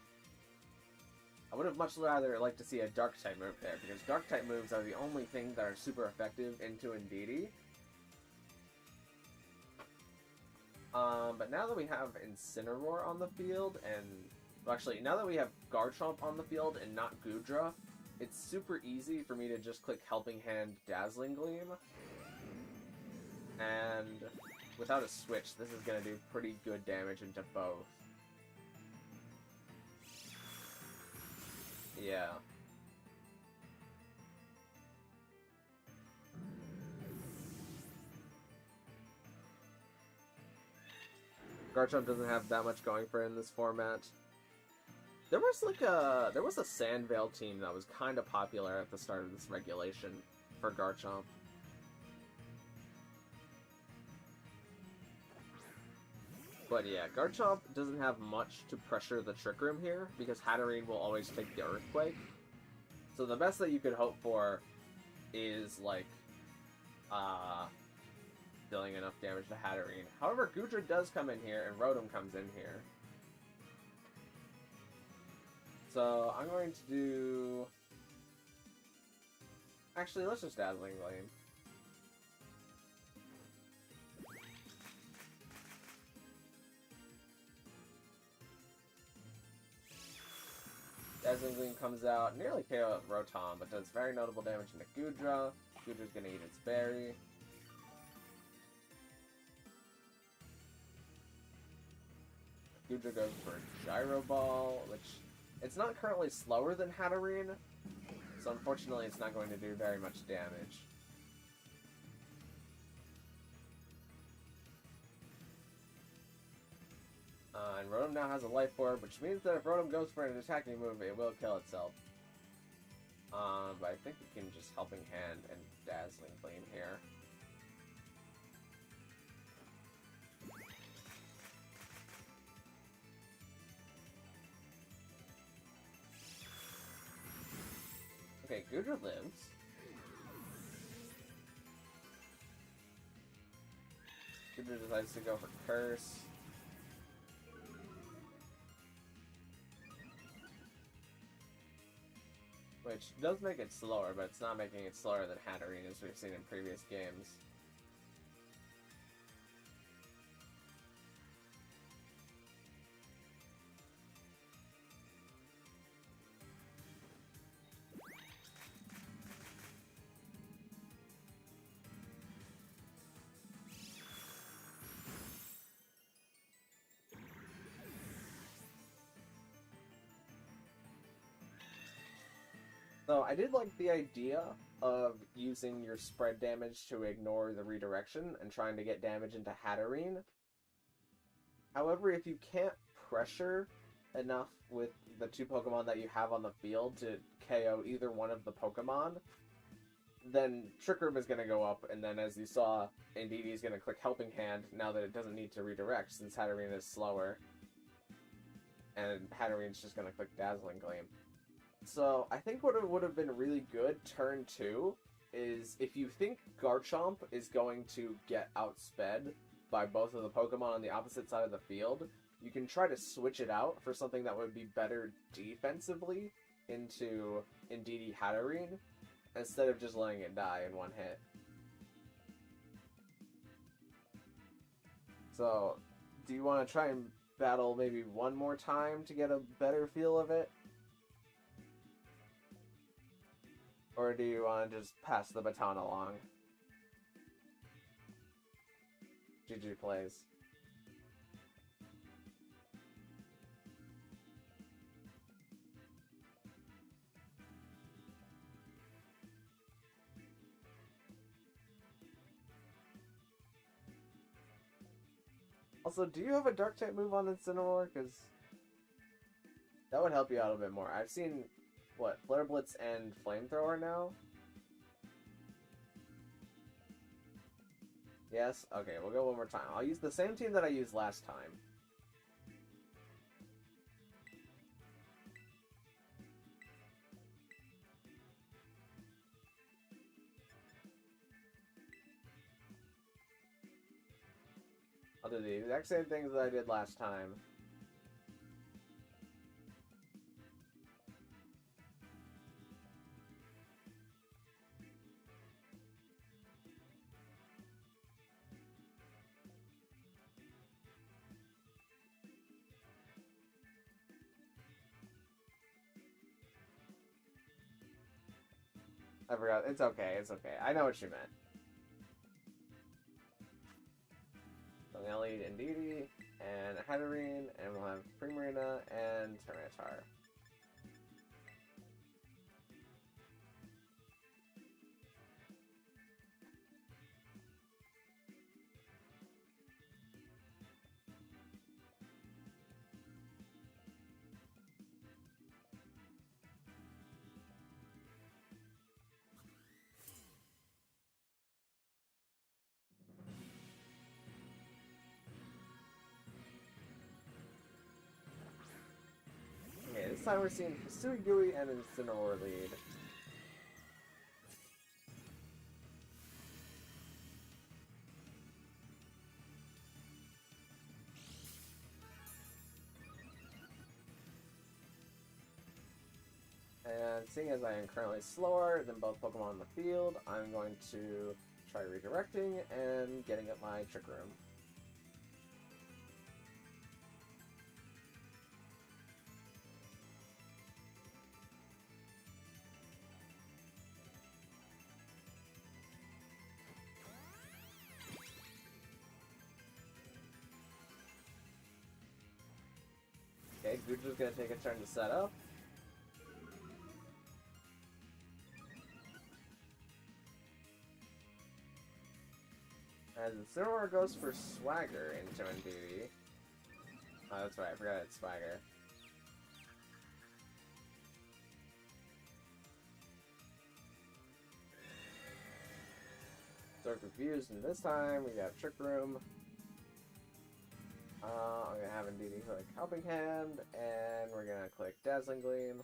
I would have much rather liked to see a Dark type move there, because Dark type moves are the only thing that are super effective into Indeedee. But now that we have Incineroar on the field, and well, actually, now that we have Garchomp on the field and not Goodra, it's super easy for me to just click Helping Hand Dazzling Gleam. And without a switch, this is going to do pretty good damage into both. Yeah. Garchomp doesn't have that much going for it in this format. There was a Sandvale team that was kind of popular at the start of this regulation for Garchomp. But yeah, Garchomp doesn't have much to pressure the Trick Room here, because Hatterene will always take the Earthquake. So the best that you could hope for is, like, dealing enough damage to Hatterene. However, Goodra does come in here, and Rotom comes in here. So I'm going to do... Actually, let's just Dazzling Gleam. Dazzling Gleam comes out, nearly KO Rotom, but does very notable damage into Goodra. Goodra's gonna eat its berry. Goodra goes for Gyro Ball, which... It's not currently slower than Hatterene, so unfortunately it's not going to do very much damage. And Rotom now has a Life Orb, which means that if Rotom goes for an attacking move, it will kill itself. But I think we can just Helping Hand and Dazzling Gleam here. Okay, Gudra lives. Gudra decides to go for Curse. Which does make it slower, but it's not making it slower than Hatterene as we've seen in previous games. So I did like the idea of using your spread damage to ignore the redirection and trying to get damage into Hatterene. However, if you can't pressure enough with the two Pokemon that you have on the field to KO either one of the Pokemon, then Trick Room is going to go up, and then as you saw, Indeedee is going to click Helping Hand now that it doesn't need to redirect since Hatterene is slower. And Hatterene's just going to click Dazzling Gleam. So, I think what would have been really good turn 2 is if you think Garchomp is going to get outsped by both of the Pokemon on the opposite side of the field, you can try to switch it out for something that would be better defensively into Indeedee Hatterene instead of just letting it die in one hit. So, do you want to try and battle maybe one more time to get a better feel of it? Or do you want to just pass the baton along? GG plays. Also, do you have a Dark type move on Incineroar? Because that would help you out a bit more. I've seen, what, Flare Blitz and Flamethrower now? Yes? Okay, we'll go one more time. I'll use the same team that I used last time. I'll do the exact same things that I did last time. I forgot. It's okay. It's okay. I know what you meant. So I'm gonna lead Indeedee and Hatterene, and we'll have Primarina and Tyranitar. Okay, this time we're seeing Hisui and Incineroar lead. And seeing as I am currently slower than both Pokemon on the field, I'm going to try redirecting and getting up my Trick Room. Okay, Gudra's gonna take a turn to set up. As Incineroar goes for Swagger into Indeedee. Oh, that's right, I forgot it's Swagger. So confused, and this time we got Trick Room. I'm gonna have Indeedee click Helping Hand, and we're gonna click Dazzling Gleam.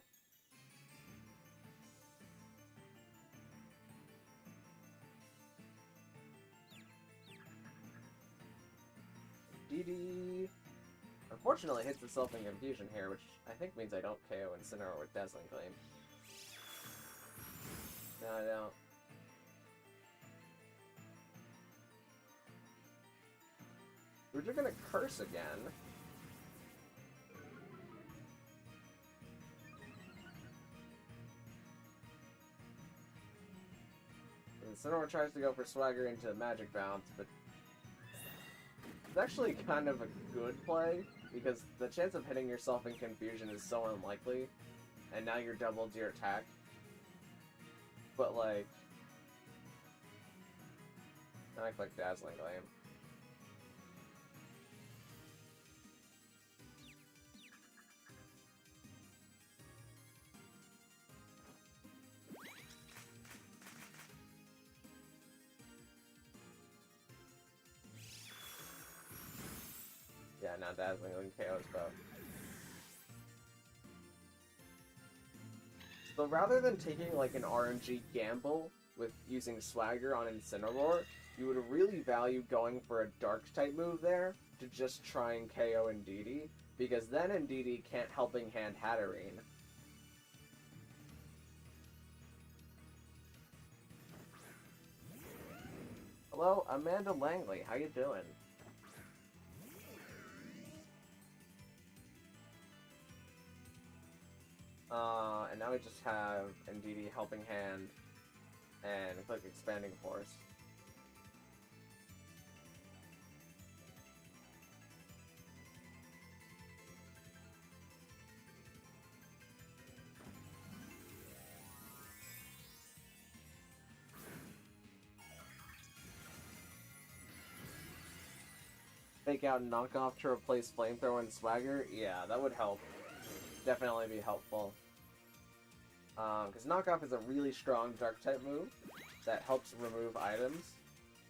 DD unfortunately hits itself in confusion here, which I think means I don't KO Incineroar with Dazzling Gleam. No, I don't. We're just gonna curse again. Incineroar tries to go for Swagger into Magic Bounce, but it's actually kind of a good play, because the chance of hitting yourself in confusion is so unlikely, and now you're doubled your attack. But like, then I click Dazzling Gleam. Yeah, now Dazzling Gleam KOs both. So rather than taking like an RNG gamble with using Swagger on Incineroar, you would really value going for a Dark type move there to just try and KO Indeedee, because then Indeedee can't Helping Hand Hatterene. Hello, Amanda Langley, how you doing? And now we just have Indeedee Helping Hand and click Expanding Force. Fake out and knock off to replace Flamethrower and Swagger? Yeah, that would help. Definitely be helpful. Because knockoff is a really strong Dark type move that helps remove items,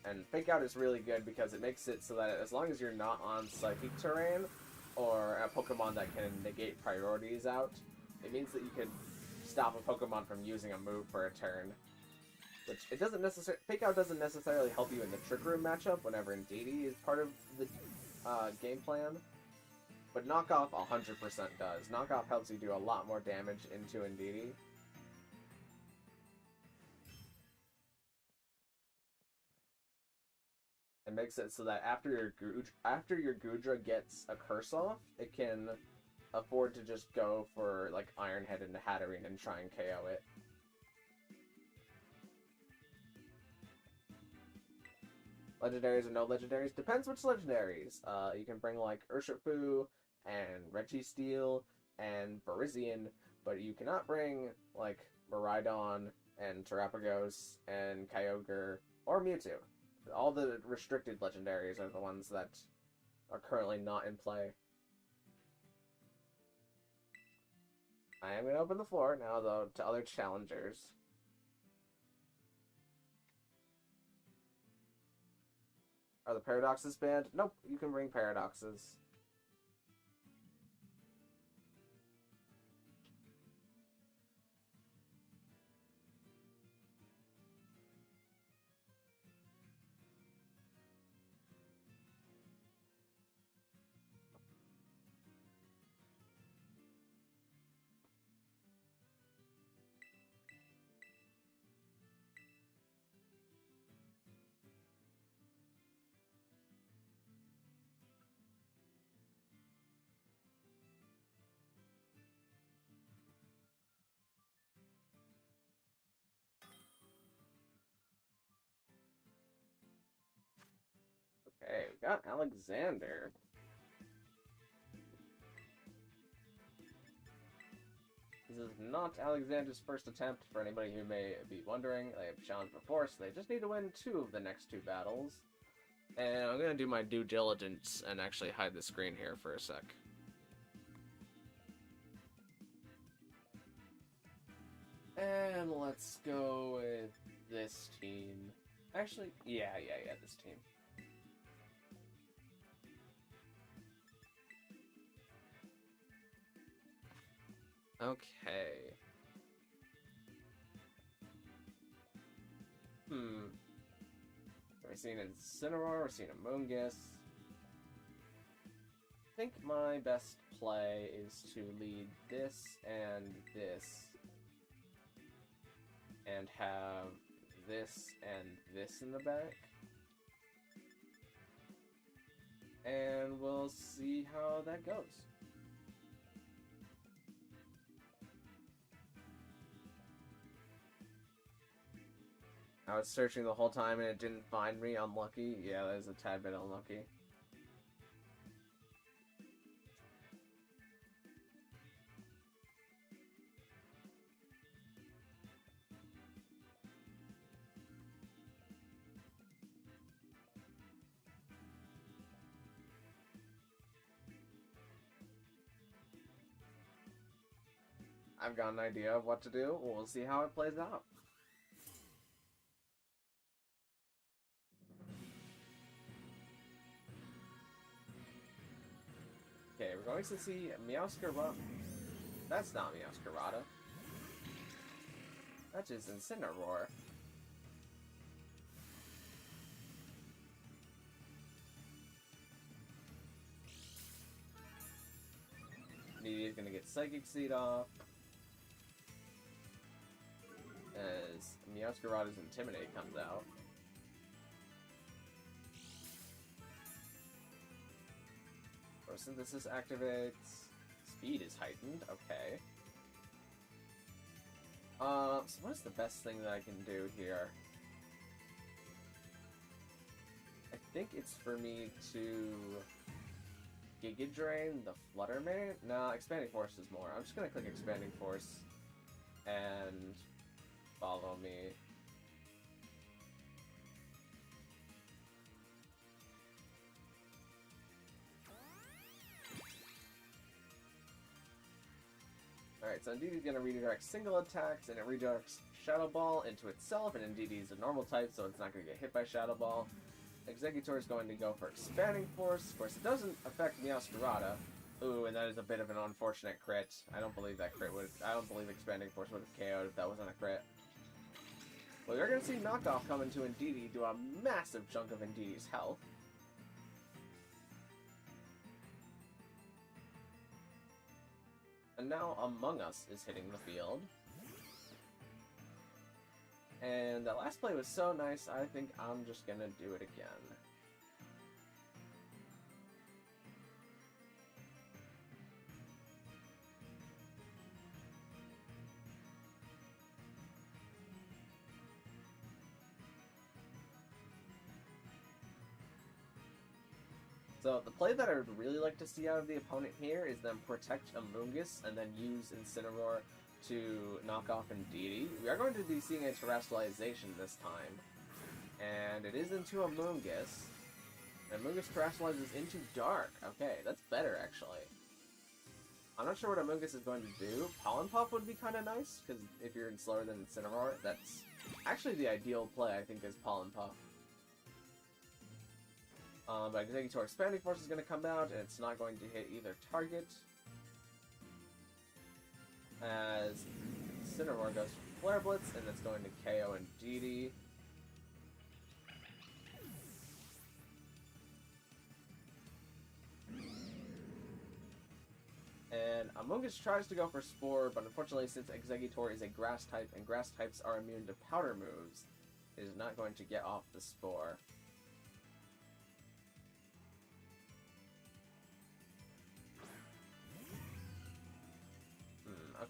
and Fake Out is really good because it makes it so that as long as you're not on Psychic terrain or a Pokemon that can negate priorities out, it means that you can stop a Pokemon from using a move for a turn. Which it doesn't necessarily. Fake Out doesn't necessarily help you in the Trick Room matchup whenever Indeedee is part of the game plan. But Knockoff 100% does. Knockoff helps you do a lot more damage into Indeedee. It makes it so that after your Goodra gets a curse off, it can afford to just go for like Iron Head into Hatterene and try and KO it. Legendaries or no legendaries? Depends which legendaries. You can bring like Urshifu and Registeel and Virizion, but you cannot bring like Miraidon and Terapagos and Kyogre or Mewtwo. All the restricted legendaries are the ones that are currently not in play. I am going to open the floor now, though, to other challengers. Are the Paradoxes banned? Nope, you can bring Paradoxes. Okay, we got Alexander. This is not Alexander's first attempt, for anybody who may be wondering. They have challenged before, so they just need to win 2 of the next 2 battles. And I'm going to do my due diligence and actually hide the screen here for a sec. And let's go with this team. Actually, yeah, this team. Okay. We're seeing Incineroar, we're seeing a Moongus. think my best play is to lead this, and have this and this in the back. And we'll see how that goes. I was searching the whole time and it didn't find me. Unlucky. Yeah, that is a tad bit unlucky. I've got an idea of what to do. We'll see how it plays out. Okay, we're going to see Meowscarada. That's not Meowscarada. That is Incineroar. Needy is gonna get Psychic Seed off. As Meowscarada's Intimidate comes out. Photosynthesis activates. Speed is heightened. Okay. So what is the best thing that I can do here? I think it's for me to Giga Drain the Fluttermane? No, Expanding Force is more. I'm just gonna click Expanding Force and follow me. Alright, so Indeedee is going to redirect single attacks, and it redirects Shadow Ball into itself, and Indeedee is a normal type, so it's not going to get hit by Shadow Ball. Exeggutor is going to go for Expanding Force. Of course, it doesn't affect Meowscarada. Ooh, and that is a bit of an unfortunate crit. I don't believe that crit would... I don't believe Expanding Force would have KO'd if that wasn't a crit. Well, you're going to see Knockoff come into Indeedee, do a massive chunk of Indeedee's health. And now Among Us is hitting the field. And that last play was so nice, I think I'm just gonna do it again. So the play that I would really like to see out of the opponent here is them protect Amoonguss and then use Incineroar to knock off Indeedee. We are going to be seeing a Terrestrialization this time. And it is into Amoonguss. And Amoonguss Terrestrializes into Dark. Okay, that's better actually. I'm not sure what Amoonguss is going to do. Pollen Puff would be kind of nice, because if you're slower than Incineroar, that's actually the ideal play, I think, is Pollen Puff. But Exeggutor Expanding Force is going to come out, and it's not going to hit either target. As Incineroar goes for Flare Blitz, and it's going to KO Indeedee. And Amoonguss tries to go for Spore, but unfortunately, since Exeggutor is a Grass type, and Grass types are immune to Powder moves, it is not going to get off the Spore.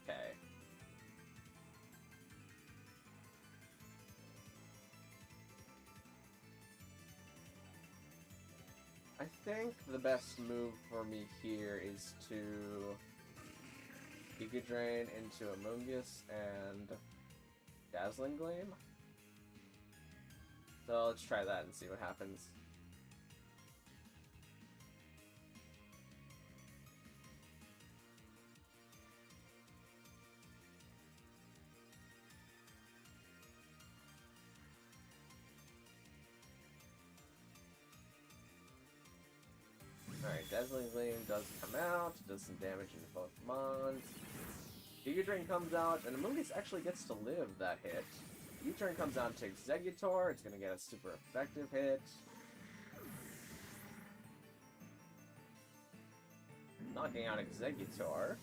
Okay. I think the best move for me here is to Giga Drain into Amoonguss and Dazzling Gleam. So let's try that and see what happens. Alright, Dazzling Gleam does come out, does some damage into both mons. Giga Drain comes out, and Amoonguss actually gets to live that hit. U-turn comes out to Exeggutor, it's going to get a super effective hit. Knocking out Executor.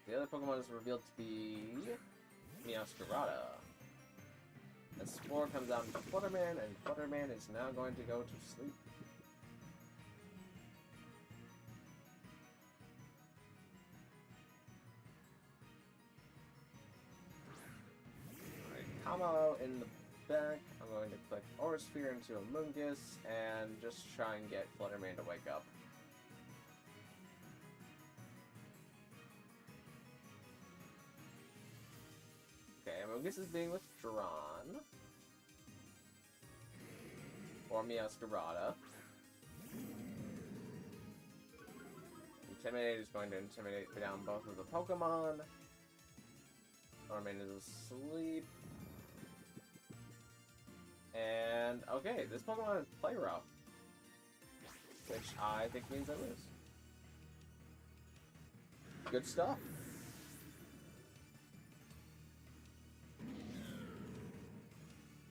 The other Pokemon is revealed to be Meowscarada. The Spore comes out into Flutterman, and Flutterman is now going to go to sleep. Alright, Kamo in the back. I'm going to click Aura Sphere into Amoonguss and just try and get Flutterman to wake up. Okay, Amoonguss is being withdrawn. Or Meowscarada. Intimidate is going to intimidate down both of the Pokemon. Torment is asleep. And, okay, this Pokemon is Play Rough. Which I think means I lose. Good stuff.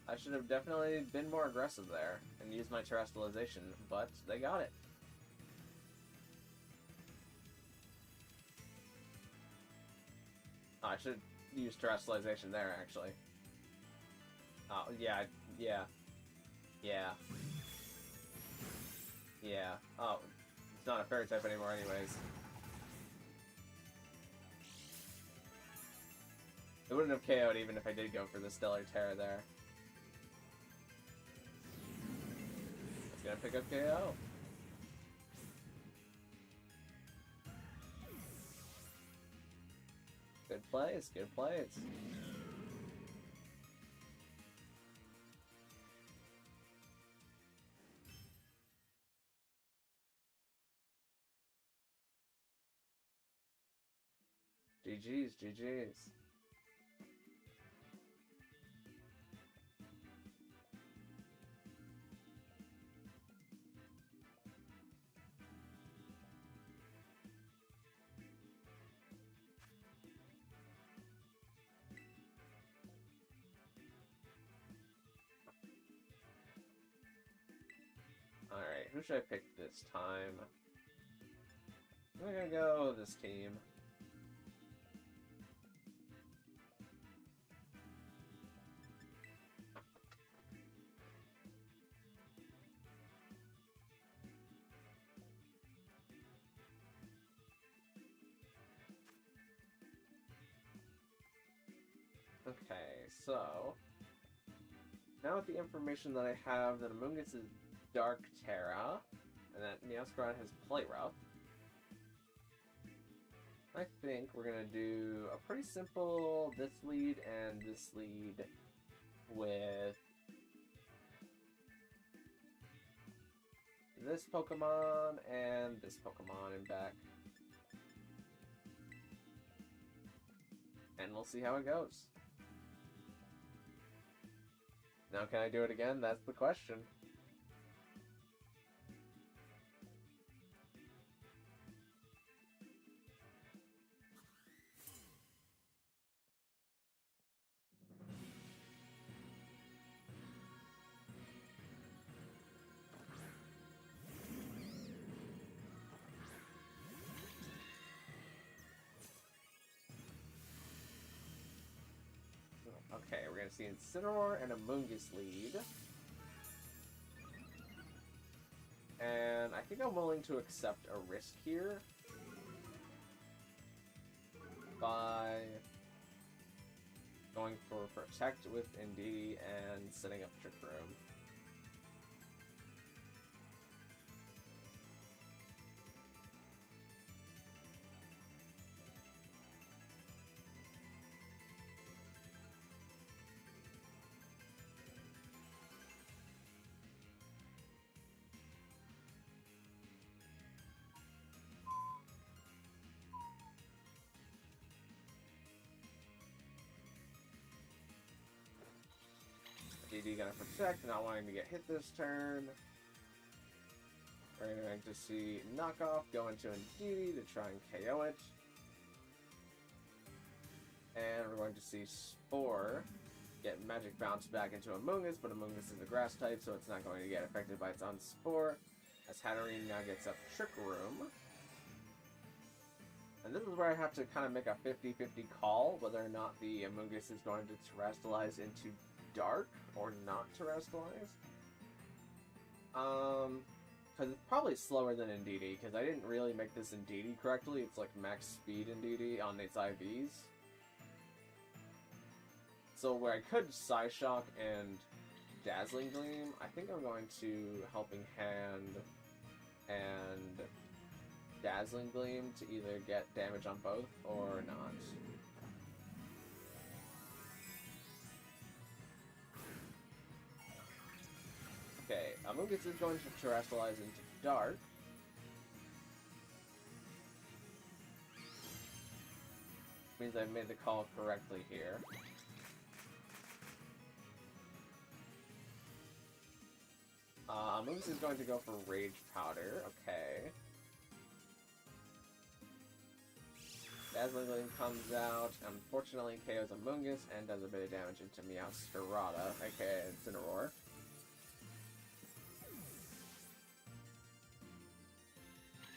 I should have definitely been more aggressive there and used my terrestrialization, but they got it. Oh, I should use terrestrialization there, actually. Oh, yeah. Oh, it's not a fairy type anymore anyways. It wouldn't have KO'd even if I did go for the Stellar Terra there. It's gonna pick up KO. Good plays, good plays. GG's, GG's. Alright, who should I pick this time? I'm gonna go with this team. Okay, so now with the information that I have that Amoonguss is Dark Terra, and that Meowscarada has Play Rough, I think we're gonna do a pretty simple this lead and this lead with this Pokemon and this Pokemon in back. And we'll see how it goes. Now, can I do it again? That's the question. Okay, we're gonna see Incineroar and Amoonguss lead. And I think I'm willing to accept a risk here by going for Protect with Indeedee and setting up Trick Room. DD gonna protect, not wanting to get hit this turn. We're going to see Knockoff go into Indeedee to try and KO it. And we're going to see Spore get Magic Bounce back into Amoonguss, but Amoonguss is a grass type, so it's not going to get affected by its own Spore. As Hatterene now gets up Trick Room. And this is where I have to kind of make a 50-50 call, whether or not the Amoonguss is going to terrestrialize into Dark or not terrestrialize. Because it's probably slower than Indeedee, because I didn't really make this Indeedee correctly. It's like max speed Indeedee on its IVs. So where I could Psyshock and Dazzling Gleam, I think I'm going to Helping Hand and Dazzling Gleam to either get damage on both or not. Okay, Amoonguss is going to terrestrialize into Dark. Means I've made the call correctly here. Amoonguss is going to go for Rage Powder, okay. Dazzling Gleam comes out, unfortunately KOs Amoonguss and does a bit of damage into Meowscarada, aka Incineroar.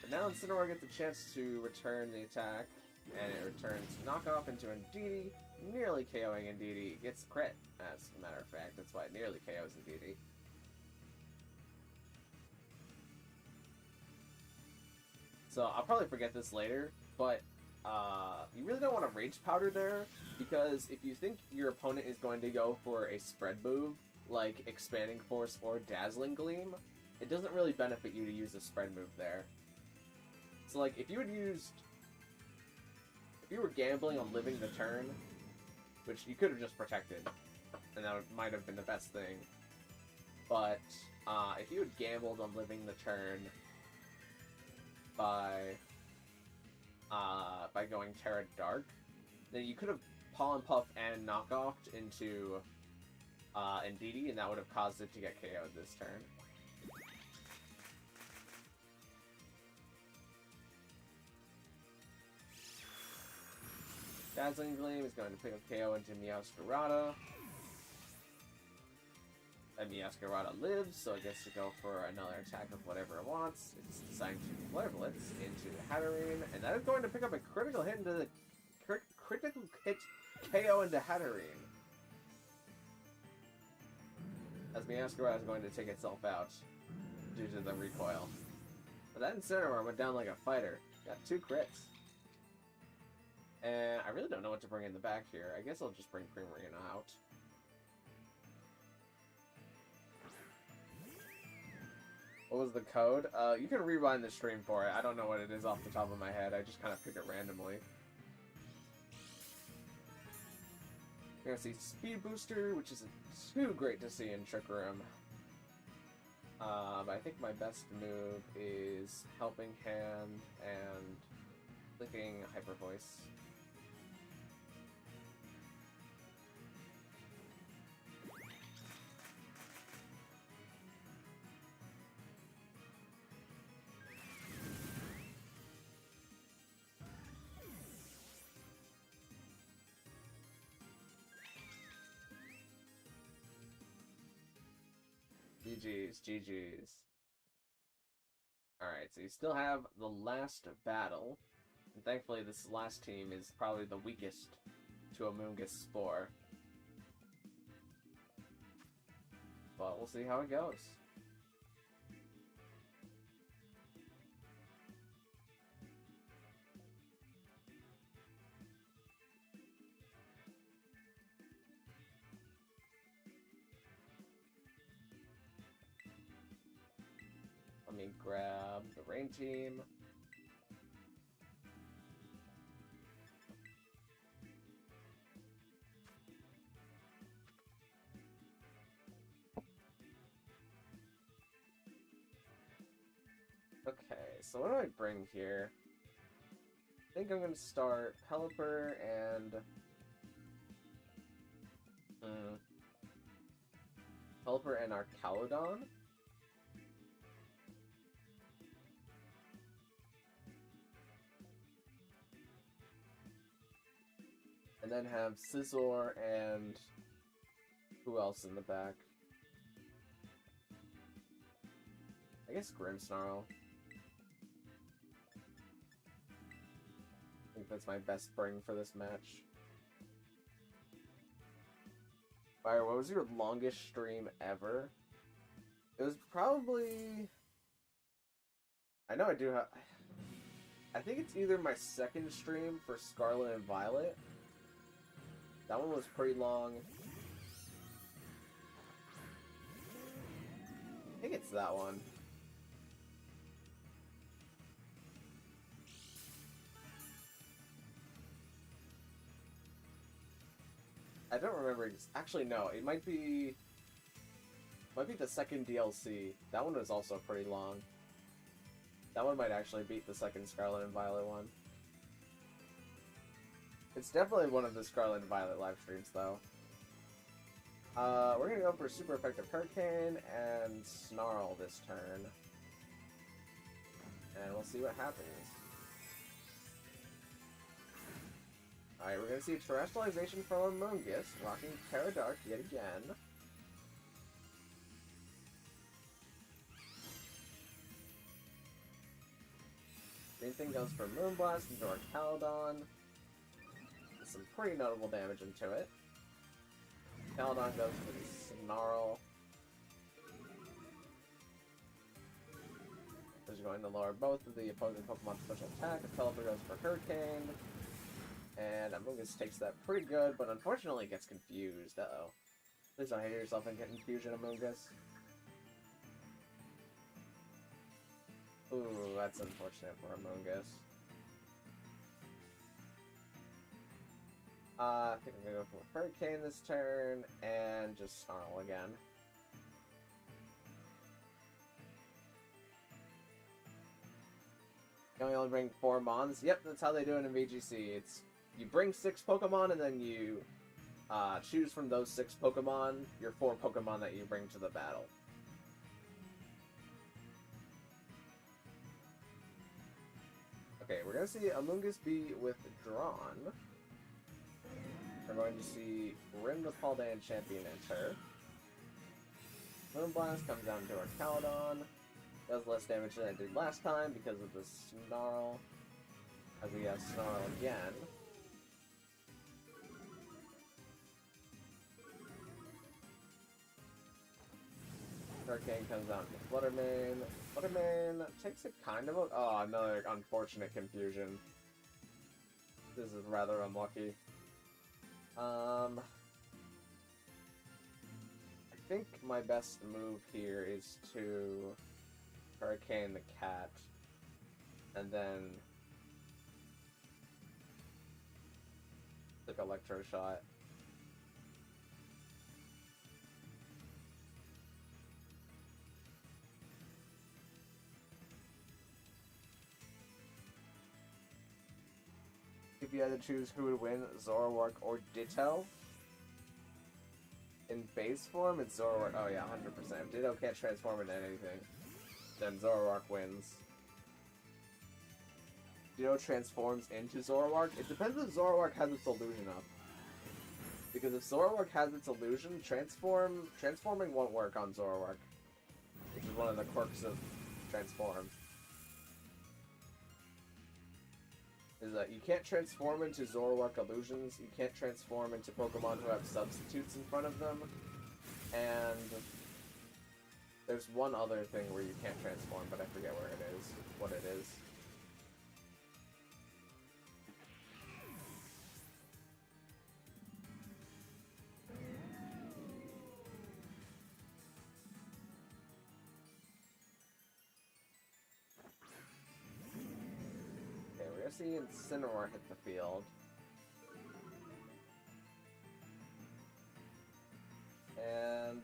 But now Incineroar gets a chance to return the attack, and it returns Knockoff into Indeedee, nearly KOing Indeedee. It gets crit, as a matter of fact, that's why it nearly KOs Indeedee. So I'll probably forget this later, but you really don't want to Rage Powder there, because if you think your opponent is going to go for a spread move, like Expanding Force or Dazzling Gleam, it doesn't really benefit you to use a spread move there. So like, if you were gambling on living the turn, which you could have just protected, and that might have been the best thing, but if you had gambled on living the turn by going Terra Dark, then you could have Pollen Puff and Knockoffed into Indeedee, and that would have caused it to get KO'd this turn. Dazzling Gleam is going to pick up KO into Meowscarada. And Meowscarada lives, so it gets to go for another attack of whatever it wants. It's deciding to Flare Blitz into Hatterene, and that is going to pick up a critical hit into the critical hit KO into Hatterene. As Meowscarada is going to take itself out due to the recoil. But that Incineroar went down like a fighter. Got 2 crits. And I really don't know what to bring in the back here. I guess I'll just bring Primarina out. What was the code? You can rewind the stream for it. I don't know what it is off the top of my head. I just kind of pick it randomly. You're gonna see Speed Booster, which isn't too great to see in Trick Room. But I think my best move is Helping Hand and clicking Hyper Voice. GG's, GG's. Alright, so you still have the last battle. And thankfully this last team is probably the weakest to Amoonguss Spore. But we'll see how it goes. Let me grab the rain team. Okay, so what do I bring here? I think I'm going to start Pelipper and... Pelipper and Arcaludon. And then have Scizor and who else in the back? I guess Grimmsnarl. I think that's my best spring for this match. Fire, what was your longest stream ever? It was probably... I know I do have... I think it's either my second stream for Scarlet and Violet. That one was pretty long. I think it's that one. I don't remember. Actually, no. It might be the second DLC. That one was also pretty long. That one might actually beat the second Scarlet and Violet one. It's definitely one of the Scarlet and Violet live streams, though. We're gonna go for Super Effective Hurricane and Snarl this turn. And we'll see what happens. Alright, we're gonna see Terrestrialization from Amoonguss, rocking Paradark yet again. Green thing goes for Moonblast into our Caledon. With some pretty notable damage into it. Caledon goes for the Snarl. Which is going to lower both of the opposing Pokemon's special attack. A Pelipper goes for Hurricane. And Amoonguss takes that pretty good, but unfortunately gets confused. Uh-oh. Please don't hit yourself and get confusion, Amoonguss. Ooh, that's unfortunate for Amoonguss. I think I'm gonna go for Hurricane this turn, and just Snarl again. Can we only bring 4 Mons? Yep, that's how they do it in VGC. It's you bring 6 Pokemon, and then you choose from those 6 Pokemon your 4 Pokemon that you bring to the battle. Okay, we're going to see Amoonguss be withdrawn. We're going to see Rim the Paldean Champion enter. Moonblast comes down to our Caledon. Does less damage than it did last time because of the Snarl. As we have Snarl again. Hurricane comes down to Fluttermane. Fluttermane takes it kind of... Oh, another unfortunate confusion. This is rather unlucky. I think my best move here is to Hurricane the cat, and then like Electro Shot. If you had to choose who would win, Zoroark or Ditto? In base form, it's Zoroark. Oh yeah, 100%. If Ditto can't transform into anything, then Zoroark wins. Ditto transforms into Zoroark. It depends if Zoroark has its illusion up. Because if Zoroark has its illusion, transforming won't work on Zoroark. Which is one of the quirks of Transform. Is that you can't transform into Zoroark illusions, you can't transform into Pokemon who have substitutes in front of them, and there's one other thing where you can't transform, but I forget where it is, what it is. See Incineroar hit the field. And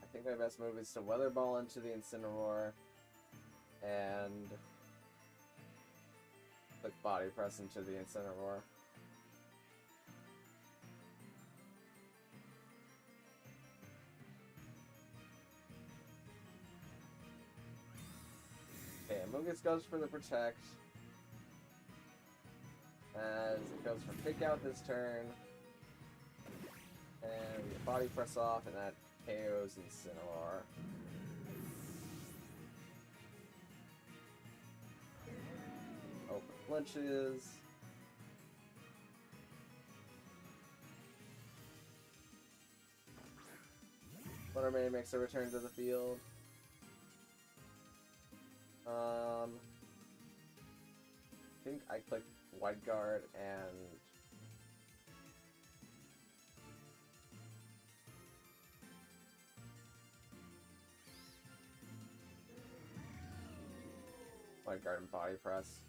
I think my best move is to Weather Ball into the Incineroar and click Body Press into the Incineroar. Okay, Amoonguss goes for the Protect. as it goes for Fake Out this turn. And we get Body Press off, and that KOs Incineroar. Open flinches. Fluttermane makes a return to the field. I think I clicked White Guard and White Guard and Body Press.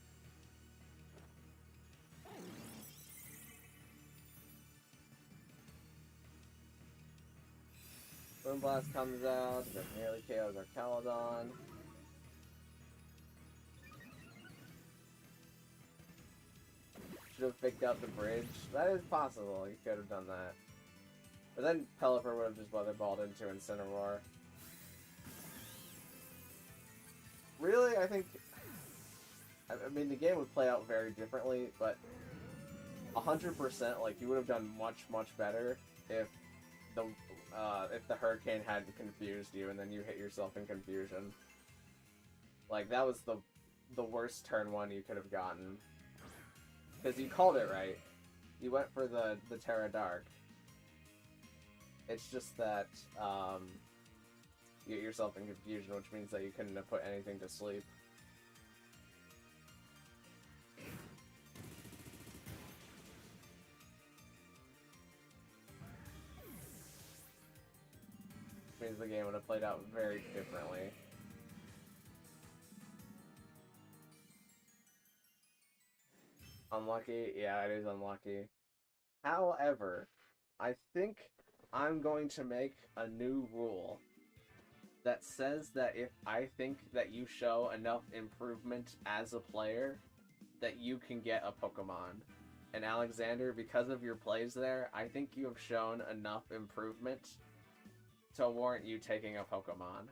Moonblast comes out, that nearly KOs our Caledon. Should have picked out the bridge. That is possible, you could have done that. But then Pelipper would have just weatherballed into Incineroar. Really, I think... I mean, the game would play out very differently, but 100%, like, you would have done much, much better if the Hurricane hadn't confused you and then you hit yourself in confusion. Like, that was the worst turn one you could have gotten. Because you called it right. You went for the Terra Dark. It's just that you get yourself in confusion, which means that you couldn't have put anything to sleep. Which means the game would have played out very differently. Unlucky? Yeah, it is unlucky. However, I think I'm going to make a new rule that says that if I think that you show enough improvement as a player, that you can get a Pokemon. And Alexander, because of your plays there, I think you have shown enough improvement to warrant you taking a Pokemon.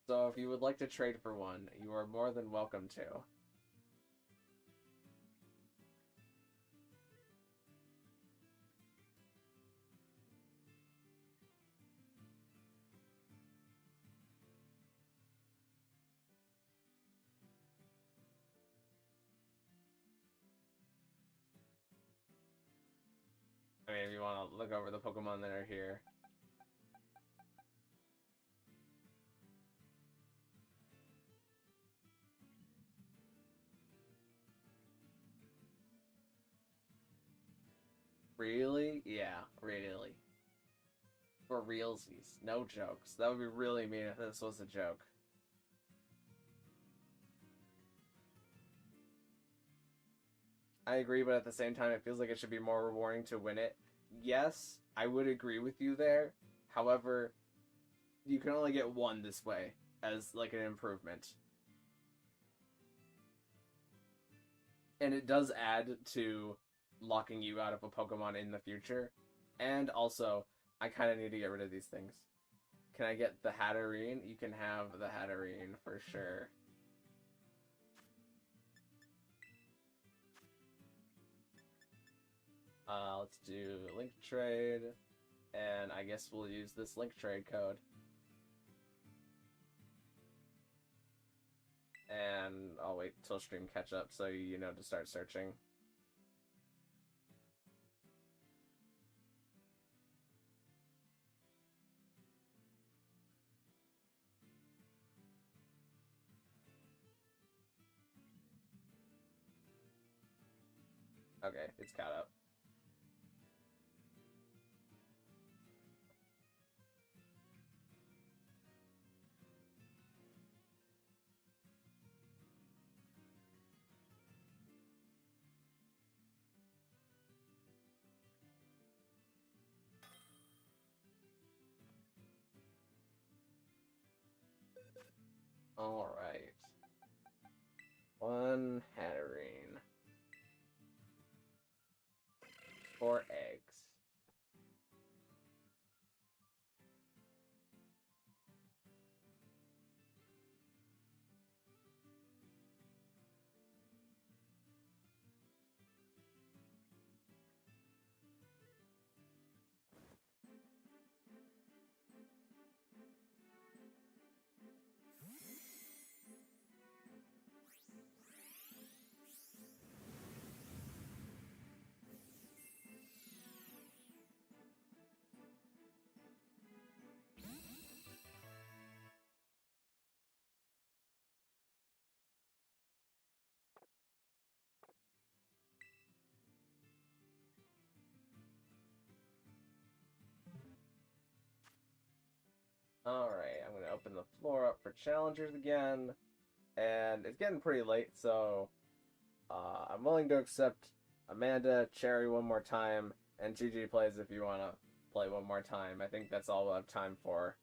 So if you would like to trade for one, you are more than welcome to. I mean, if you want to look over the Pokemon that are here. Really? Yeah, really. For realsies. No jokes. That would be really mean if this was a joke. I agree, but at the same time, it feels like it should be more rewarding to win it. Yes, I would agree with you there. However, you can only get one this way as, like, an improvement. And it does add to locking you out of a Pokemon in the future. And also, I kind of need to get rid of these things. Can I get the Hatterene? You can have the Hatterene for sure. Let's do link trade, and I guess we'll use this link trade code. And I'll wait till stream catch up so you know to start searching. Okay, it's caught up. Alright. One Hatterene. 4 eggs. Alright, I'm gonna open the floor up for challengers again. And it's getting pretty late, so I'm willing to accept Amanda, Cherry one more time, and GG plays if you want to play one more time. I think that's all we'll have time for.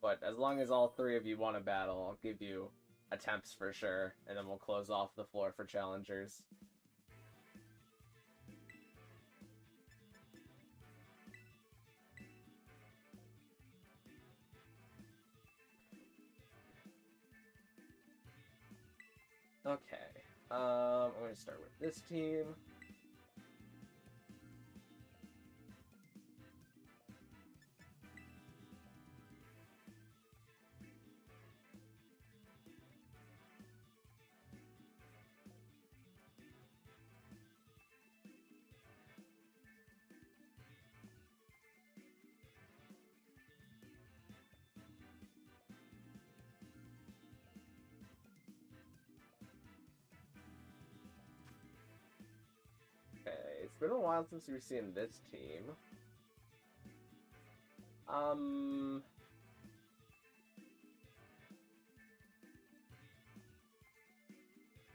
But as long as all three of you want to battle, I'll give you attempts for sure, and then we'll close off the floor for challengers. Okay, I'm going to start with this team. Okay, it's been a while since we've seen this team.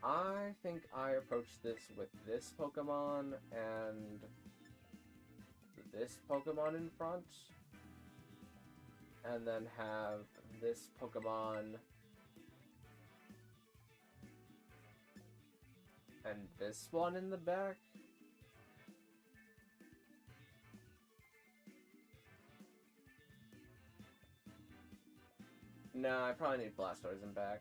I think I approach this with this Pokemon and this Pokemon in front. And then have this Pokemon and this one in the back. No, I probably need Blastoise in back.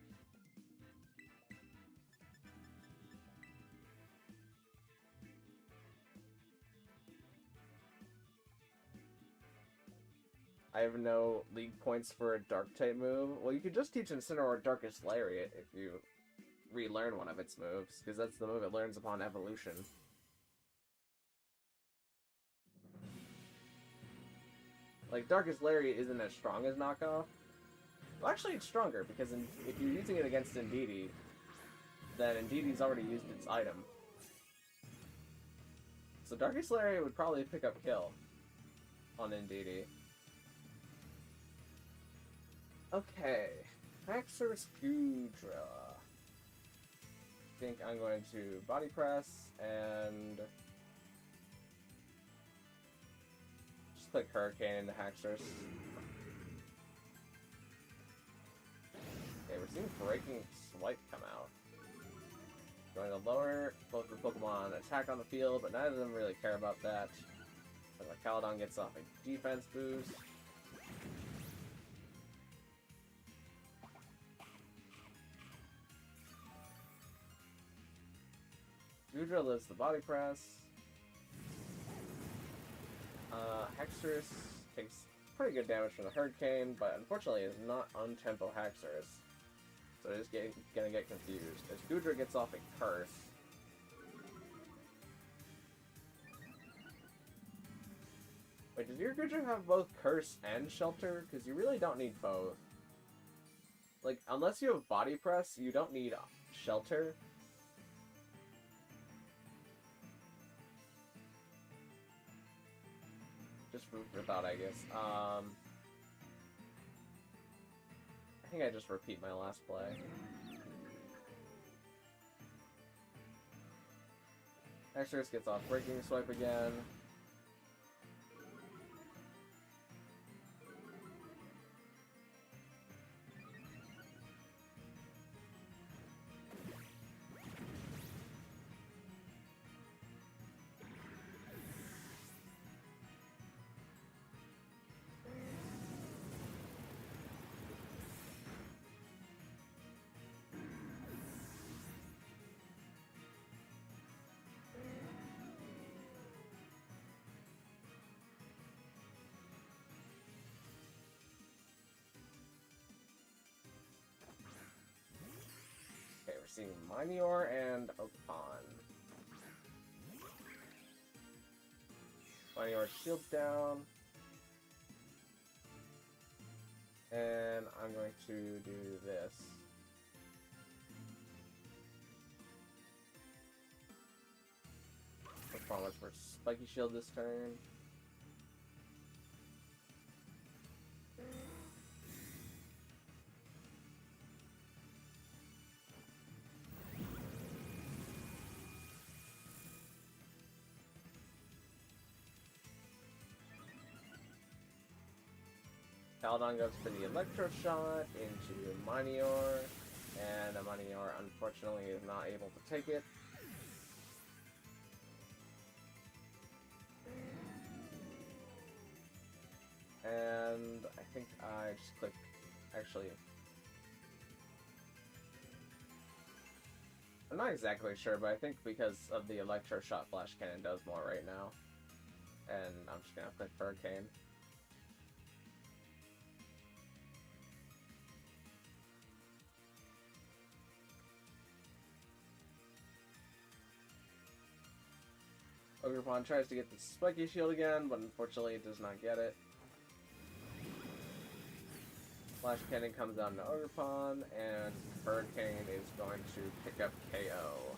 I have no league points for a Dark-type move. Well, you could just teach Incineroar Darkest Lariat if you relearn one of its moves, because that's the move it learns upon evolution. Like, Darkest Lariat isn't as strong as Knockoff. Well, actually, it's stronger, because if you're using it against Indeedee, then Indeedee's already used its item. So Darkest Lariat would probably pick up kill on Indeedee. Okay, Haxorus Goodra. I think I'm going to Body Press and just click Hurricane into Haxorus. Okay, we're seeing Breaking Swipe come out. Going to lower both the Pokemon attack on the field, but neither of them really care about that. But the Caladon gets off a defense boost. Goodra lives the Body Press. Haxorus takes pretty good damage from the Hurricane, but unfortunately is not on-tempo Haxorus. So it is gonna get confused. As Goodra gets off a Curse. Wait, does your Goodra have both Curse and Shelter? Because you really don't need both. Like, unless you have Body Press, you don't need Shelter. Just food for thought, I guess. I think I just repeat my last play. Haxorus gets off Breaking Swipe again. Okay, we're seeing Minior and Opan. Minior shields down. And I'm going to do this. I promise for Spiky Shield this turn. Paladon goes for the Electro Shot into Minior, and the Minior unfortunately is not able to take it. And I think I just click, actually, I'm not exactly sure, but I think because of the Electro Shot, Flash Cannon does more right now. And I'm just gonna click Hurricane. Ogerpon tries to get the Spiky Shield again, but unfortunately it does not get it. Flash Cannon comes down to Ogerpon, and Hurricane is going to pick up KO.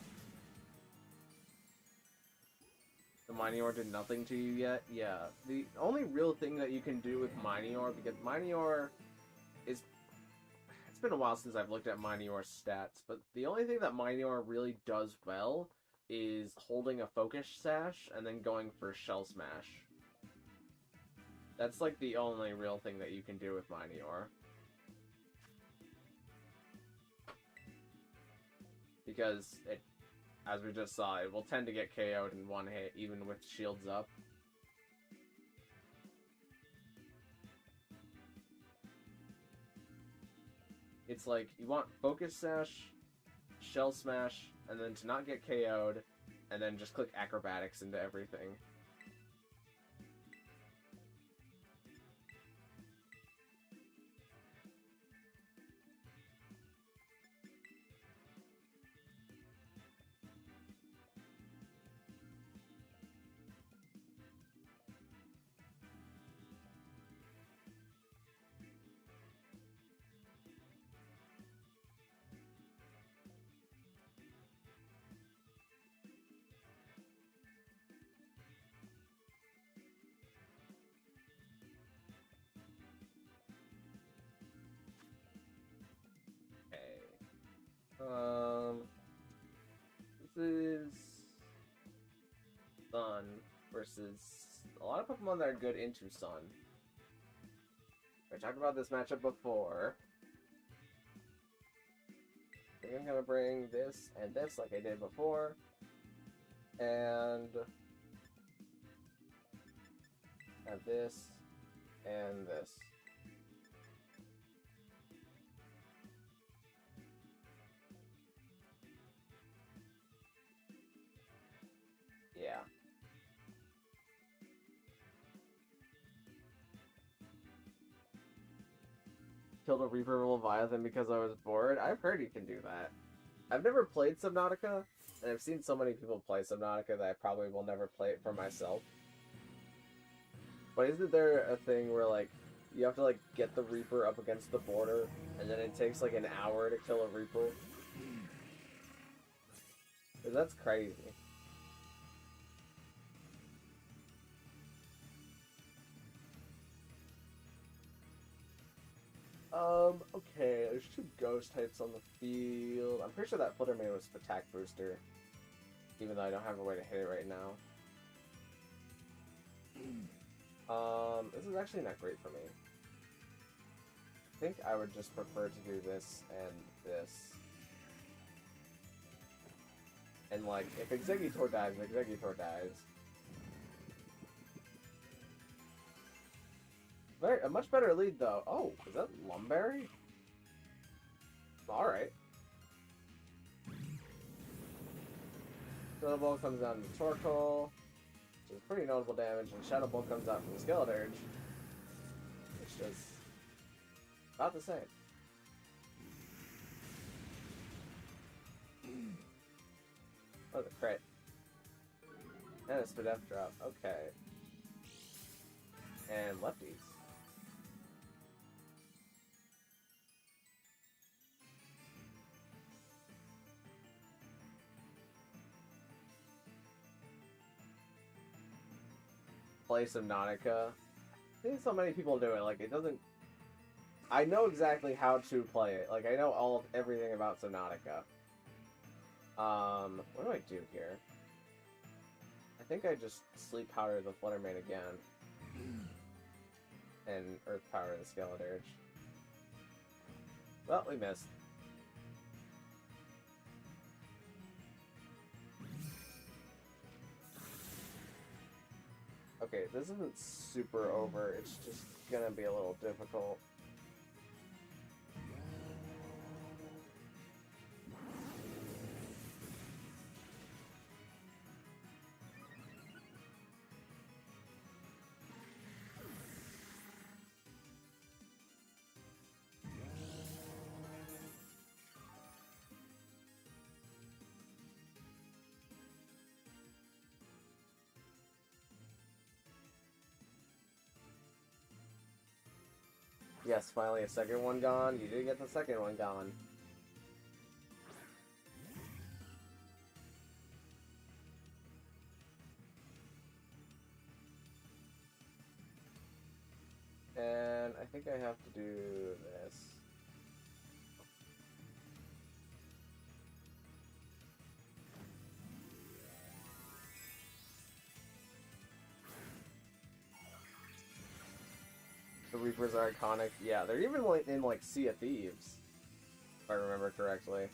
The Minior did nothing to you yet? Yeah. The only real thing that you can do with Minior, because Minior is... It's been a while since I've looked at Minior's stats, but the only thing that Minior really does well is holding a Focus Sash and then going for Shell Smash. That's like the only real thing that you can do with Minior. Because it, as we just saw, it will tend to get KO'd in one hit, even with shields up. It's like, you want Focus Sash, Shell Smash, and then to not get KO'd, and then just click Acrobatics into everything. This is Sun versus a lot of Pokemon that are good into Sun. I talked about this matchup before. I think I'm gonna bring this and this like I did before. And have this and this. Yeah. Killed a Reaper Leviathan because I was bored. I've heard you can do that. I've never played Subnautica, and I've seen so many people play Subnautica that I probably will never play it for myself. But isn't there a thing where, like, you have to, like, get the Reaper up against the border, and then it takes, like, an hour to kill a Reaper? 'Cause that's crazy. Okay, there's two ghost types on the field. I'm pretty sure that Fluttermane was attack booster, even though I don't have a way to hit it right now. This is actually not great for me. I think I would just prefer to do this and this. And, like, if Exeggutor dies, Exeggutor dies. A much better lead, though. Oh, is that Lumberry? Alright. Shadow Ball comes down to Torkoal, which is pretty notable damage, and Shadow Ball comes out from Skeledirge, which is about the same. Oh, the crit. And a Spadef drop. Okay. And lefties. Play Subnautica. I think so many people do it. Like, it doesn't... I know exactly how to play it. Like, I know everything about Subnautica. What do I do here? I think I just Sleep Powder the Fluttermane again. and Earth Power the Skeledirge. Well, we missed. Okay, this isn't super over, it's just gonna be a little difficult. Yes, finally a second one gone. You did get the second one gone. And I think I have to do this. The Reapers are iconic. Yeah, they're even like in like Sea of Thieves, if I remember correctly.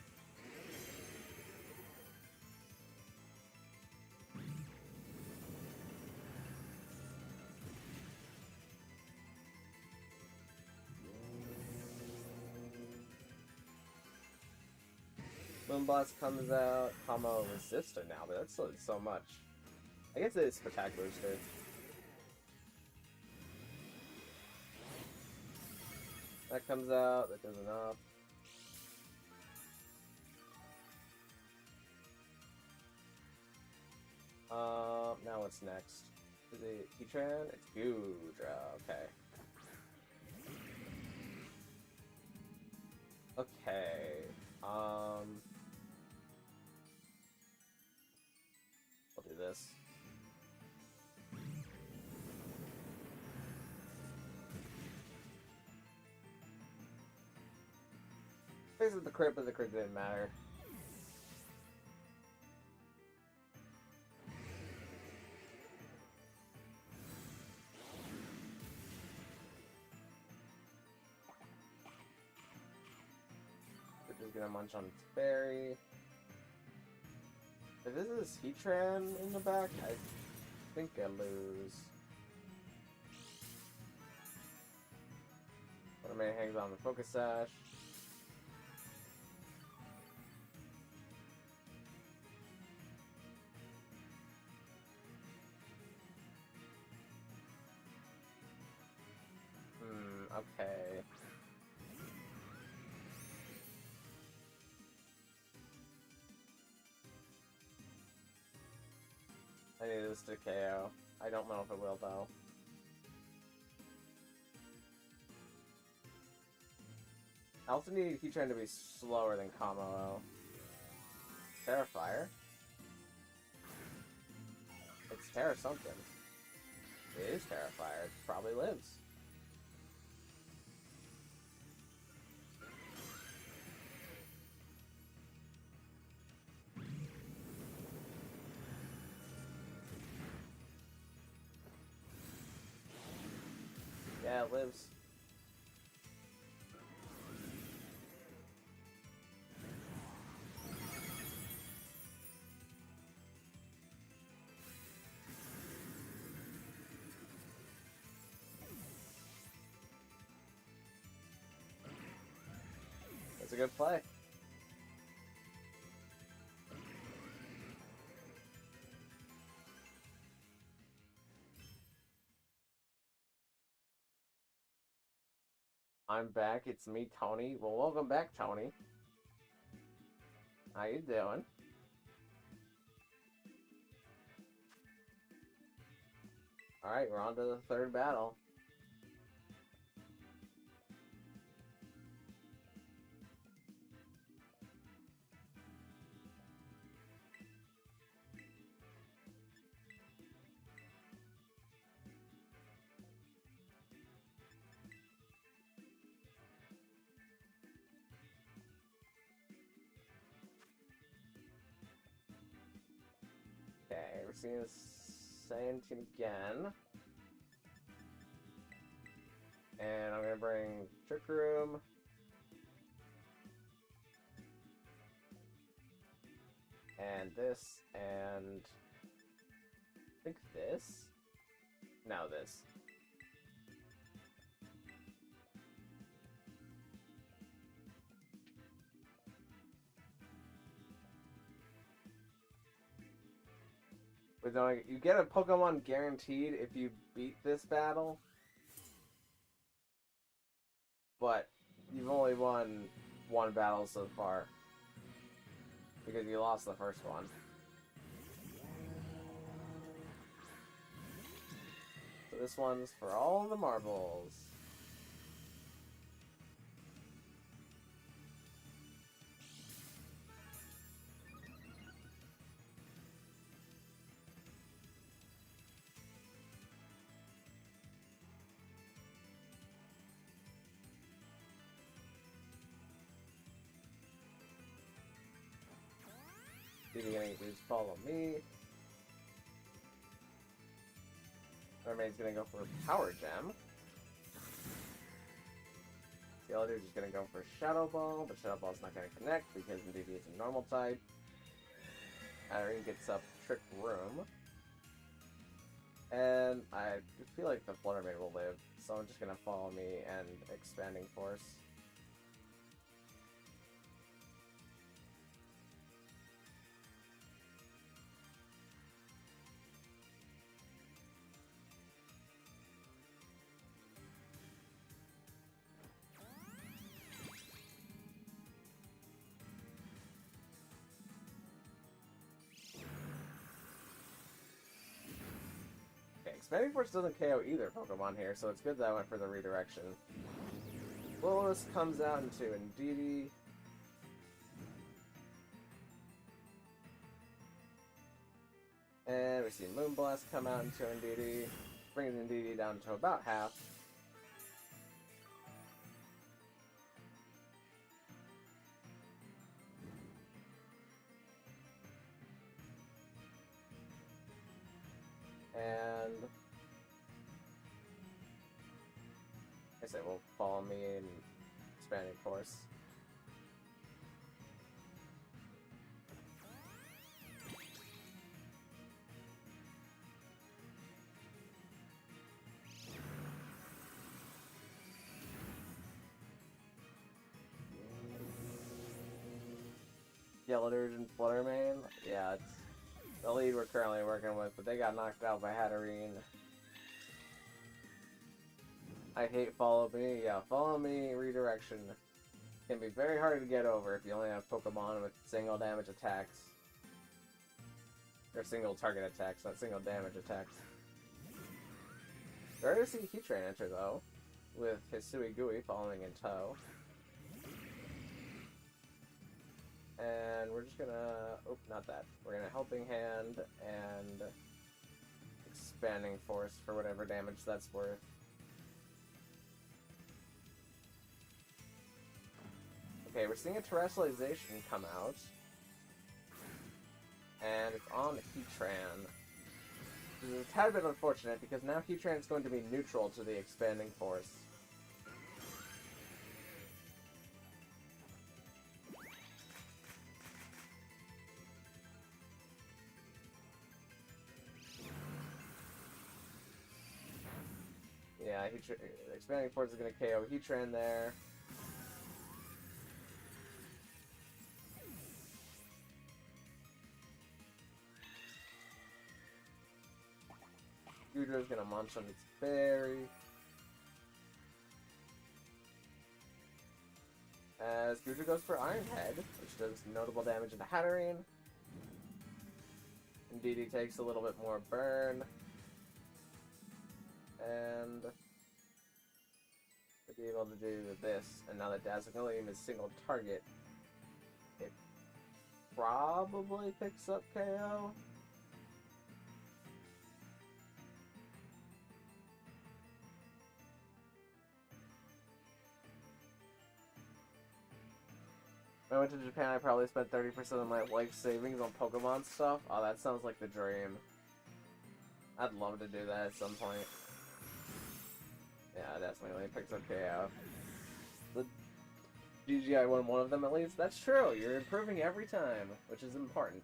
Moonblast comes out, combo resistant now, but that's so much. I guess it's attack booster. That comes out, that does enough. Now what's next? Is it Heatran? It's Goodra, okay. Okay, I'll do this. This is the crit, but the crit didn't matter. We're just gonna munch on its berry. If this is Heatran in the back, I think I lose. Waterman hangs on the Focus Sash. Okay. I need this to KO. I don't know if it will, though. I also need Heatran to be slower than Kamalo. Terrifier? It's Terra something. It is Terrifier. It probably lives. Yeah, it lives. That's a good play. I'm back. It's me, Tony. Well, welcome back, Tony. How you doing? Alright, we're on to the third battle. Okay, we're seeing the same team again. And I'm gonna bring Trick Room. And this, and I think this? No, this. You get a Pokemon guaranteed if you beat this battle, but you've only won one battle so far because you lost the first one. So this one's for all the marbles. You're gonna do is follow me. Mermaid's gonna go for Power Gem. The other is gonna go for Shadow Ball, but Shadow Ball's not gonna connect because indeed it's a normal type. Irene gets up Trick Room. And I feel like the Flutter Mane will live, so I'm just gonna follow me and Expanding Force. Expanding Force doesn't KO either Pokemon here, so it's good that I went for the redirection. Willis comes out into Indeedee. And we see Moonblast come out into Indeedee, bringing Indeedee down to about half. And I say will follow me in Expanding Force. Yellow Dirge and Flutter Mane? Yeah, it's the lead we're currently working with, but they got knocked out by Hatterene. I hate Follow Me. Yeah, Follow Me redirection can be very hard to get over if you only have Pokemon with single damage attacks. Or single target attacks, not single damage attacks. Rare to see Heatran enter though, with Hisui Gui following in tow. And we're just gonna, oh, not that. We're gonna Helping Hand and Expanding Force for whatever damage that's worth. Okay, we're seeing a Terrestrialization come out. And it's on Heatran. This is a tad bit unfortunate because now Heatran is going to be neutral to the Expanding Force. Yeah, Expanding Force is going to KO Heatran there. Goodrow's going to munch on its berry. As Goodrow goes for Iron Head, which does notable damage into Hatterene. Indeedee takes a little bit more burn. And to be able to do this, and now that Dazzling is single target, it probably picks up KO. When I went to Japan, I probably spent 30% of my life savings on Pokemon stuff. Oh, that sounds like the dream. I'd love to do that at some point. Yeah, that's my only picks. Okay, the GGI won one of them at least. That's true. You're improving every time, which is important.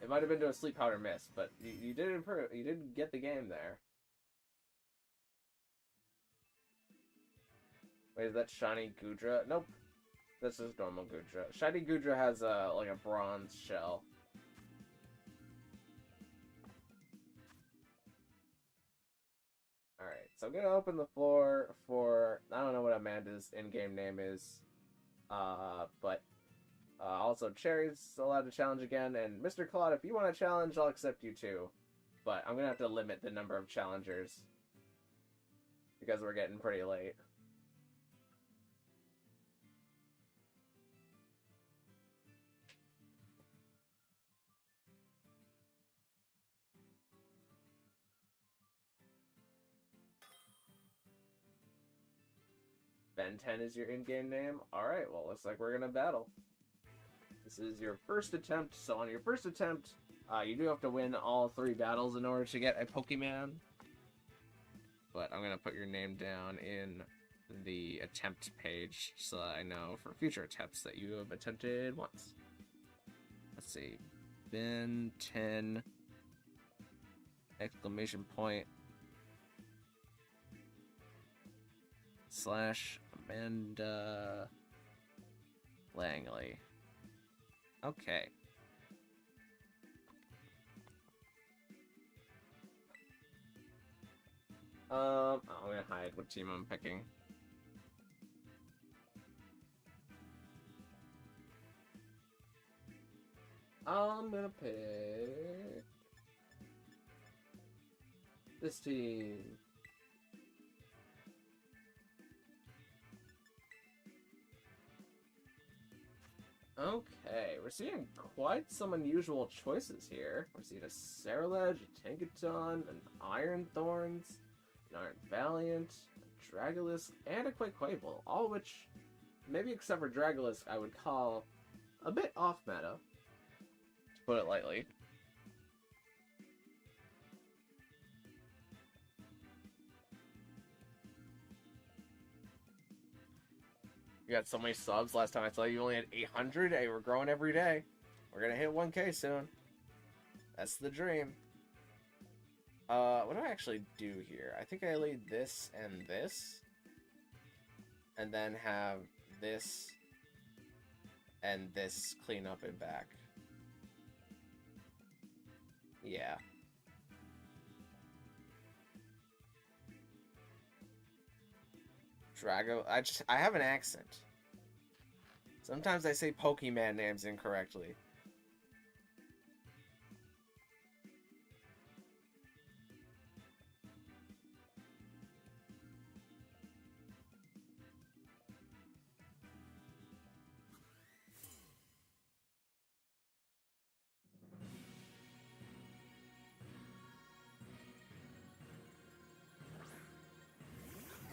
It might have been to a sleep powder miss, but you did improve. You did get the game there. Wait, is that shiny Gudra? Nope. This is normal Gudra. Shiny Gudra has like a bronze shell. Alright, so I'm gonna open the floor for, I don't know what Amanda's in-game name is, but also Cherry's allowed to challenge again, and Mr. Claude, if you want to challenge, I'll accept you too. But I'm gonna have to limit the number of challengers, because we're getting pretty late. Ben 10 is your in-game name? Alright, well, looks like we're gonna battle. This is your first attempt, so on your first attempt, you do have to win all 3 battles in order to get a Pokemon. But I'm gonna put your name down in the attempt page so that I know for future attempts that you have attempted once. Let's see. Ben 10 exclamation point / Amanda Langley. Okay. I'm gonna hide what team I'm picking. I'm gonna pick this team. Okay, we're seeing quite some unusual choices here. We're seeing a Cerulege, a Tinkaton, an Iron Thorns, an Iron Valiant, a Dragolisk, and a Quaquaval, all which, maybe except for Dragolisk, I would call a bit off-meta, to put it lightly. You got so many subs. Last time I saw you only had 800. Hey, we're growing every day. We're gonna hit 1K soon. That's the dream. What do I actually do here? I think I laid this and this. And then have this and this clean up and back. Yeah. Drago. I have an accent. Sometimes I say Pokemon names incorrectly.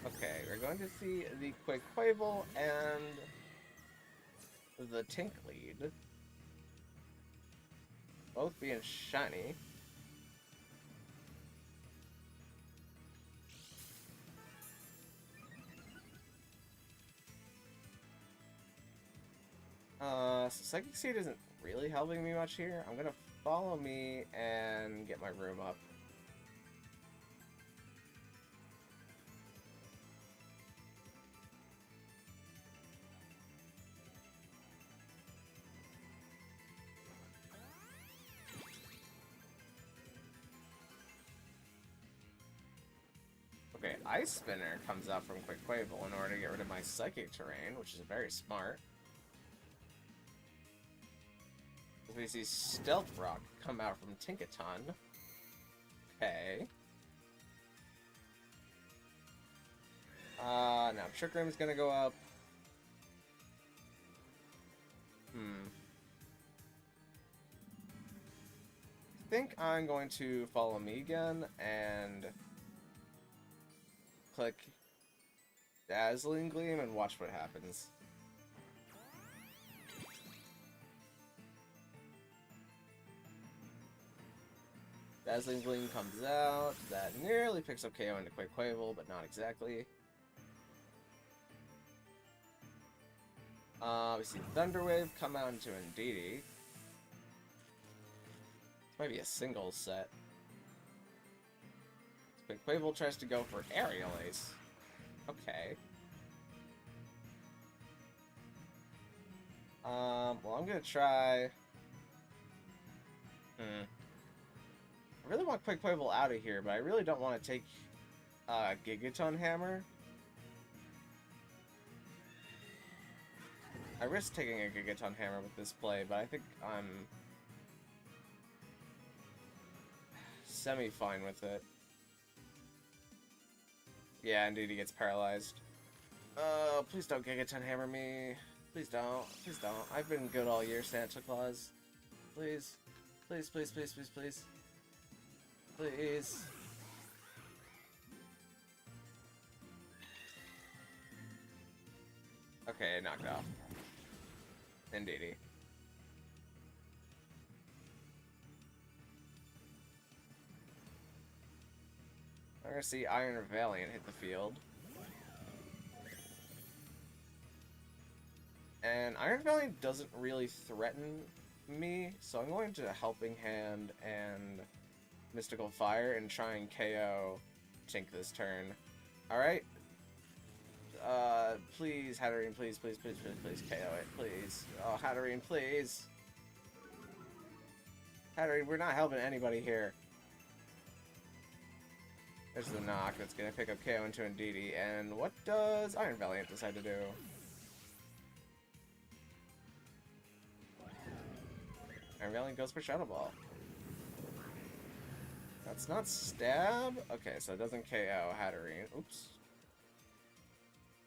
Okay, we're going to see the Quaquaval and the Tinkleed both being shiny. So Psychic Seed isn't really helping me much here. I'm gonna follow me and get my room up. Okay, Ice Spinner comes out from Quaquaval in order to get rid of my Psychic Terrain, which is very smart. We see Stealth Rock come out from Tinkaton. Okay. Now Trick Room's gonna go up. I think I'm going to follow me again and click Dazzling Gleam and watch what happens. Dazzling Gleam comes out. That nearly picks up KO into Quick Quavel, but not exactly. We see Thunder Wave come out into Indeedee. This might be a single set. Quick Quavel tries to go for Aerial Ace. Okay. Well, I'm gonna try... I really want Quick Quavel out of here, but I really don't want to take Gigaton Hammer. I risk taking a Gigaton Hammer with this play, but I think I'm semi-fine with it. Yeah, indeed he gets paralyzed. Please don't Gigaton Hammer me. Please don't. Please don't. I've been good all year, Santa Claus. Please. Please, please, please, please, please. Please. Okay, knocked off. Indeedy. I'm gonna see Iron Valiant hit the field. And Iron Valiant doesn't really threaten me, so I'm going to Helping Hand and Mystical Fire and try and KO Tink this turn. Alright. Please, Hatterene, please, please, please, please, please KO it, please. Oh, Hatterene, please. Hatterene, we're not helping anybody here. There's the knock that's gonna pick up KO into Indeedee, and what does Iron Valiant decide to do? Iron Valiant goes for Shadow Ball. That's not stab? Okay, so it doesn't KO Hatterene. Oops.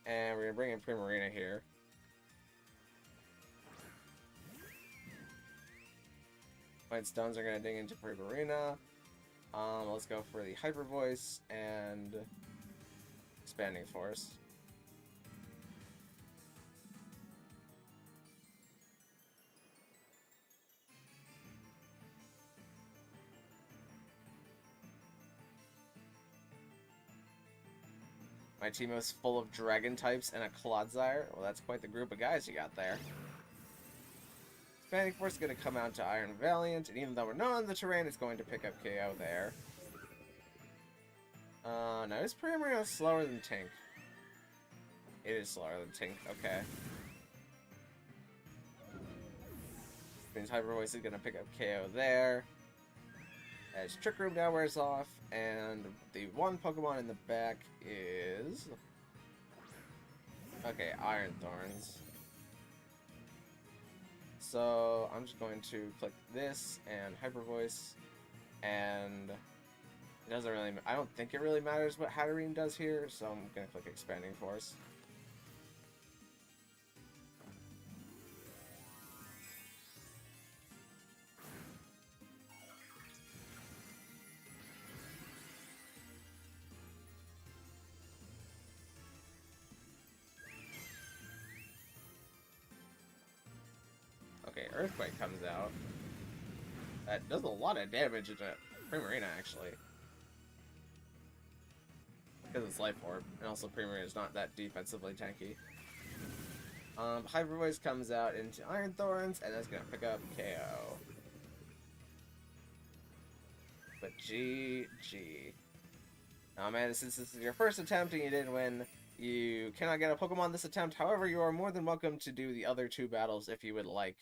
And we're gonna bring in Primarina here. White Stones are gonna ding into Primarina. Let's go for the Hyper Voice and Expanding Force. My team is full of Dragon types and a Clodsire. Well, that's quite the group of guys you got there. Expanding Force is going to come out to Iron Valiant, and even though we're not on the terrain, it's going to pick up KO there. Now is Primarina slower than Tink? It is slower than Tink, okay. Means Hyper Voice is going to pick up KO there. As Trick Room now wears off, and the one Pokemon in the back is... Okay, Iron Thorns. So, I'm just going to click this and Hyper Voice, and it doesn't really... I don't think it really matters what Hatterene does here, so I'm going to click Expanding Force. Okay, Earthquake comes out. That does a lot of damage into Primarina, actually. Because it's Life Orb, and also Primarina is not that defensively tanky. Hyper Voice comes out into Iron Thorns, and that's gonna pick up KO. But GG. Now, man, since this is your first attempt and you didn't win, you cannot get a Pokemon this attempt. However, you are more than welcome to do the other two battles if you would like.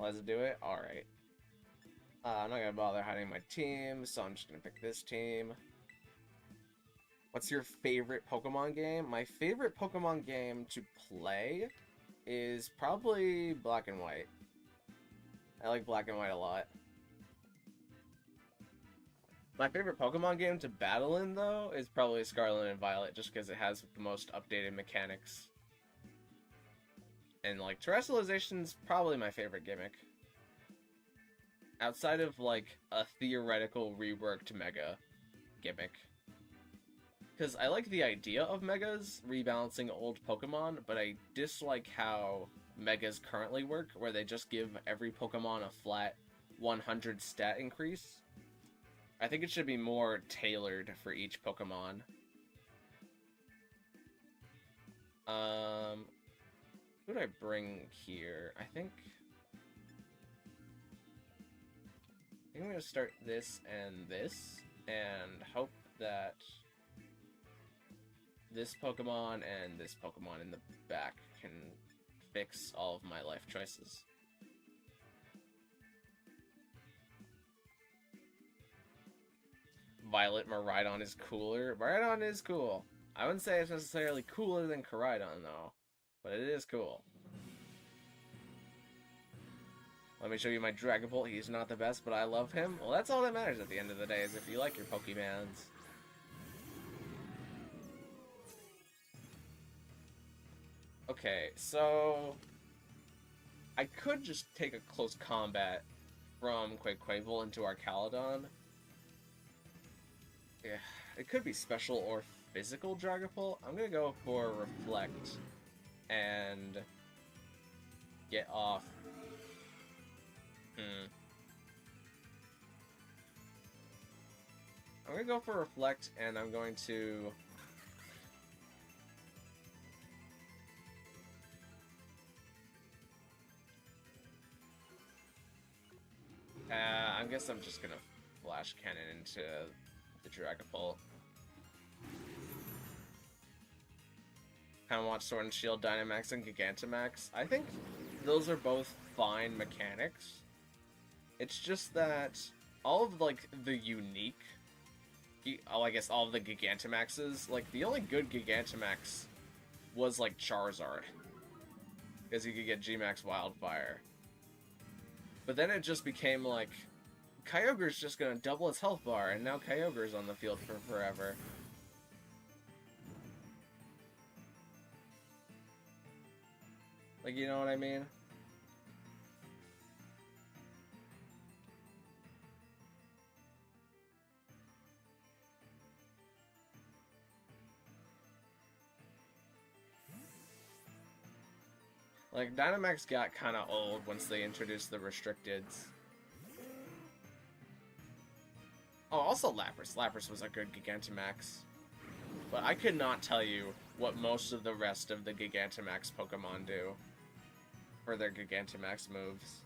Let's do it. Alright. I'm not gonna bother hiding my team, so I'm just gonna pick this team. What's your favorite Pokemon game? My favorite Pokemon game to play is probably Black and White. I like Black and White a lot. My favorite Pokemon game to battle in, though, is probably Scarlet and Violet, just because it has the most updated mechanics. And, like, Terrestrialization's probably my favorite gimmick. Outside of, like, a theoretical reworked Mega gimmick. Because I like the idea of Megas rebalancing old Pokemon, but I dislike how Megas currently work, where they just give every Pokemon a flat 100 stat increase. I think it should be more tailored for each Pokemon. Who do I bring here? I think I'm gonna start this, and hope that this Pokemon and this Pokemon in the back can fix all of my life choices. Violet Miraidon is cooler. Miraidon is cool. I wouldn't say it's necessarily cooler than Koraidon, though. But it is cool. Let me show you my Dragapult. He's not the best, but I love him. Well, that's all that matters at the end of the day, is if you like your Pokemons. Okay, so I could just take a close combat from Quaquaval into Archaludon. Yeah, it could be special or physical Dragapult. I'm gonna go for Reflect and get off. I'm gonna go for Reflect, and I'm going to I guess I'm just gonna Flash Cannon into the Dragapult. Kind of want Sword and Shield, Dynamax, and Gigantamax. I think those are both fine mechanics. It's just that all of, like, the unique... I guess all of the Gigantamaxes, like, the only good Gigantamax was, like, Charizard. Because you could get G-Max Wildfire. But then it just became, like, Kyogre's just gonna double its health bar, and now Kyogre's on the field for forever. Like, you know what I mean? Like, Dynamax got kind of old once they introduced the restricteds. Oh, also Lapras. Lapras was a good Gigantamax. But I could not tell you what most of the rest of the Gigantamax Pokemon do for their Gigantamax moves.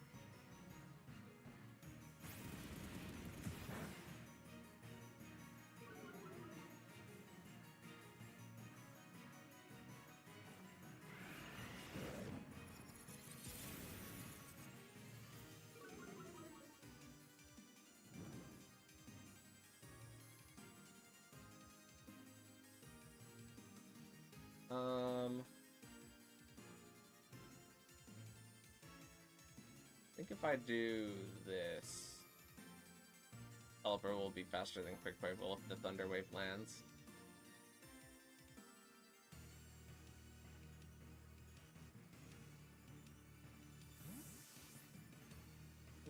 I think if I do this, Pelipper will be faster than Quaquaval if the Thunder Wave lands.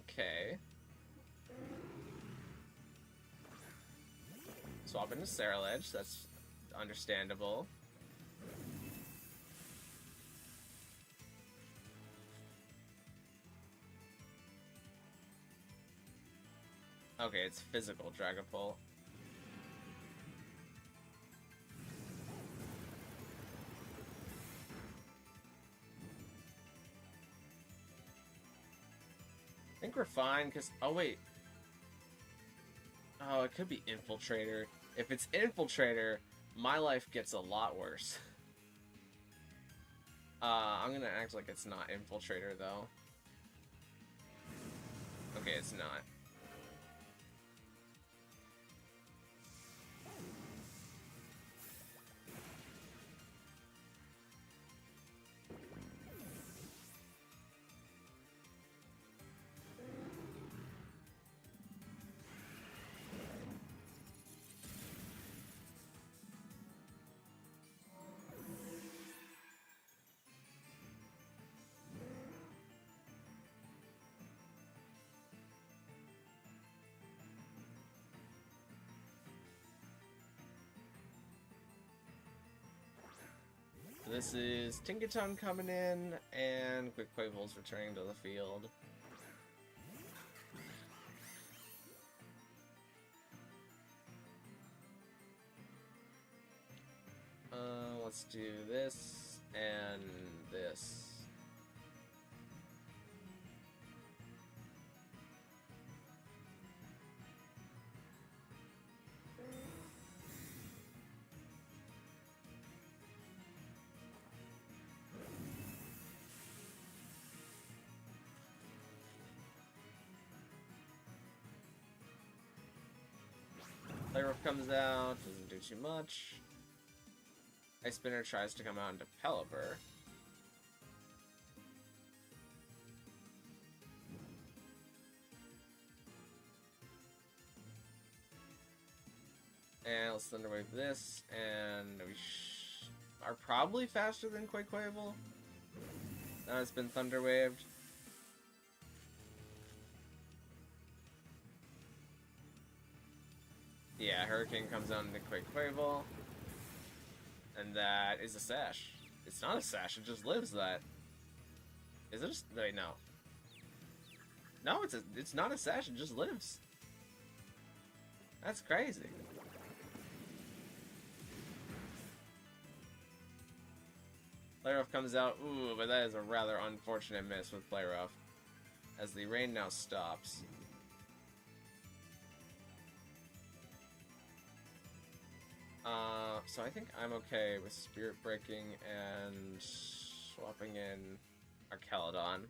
Okay. Swap into Ceruledge, that's understandable. Okay, it's physical Dragapult. I think we're fine, because... Oh, wait. Oh, it could be Infiltrator. If it's Infiltrator, my life gets a lot worse. I'm gonna act like it's not Infiltrator, though. Okay, it's not. this is Tinkaton coming in, and Quick Quavel's returning to the field. Let's do this and this. Player comes out, doesn't do too much. Ice Spinner tries to come out into Pelipper. And let's Thunderwave this, and we are probably faster than Quaquavel. Now it's been Thunderwaved. Yeah, Hurricane comes out into Quaquavel. And that is a sash. It's not a sash, it just lives that. Is it a... Wait, no. No, it's not a sash, it just lives. That's crazy. Play Rough comes out. Ooh, but that is a rather unfortunate miss with Play Rough, as the rain now stops. So I think I'm okay with Spirit Breaking and swapping in Archelodon.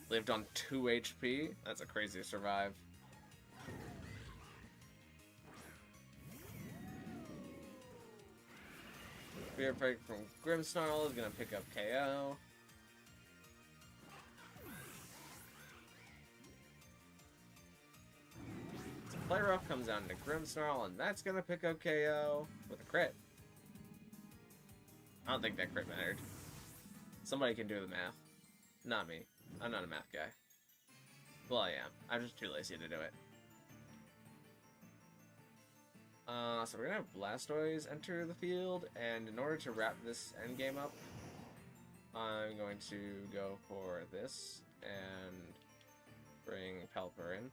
Lived on 2 HP. That's a crazy survive. Spirit Break from Grimmsnarl is gonna pick up KO. Play Rough comes down to Grimmsnarl, and that's gonna pick up KO with a crit. I don't think that crit mattered. Somebody can do the math. Not me. I'm not a math guy. Well, I am. I'm just too lazy to do it. So we're gonna have Blastoise enter the field, and in order to wrap this endgame up, I'm going to go for this and bring Pelipper in.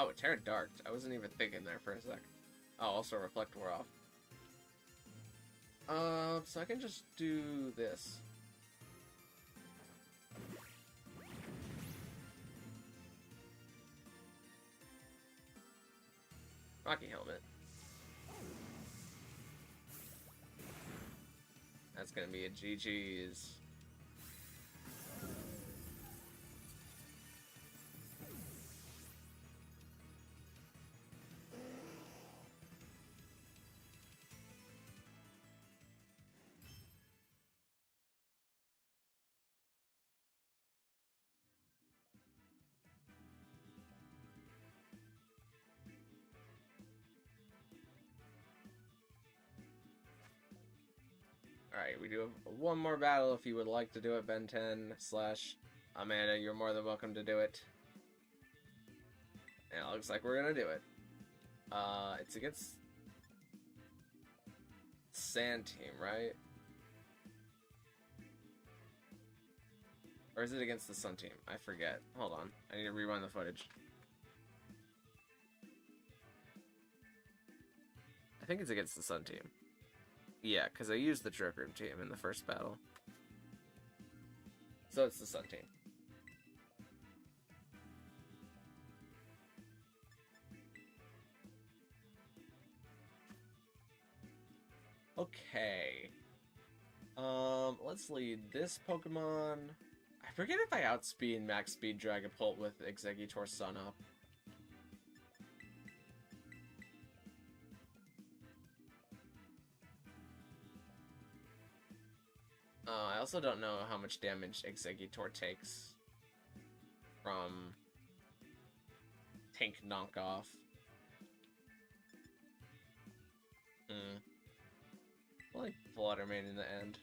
Oh, Terra Darked. I wasn't even thinking there for a sec. Oh, also Reflect wore off. So I can just do this. Rocky Helmet. That's gonna be a GG's. Alright, we do have one more battle if you would like to do it, Ben 10 / Amanda, you're more than welcome to do it. And it looks like we're gonna do it. It's against Sand Team, right? Or is it against the Sun Team? I forget. Hold on. I need to rewind the footage. I think it's against the Sun Team. Yeah, because I used the Trick Room team in the first battle. So it's the Sun Team. Okay. Let's lead this Pokemon. I forget if I outspeed max speed Dragapult with Exeggutor Sun up. I also don't know how much damage Exeggutor takes from tank knockoff. I'll like Fluttermane in the end.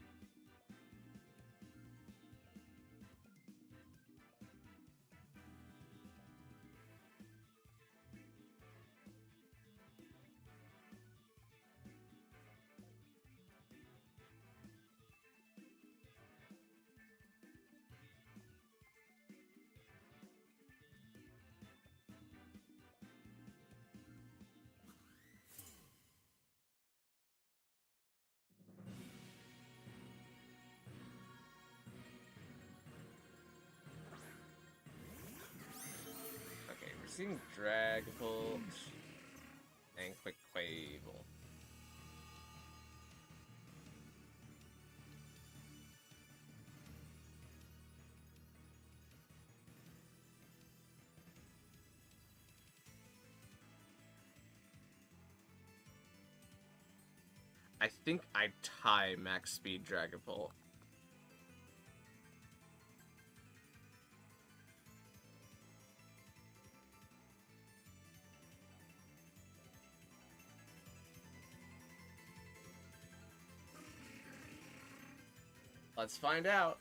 Okay, we're seeing Dragapult and Quick Quavel. I think I tie max speed Dragapult. Let's find out.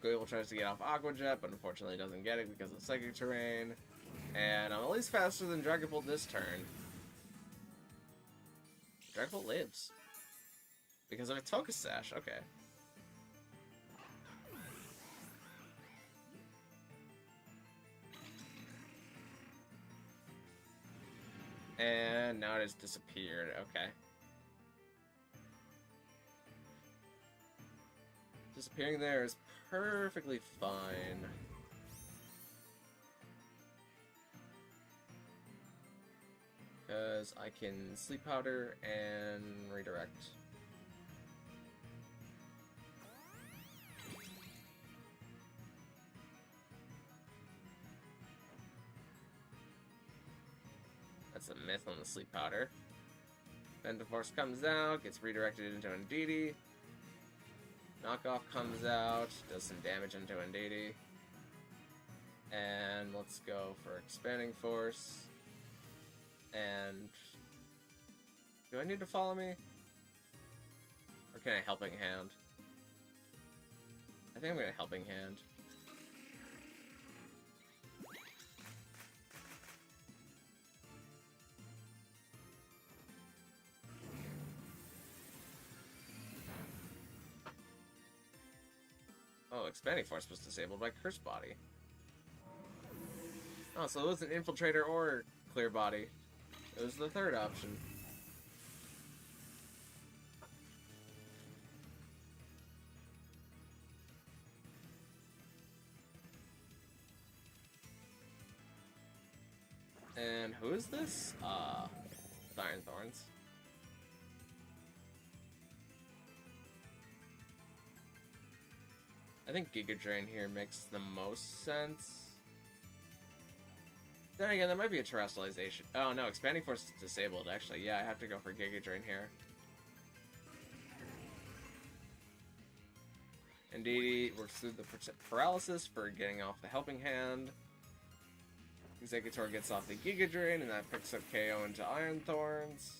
Quavel tries to get off Aqua Jet, but unfortunately doesn't get it because of Psychic Terrain. And I'm at least faster than Dragapult this turn. Dragapult lives. Because of its Focus Sash, okay. And now it has disappeared, okay. Disappearing there is perfectly fine. Because I can Sleep Powder and redirect. That's a myth on the Sleep Powder. Ventiforce comes out, gets redirected into Indeedee. Knockoff comes out, does some damage into Indeedee. And let's go for Expanding Force. And do I need to follow me? Or can I Helping Hand? I think I'm gonna Helping Hand. Oh, Expanding Force was disabled by Curse Body. Oh, so it wasn't Infiltrator or Clear Body. It was the third option. And who is this? Iron Thorns. I think Giga Drain here makes the most sense. Then again, that might be a terrestrialization. Oh no, Expanding Force is disabled, actually. Yeah, I have to go for Giga Drain here. Indeedee works through the paralysis for getting off the Helping Hand. Exeggutor gets off the Giga Drain, and that picks up KO into Iron Thorns.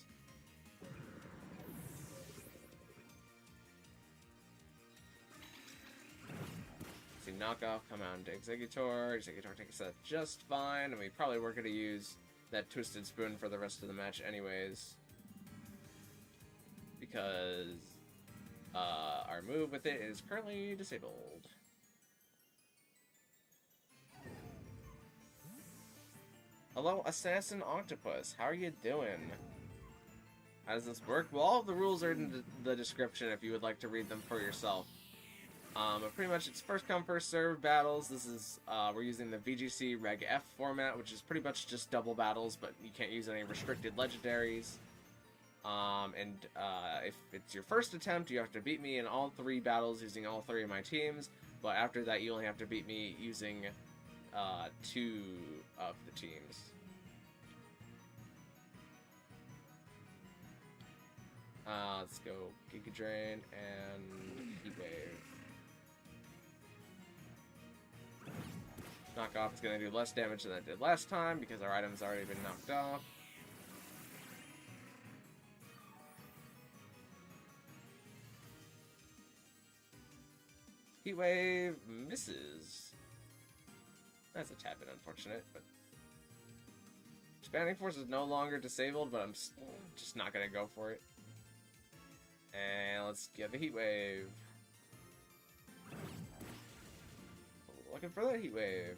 See Knockoff come out into Exeggutor. Exeggutor takes that just fine, and we probably were going to use that Twisted Spoon for the rest of the match anyways. Because our move with it is currently disabled. hello, Assassin Octopus. How are you doing? How does this work? Well, all of the rules are in the description if you would like to read them for yourself. But pretty much it's first come, first serve battles. This is, we're using the VGC Reg F format, which is pretty much just double battles, but you can't use any restricted legendaries. If it's your first attempt, you have to beat me in all 3 battles using all 3 of my teams, but after that you only have to beat me using 2 of the teams. Let's go Giga Drain and Heat Wave. Knockoff is going to do less damage than it did last time because our item's already been knocked off. Heat Wave misses. That's a tad bit unfortunate, but Expanding Force is no longer disabled, but I'm just not going to go for it. And let's get the Heat Wave. Looking for that Heat Wave.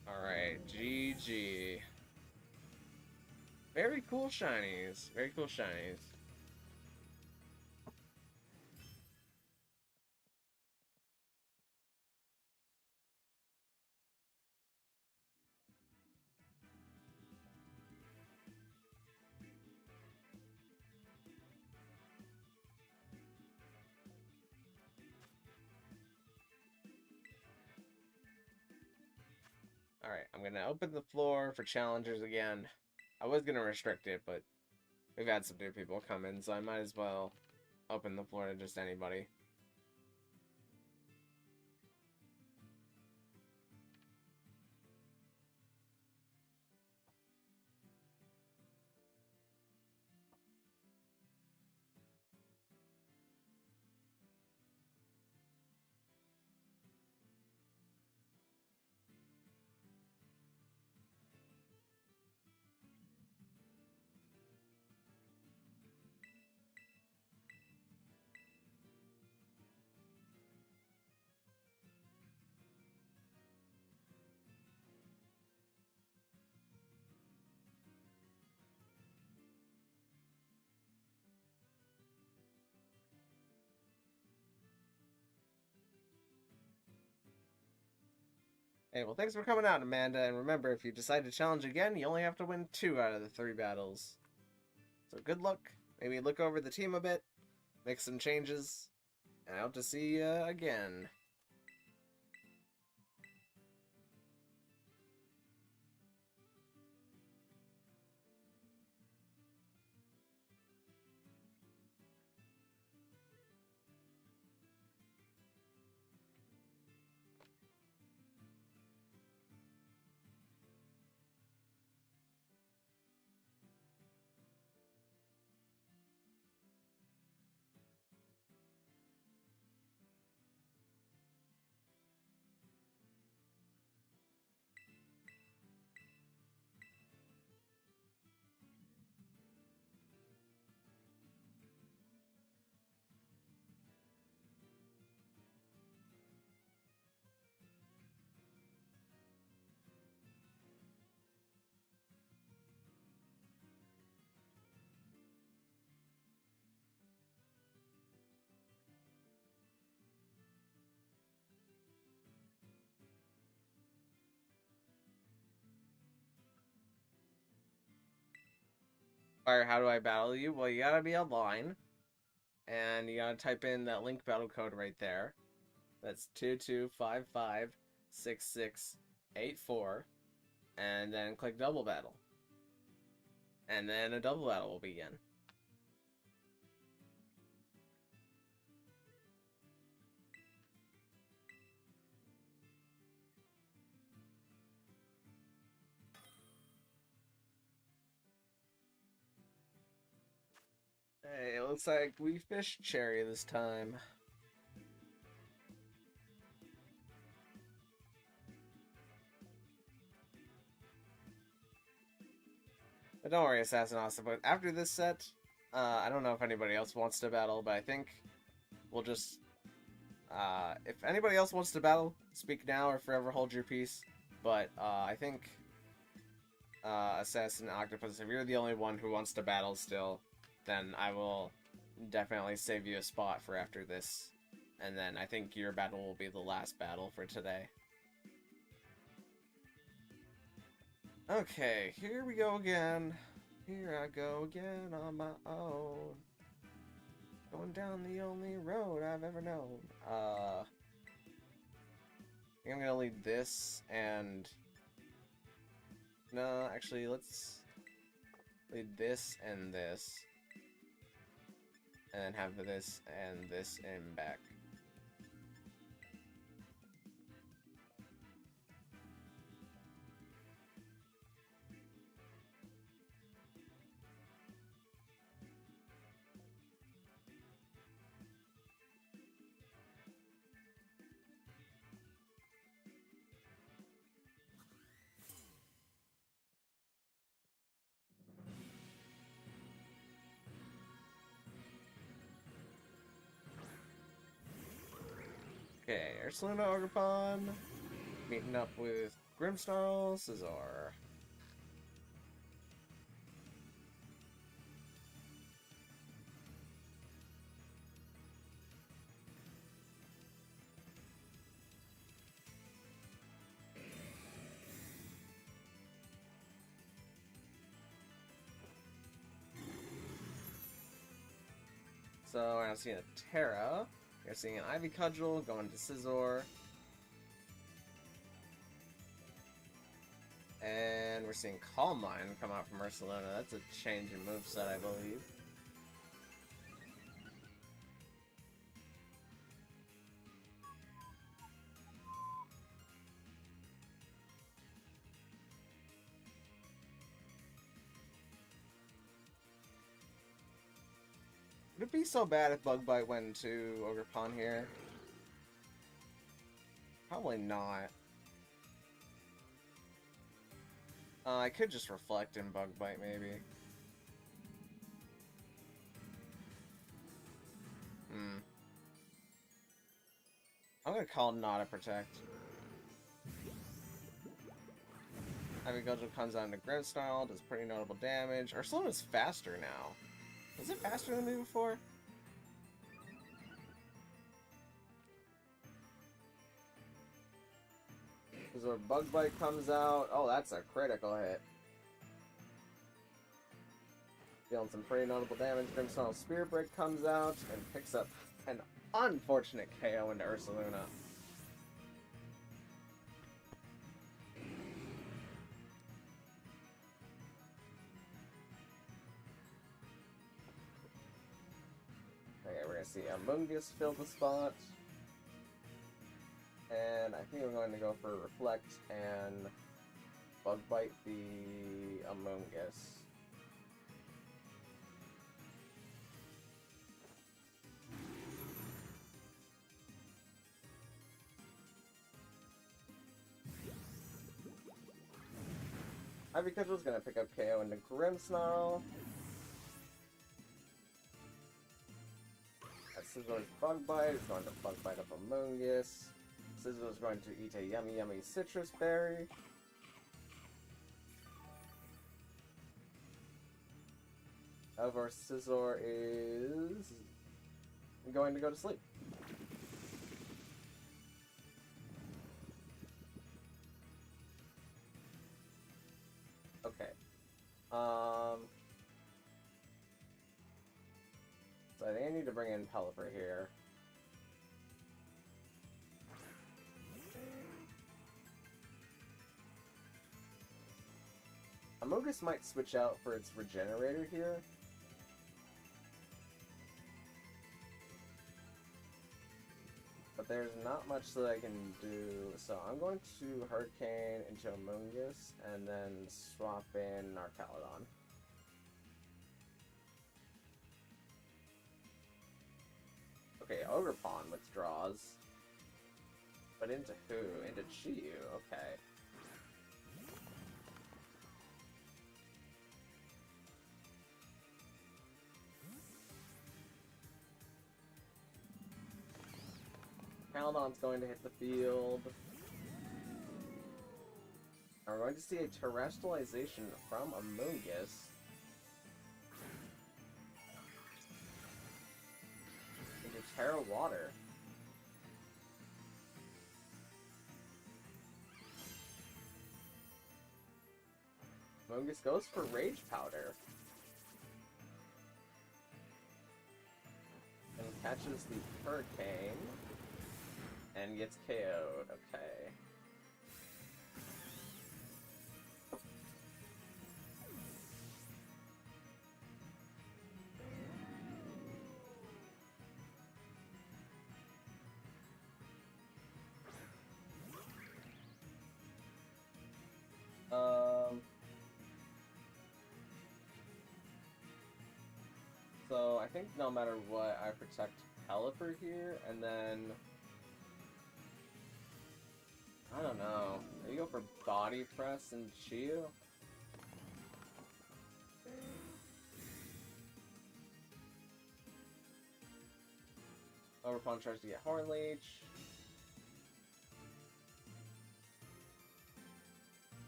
Alright, GG. Very cool shinies. Very cool shinies. Alright, I'm gonna open the floor for challengers again. I was gonna restrict it, but we've had some new people come in, so I might as well open the floor to just anybody. Hey, well, thanks for coming out, Amanda, and remember, if you decide to challenge again, you only have to win 2 out of the 3 battles. So good luck. Maybe look over the team a bit, make some changes, and I hope to see you again. Or how do I battle you? Well, you gotta be online, and you gotta type in that link battle code right there. That's 22556684, and then click double battle. And then a double battle will begin. Hey, it looks like we fished Cherry this time. But don't worry, Assassin Awesome, but after this set, I don't know if anybody else wants to battle, but I think we'll just... if anybody else wants to battle, speak now or forever hold your peace. But I think Assassin Octopus, if you're the only one who wants to battle still, then I will definitely save you a spot for after this. And then I think your battle will be the last battle for today. Okay, here we go again. Here I go again on my own. Going down the only road I've ever known. I think I'm gonna lead this and... No, actually, let's lead this and this. And then have this and this in back. Okay, Ursaluna Ogerpon, meeting up with Grimmsnarl, Scizor. So we're not seeing a Terra. We're seeing an Ivy Cudgel going to Scizor. And we're seeing Calm Mind come out from Ursaluna. That's a change in moveset, I believe. Would it be so bad if Bug Bite went into Ogerpon here? Probably not. I could just Reflect in Bug Bite, maybe. I'm gonna call not a Protect. Ivy Cudgel comes out into Grimmsnarl, does pretty notable damage. Ursaluna's faster now. Was it faster than me before? Because when Bug Bite comes out, oh, that's a critical hit. Dealing some pretty notable damage. Grimmsnarl Spirit Break comes out and picks up an unfortunate KO into Ursaluna. Okay, we're gonna see Amoonguss fill the spot. And I think I'm going to go for Reflect and Bug Bite the Amoonguss. Ivy Cudgel's gonna pick up KO into Grimmsnarl. Scizor's Bug Bite is going to Bug Bite up Amoonguss. Scizor's going to eat a yummy citrus berry. However, Scizor is going to go to sleep. Okay. So I think I need to bring in Pelipper here. Amoonguss might switch out for its Regenerator here. But there's not much that I can do, so I'm going to Hurricane into Amoonguss and then swap in Arcaludon. Okay, Ogerpon withdraws. But into who? Into Chiyu, okay. Caledon's going to hit the field. We're going to see a terrestrialization from Amogus. Into Terra Water. Amogus goes for Rage Powder. And catches the Hurricane. And gets KO'd. Okay. So I think no matter what, I protect Pelipper here, and then I don't know. Maybe go for Body Press and Chiyu. Overpunch tries to get Horn Leech.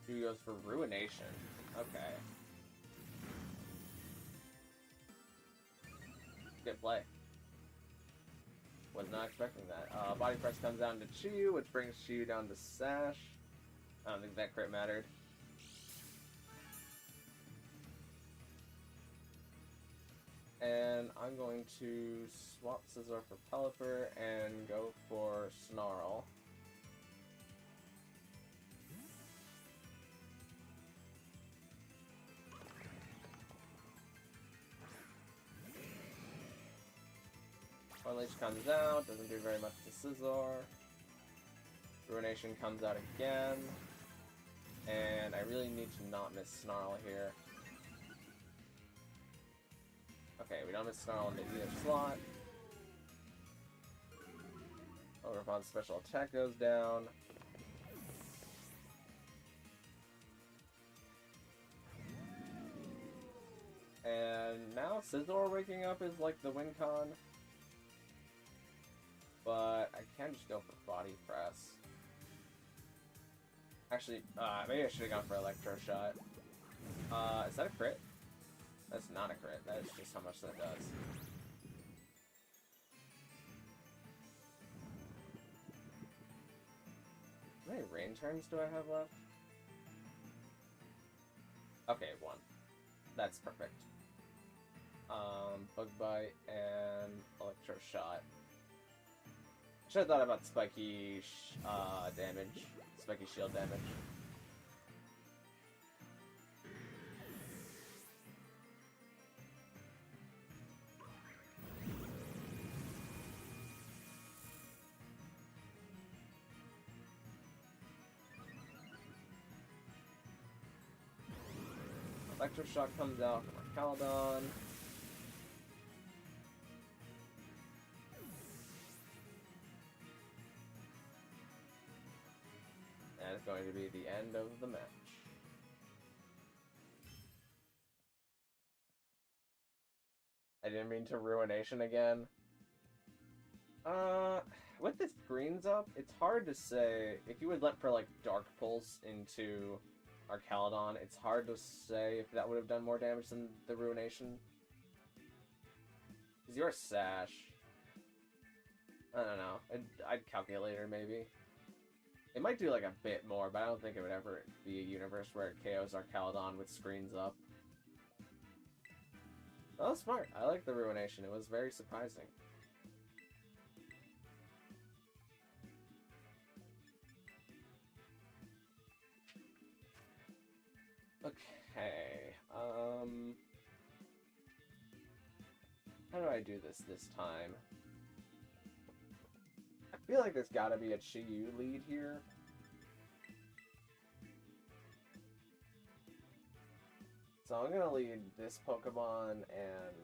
Chiyu goes for Ruination. Okay. Good play. Was not expecting that. Body Press comes down to Chiyu, which brings Chiyu down to Sash. I don't think that crit mattered. And I'm going to swap Scizor for Pelipper and go for Snarl. Unleash comes out, doesn't do very much to Scizor. Ruination comes out again. And I really need to not miss Snarl here. Okay, we don't miss Snarl into either slot. Overpaw's special attack goes down. And now Scizor waking up is like the win con. But I can just go for Body Press. Actually, maybe I should have gone for Electro Shot. Is that a crit? That's not a crit. That is just how much that does. How many rain turns do I have left? Okay, 1. That's perfect. Bug Bite and Electro Shot. Should have thought about spiky damage, spiky shield damage. Electroshock comes out from our Caledon. And it's going to be the end of the match. I didn't mean to Ruination again. With this greens up, it's hard to say. If you would let for like Dark Pulse into our Caledon, it's hard to say if that would have done more damage than the Ruination. Because you're a Sash. I don't know. I'd Calculator maybe. It might do like a bit more, but I don't think it would ever be a universe where it KOs our Caledon with screens up. That was smart. I like the Ruination. It was very surprising. Okay. How do I do this time? I feel like there's gotta be a Chiyu lead here. So I'm gonna lead this Pokemon and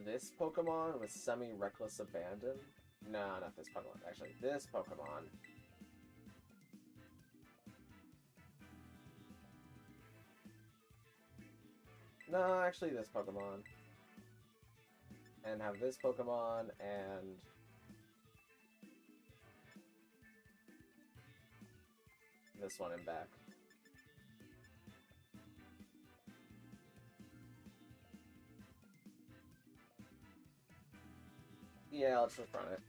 this Pokemon with Semi-Reckless Abandon. No, not this Pokemon. Actually, this Pokemon. No, actually this Pokemon. and have this Pokemon and this one in back. Yeah, let's just run it.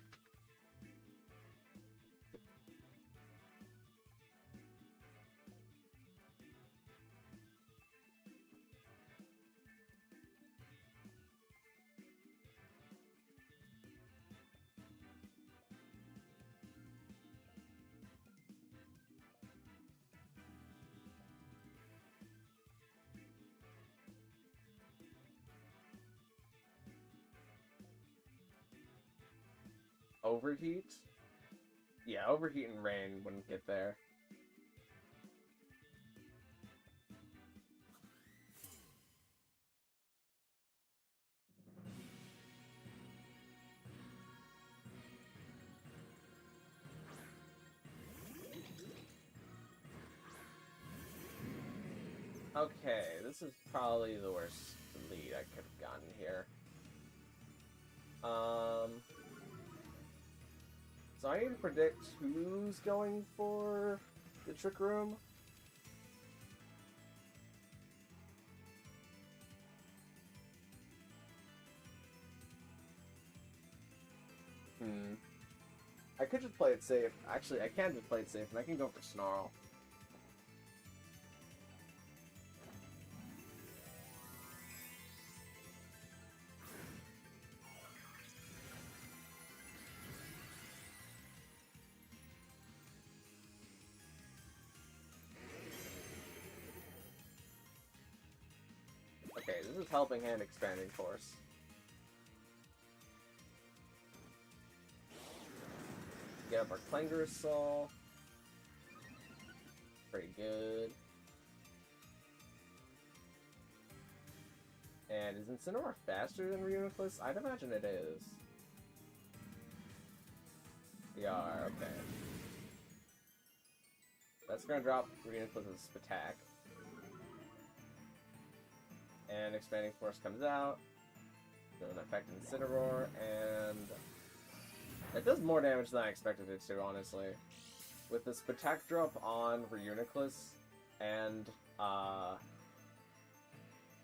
Overheat? Yeah, overheat and rain wouldn't get there. Okay, this is probably the worst lead I could have gotten here. So I need to predict who's going for the Trick Room. I could just play it safe. Actually, I can just play it safe, and I can go for Snarl. Okay, this is Helping Hand Expanding Force. Get up our Clangersoul. Pretty good. And is Incineroar faster than Reuniclus? I'd imagine it is. We are, okay. That's gonna drop Reuniclus' attack. And Expanding Force comes out. Doesn't affect Incineroar, and it does more damage than I expected it to, honestly. With this attack drop on Reuniclus and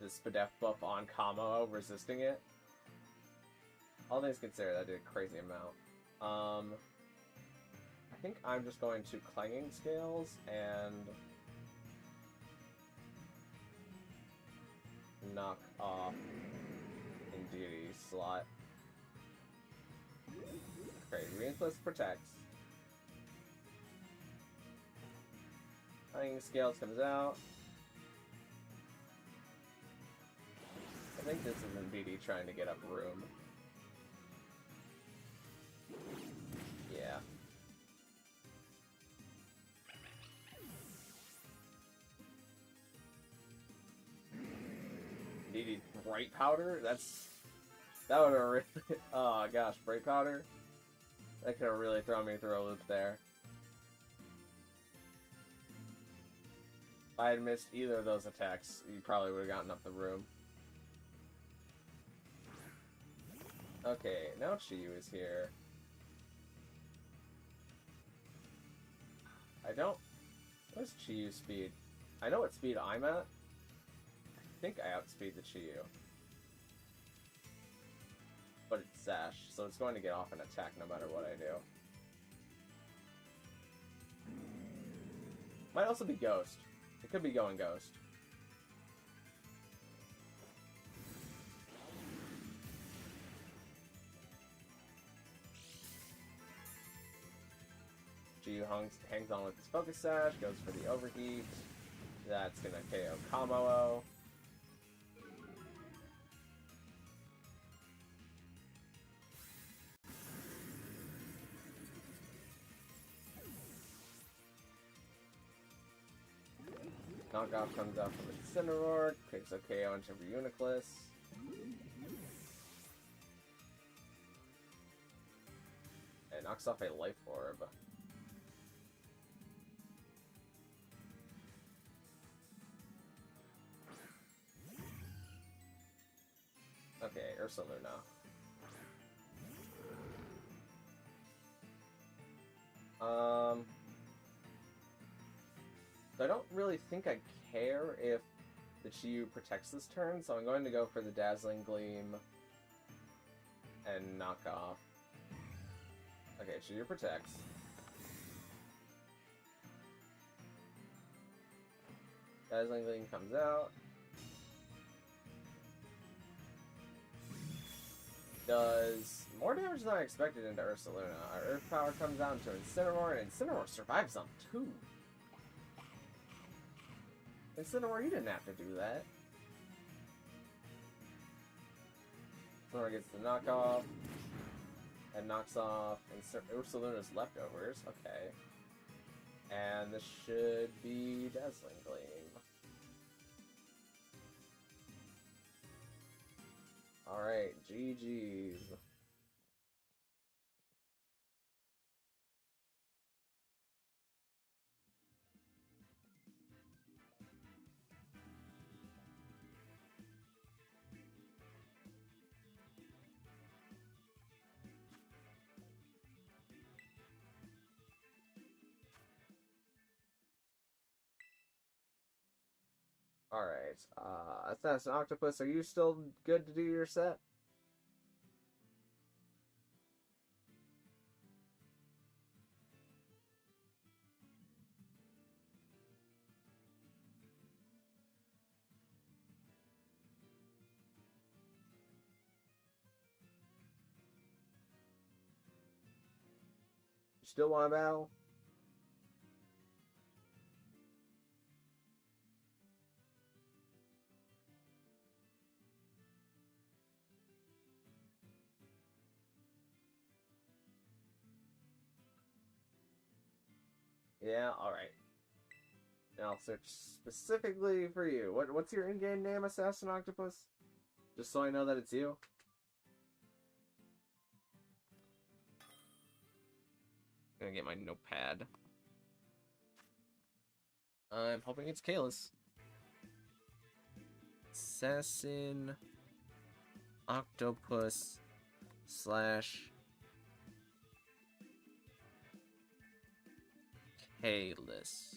this Spadef buff on Kamo resisting it, all things considered, that did a crazy amount. I think I'm just going to Clanging Scales and knock off Indeedee slot. Okay, Reuniclus protects. Clanging Scales comes out. I think this is Indeedee trying to get up room. Yeah. Indeedee Bright Powder? That would have really... Oh gosh, Bright Powder? That could have really thrown me through a loop there. If I had missed either of those attacks, you probably would have gotten up the room. Okay, now Chiyu is here. What is Chiyu's speed? I know what speed I'm at. I think I outspeed the Chiyu. But it's Sash, so it's going to get off an attack no matter what I do. Might also be Ghost. It could be going Ghost. Chiyu hangs on with his Focus Sash, goes for the Overheat. That's gonna KO Kamo-O. Knockoff comes out from Incineroar, takes a KO into Reuniclus. And knocks off a Life Orb. Okay, Ursaluna. Um, so I don't really think I care if the Chiyu protects this turn, so I'm going to go for the Dazzling Gleam and knock off. Okay, Chiyu protects. Dazzling Gleam comes out. Does more damage than I expected into Ursaluna. Our Earth Power comes down to Incineroar, and Incineroar survives on 2. Incineroar, you didn't have to do that. Incineroar gets the knockoff, and knocks off Ursaluna's leftovers. Okay. And this should be Dazzling Gleam. Alright, GG's. Alright, Assassin Octopus, are you still good to do your set? You still want to battle? Yeah, alright. And I'll search specifically for you. What's your in-game name, Assassin Octopus? Just so I know that it's you. Gonna get my notepad. I'm hoping it's Kalis. Assassin Octopus / Kalis.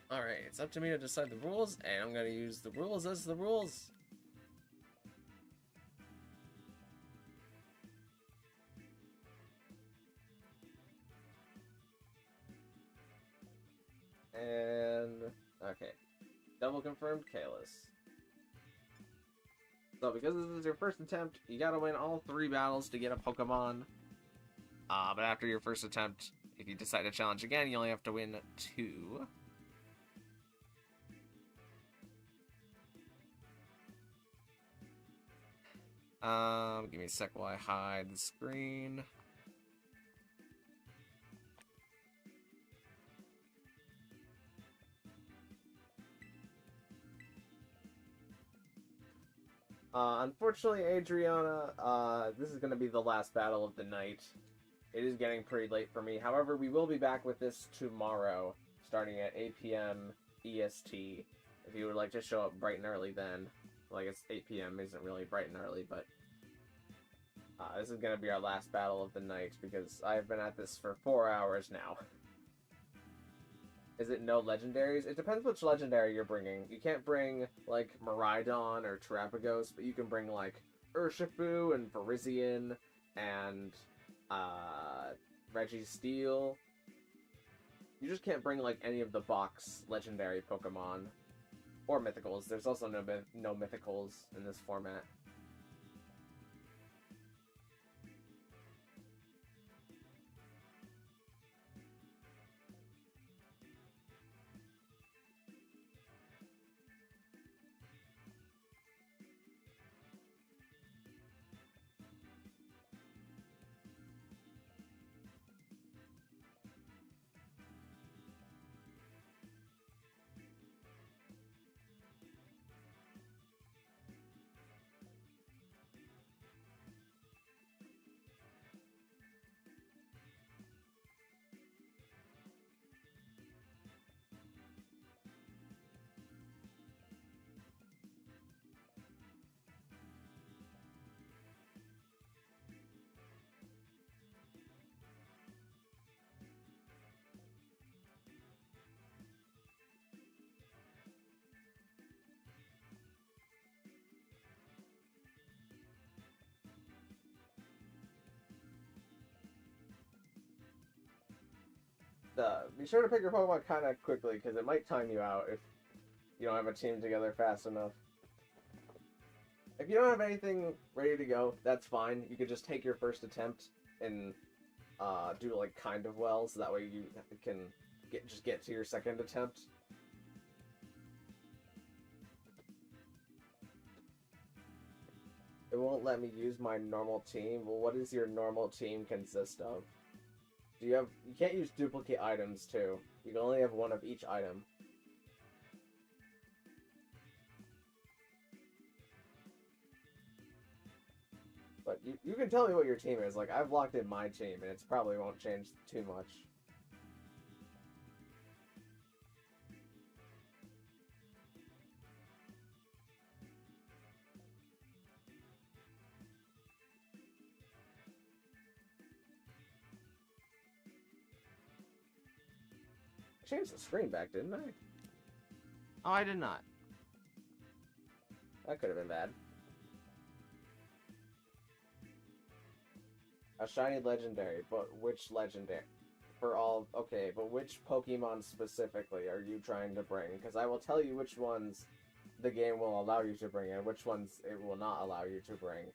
Alright, it's up to me to decide the rules, and I'm gonna use the rules as the rules. And okay, double confirmed Kalis. So because this is your first attempt, you gotta win all 3 battles to get a Pokemon. But after your first attempt, if you decide to challenge again, you only have to win 2. Give me a sec while I hide the screen. Unfortunately, Adriana, this is going to be the last battle of the night. It is getting pretty late for me. However, we will be back with this tomorrow, starting at 8 p.m. EST. If you would like to show up bright and early then. Well, I guess 8 p.m. isn't really bright and early, but this is going to be our last battle of the night, because I've been at this for 4 hours now. Is it no legendaries? It depends which legendary you're bringing. You can't bring, like, Miraidon or Terapagos, but you can bring, like, Urshifu and Virizion and Registeel. You just can't bring, like, any of the box legendary Pokemon. Or mythicals. There's also no mythicals in this format. be sure to pick your Pokemon kind of quickly, because it might time you out if you don't have a team together fast enough. If you don't have anything ready to go, that's fine. You could just take your first attempt and do like kind of well, so that way you can just get to your second attempt. It won't let me use my normal team. Well, what does your normal team consist of? You can't use duplicate items too. You can only have one of each item. But you can tell me what your team is. Like, I've locked in my team, and it probably won't change too much. I changed the screen back, didn't I? Oh, I did not. That could have been bad. A shiny legendary, but which legendary? For all, okay, but which Pokemon specifically are you trying to bring? Because I will tell you which ones the game will allow you to bring and which ones it will not allow you to bring.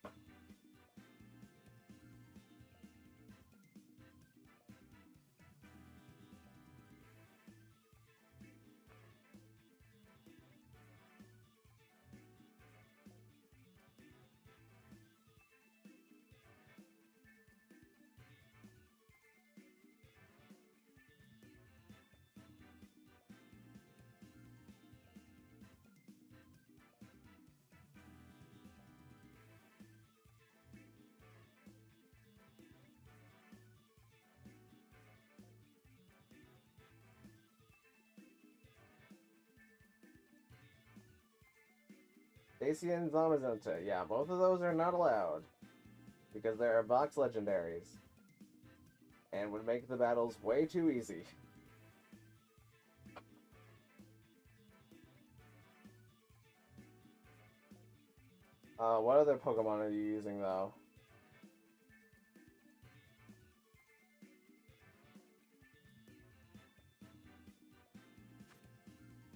Daisy and Zamazenta, yeah, both of those are not allowed. Because they are box legendaries. And would make the battles way too easy. What other Pokemon are you using, though?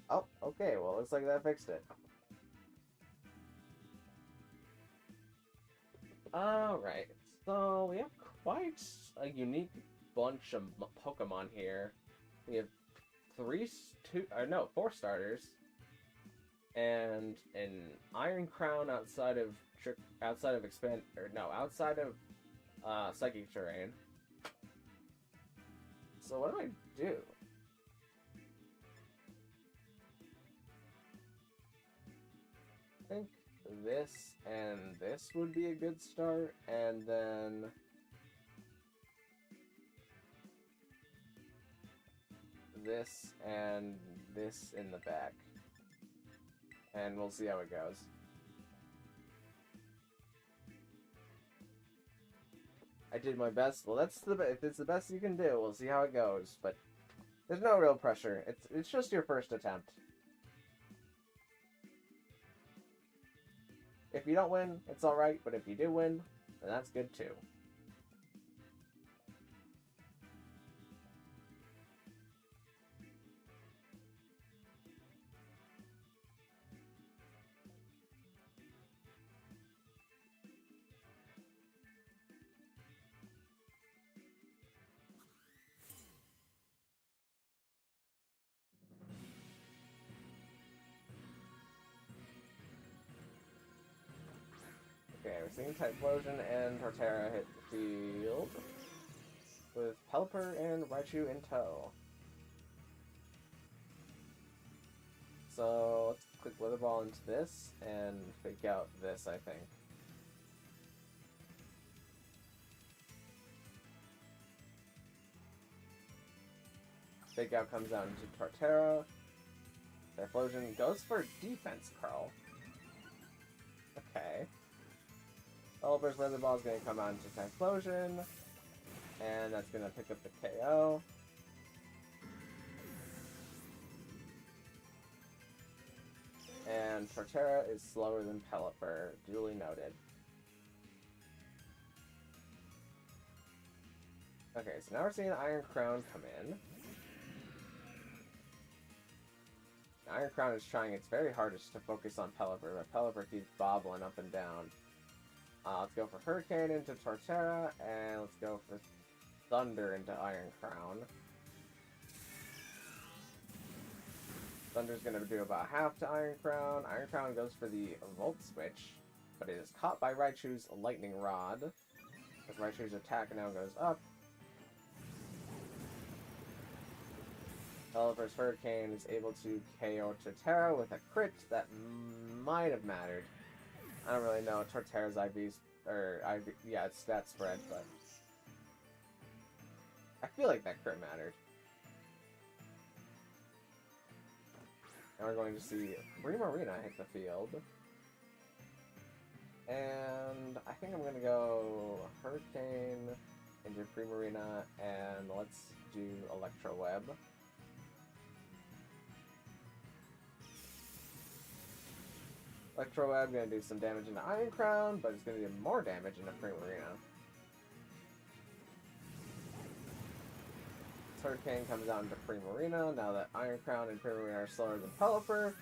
Oh, okay, well, looks like that fixed it. Alright, so we have quite a unique bunch of Pokemon here. We have four starters, and an Iron Crown outside of Psychic Terrain. So what do I do? I think this and this would be a good start, and then this and this in the back, and we'll see how it goes. I did my best. Well, if it's the best you can do, we'll see how it goes. But there's no real pressure. It's just your first attempt. If you don't win, it's alright, but if you do win, then that's good too. Okay, we're seeing Typhlosion and Torterra hit the field with Pelipper and Raichu in tow. So let's quick Weather Ball into this and fake out this, I think. Fake out comes out into Torterra. Typhlosion goes for defense curl. Okay. Pelipper's Weather Ball is going to come out into Typhlosion, and that's going to pick up the KO. And Torterra is slower than Pelipper, duly noted. Okay, so now we're seeing Iron Crown come in. Iron Crown is trying its very hardest to focus on Pelipper, but Pelipper keeps bobbling up and down. Let's go for Hurricane into Torterra, and let's go for Thunder into Iron Crown. Thunder's going to do about half to Iron Crown. Iron Crown goes for the Volt Switch, but it is caught by Raichu's Lightning Rod. Because Raichu's attack now goes up. Pelipper's Hurricane is able to KO Torterra with a crit that might have mattered. I don't really know Torterra's IVs, or IV, yeah, it's stat spread, but I feel like that crit mattered. Now we're going to see Primarina hit the field. And I think I'm going to go Hurricane into Primarina, and let's do Electro Web. Electro Web going to do some damage into Iron Crown, but it's going to do more damage into Primarina. Hurricane comes down to Primarina, now that Iron Crown and Primarina are slower than Pelipper.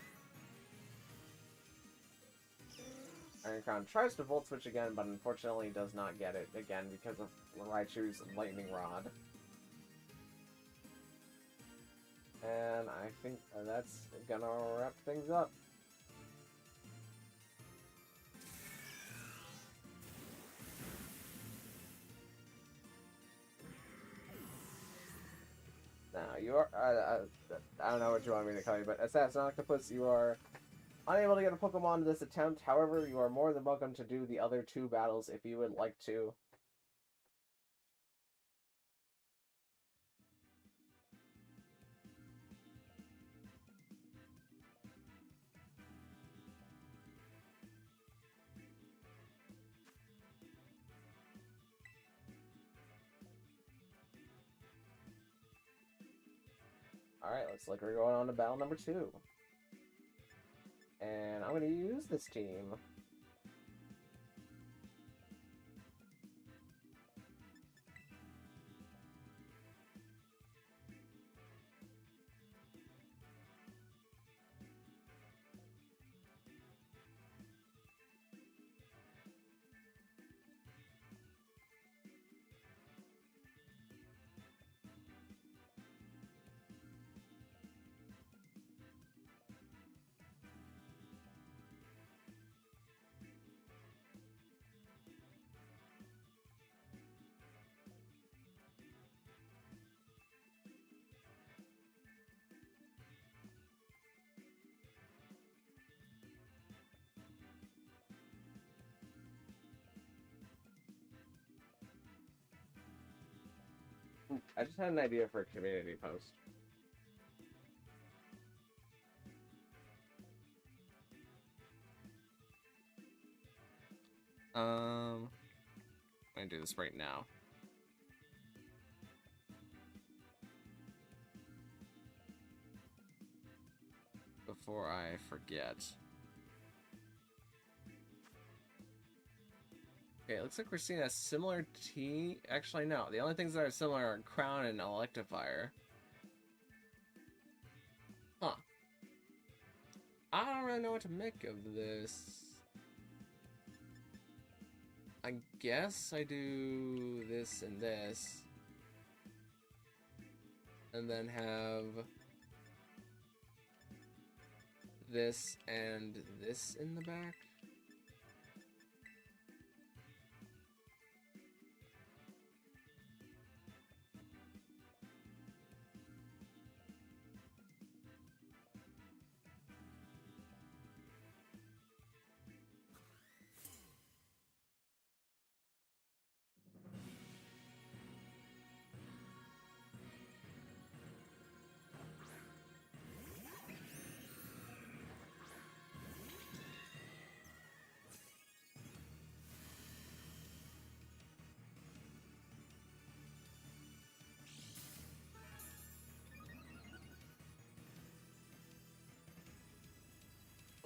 Iron Crown tries to Volt Switch again, but unfortunately does not get it again because of Raichu's Lightning Rod. And I think that's gonna wrap things up. Now, you are, I don't know what you want me to call you, but Assassin Octopus, you are unable to get a Pokemon this attempt. However, you are more than welcome to do the other 2 battles if you would like to. Alright, looks like we're going on to battle number 2. And I'm going to use this team. I just had an idea for a community post. I'm gonna do this right now. Before I forget. Okay, it looks like we're seeing a similar team. Actually, no. The only things that are similar are Crown and Electivire. Huh. I don't really know what to make of this. I guess I do this and this. And then have this and this in the back.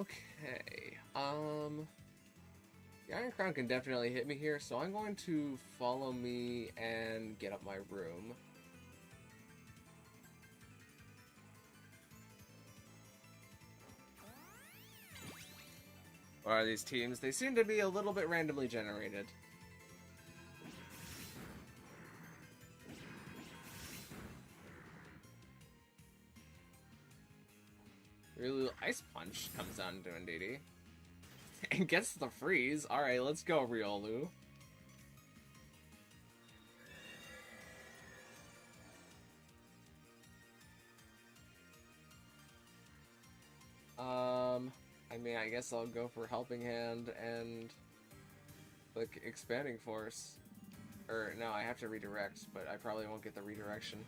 Okay, the Iron Crown can definitely hit me here, so I'm going to follow me and get up my room. What are these teams? They seem to be a little bit randomly generated. Riolu Ice Punch comes down to Ndidi. And gets the freeze. Alright, let's go, Riolu. I mean, I guess I'll go for Helping Hand and click Expanding Force. Or, no, I have to redirect, but I probably won't get the redirection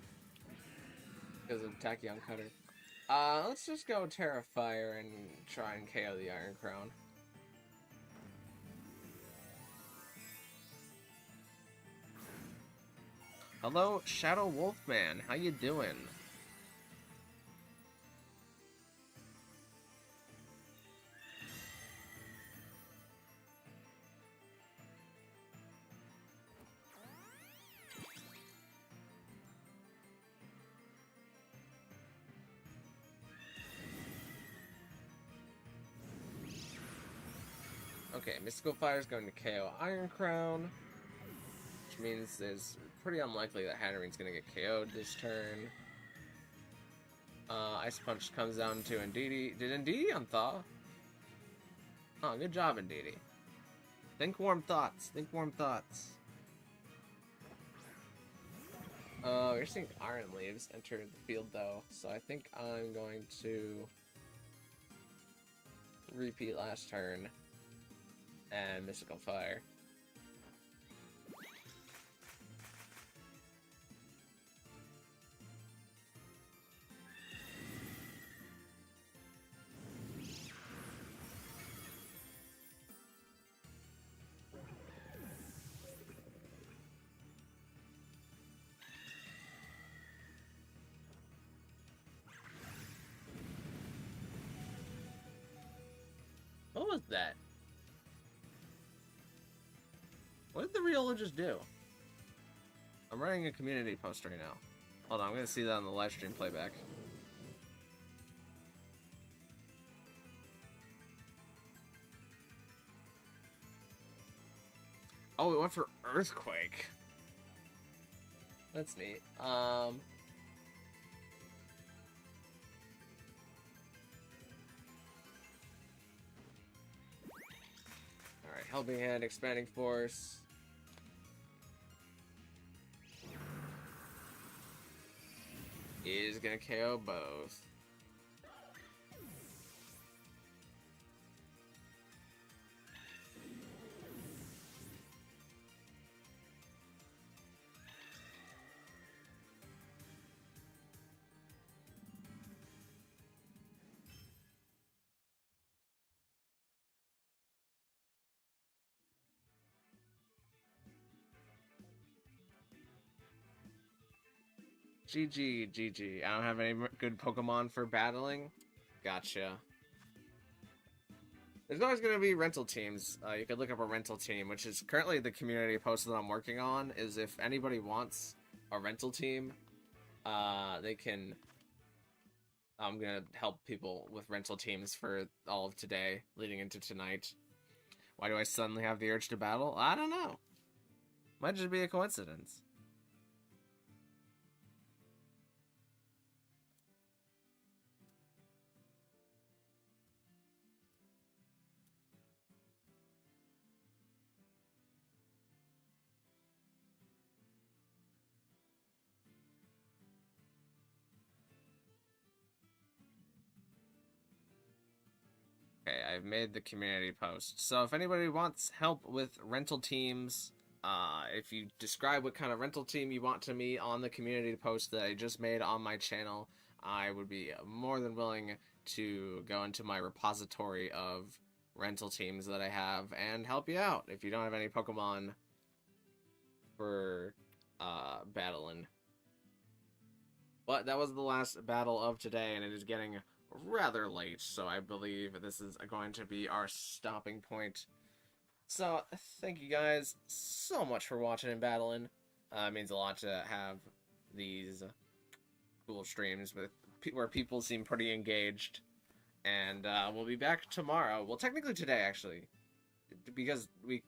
because of Tachyon Cutter. Let's just go Terrifier and try and KO the Iron Crown. Hello, Shadow Wolfman. How you doing? Okay, Mystical Fire is going to KO Iron Crown, which means it's pretty unlikely that Hattering's going to get KO'd this turn. Ice Punch comes down to Ndidi. Did Ndidi unthaw? Oh, good job, Ndidi. Think warm thoughts. Think warm thoughts. We're seeing Iron Leaves enter the field, though, so I think I'm going to repeat last turn and Mystical Fire. What was that? What did the Riolu just do? I'm running a community post right now. Hold on, I'm gonna see that on the live stream playback. Oh, it went for Earthquake. That's neat. Alright, Helping Hand, Expanding Force. Is gonna KO both. GG, GG. I don't have any good Pokemon for battling. Gotcha. There's always going to be rental teams. You could look up a rental team, which is currently the community post that I'm working on, is if anybody wants a rental team, they can... I'm going to help people with rental teams for all of today, leading into tonight. Why do I suddenly have the urge to battle? I don't know. Might just be a coincidence. Okay, I've made the community post. So if anybody wants help with rental teams, if you describe what kind of rental team you want to me on the community post that I just made on my channel, I would be more than willing to go into my repository of rental teams that I have and help you out if you don't have any Pokemon for battling. But that was the last battle of today, and it is getting rather late, so I believe this is going to be our stopping point. So, thank you guys so much for watching and battling. It means a lot to have these cool streams with where people seem pretty engaged. And we'll be back tomorrow. Well, technically today, actually, because we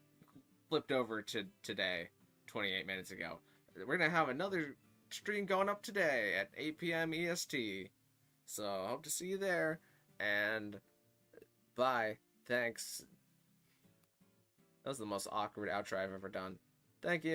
flipped over to today 28 minutes ago. We're going to have another stream going up today at 8 p.m. EST. So, hope to see you there. And bye. Thanks. That was the most awkward outro I've ever done. Thank you.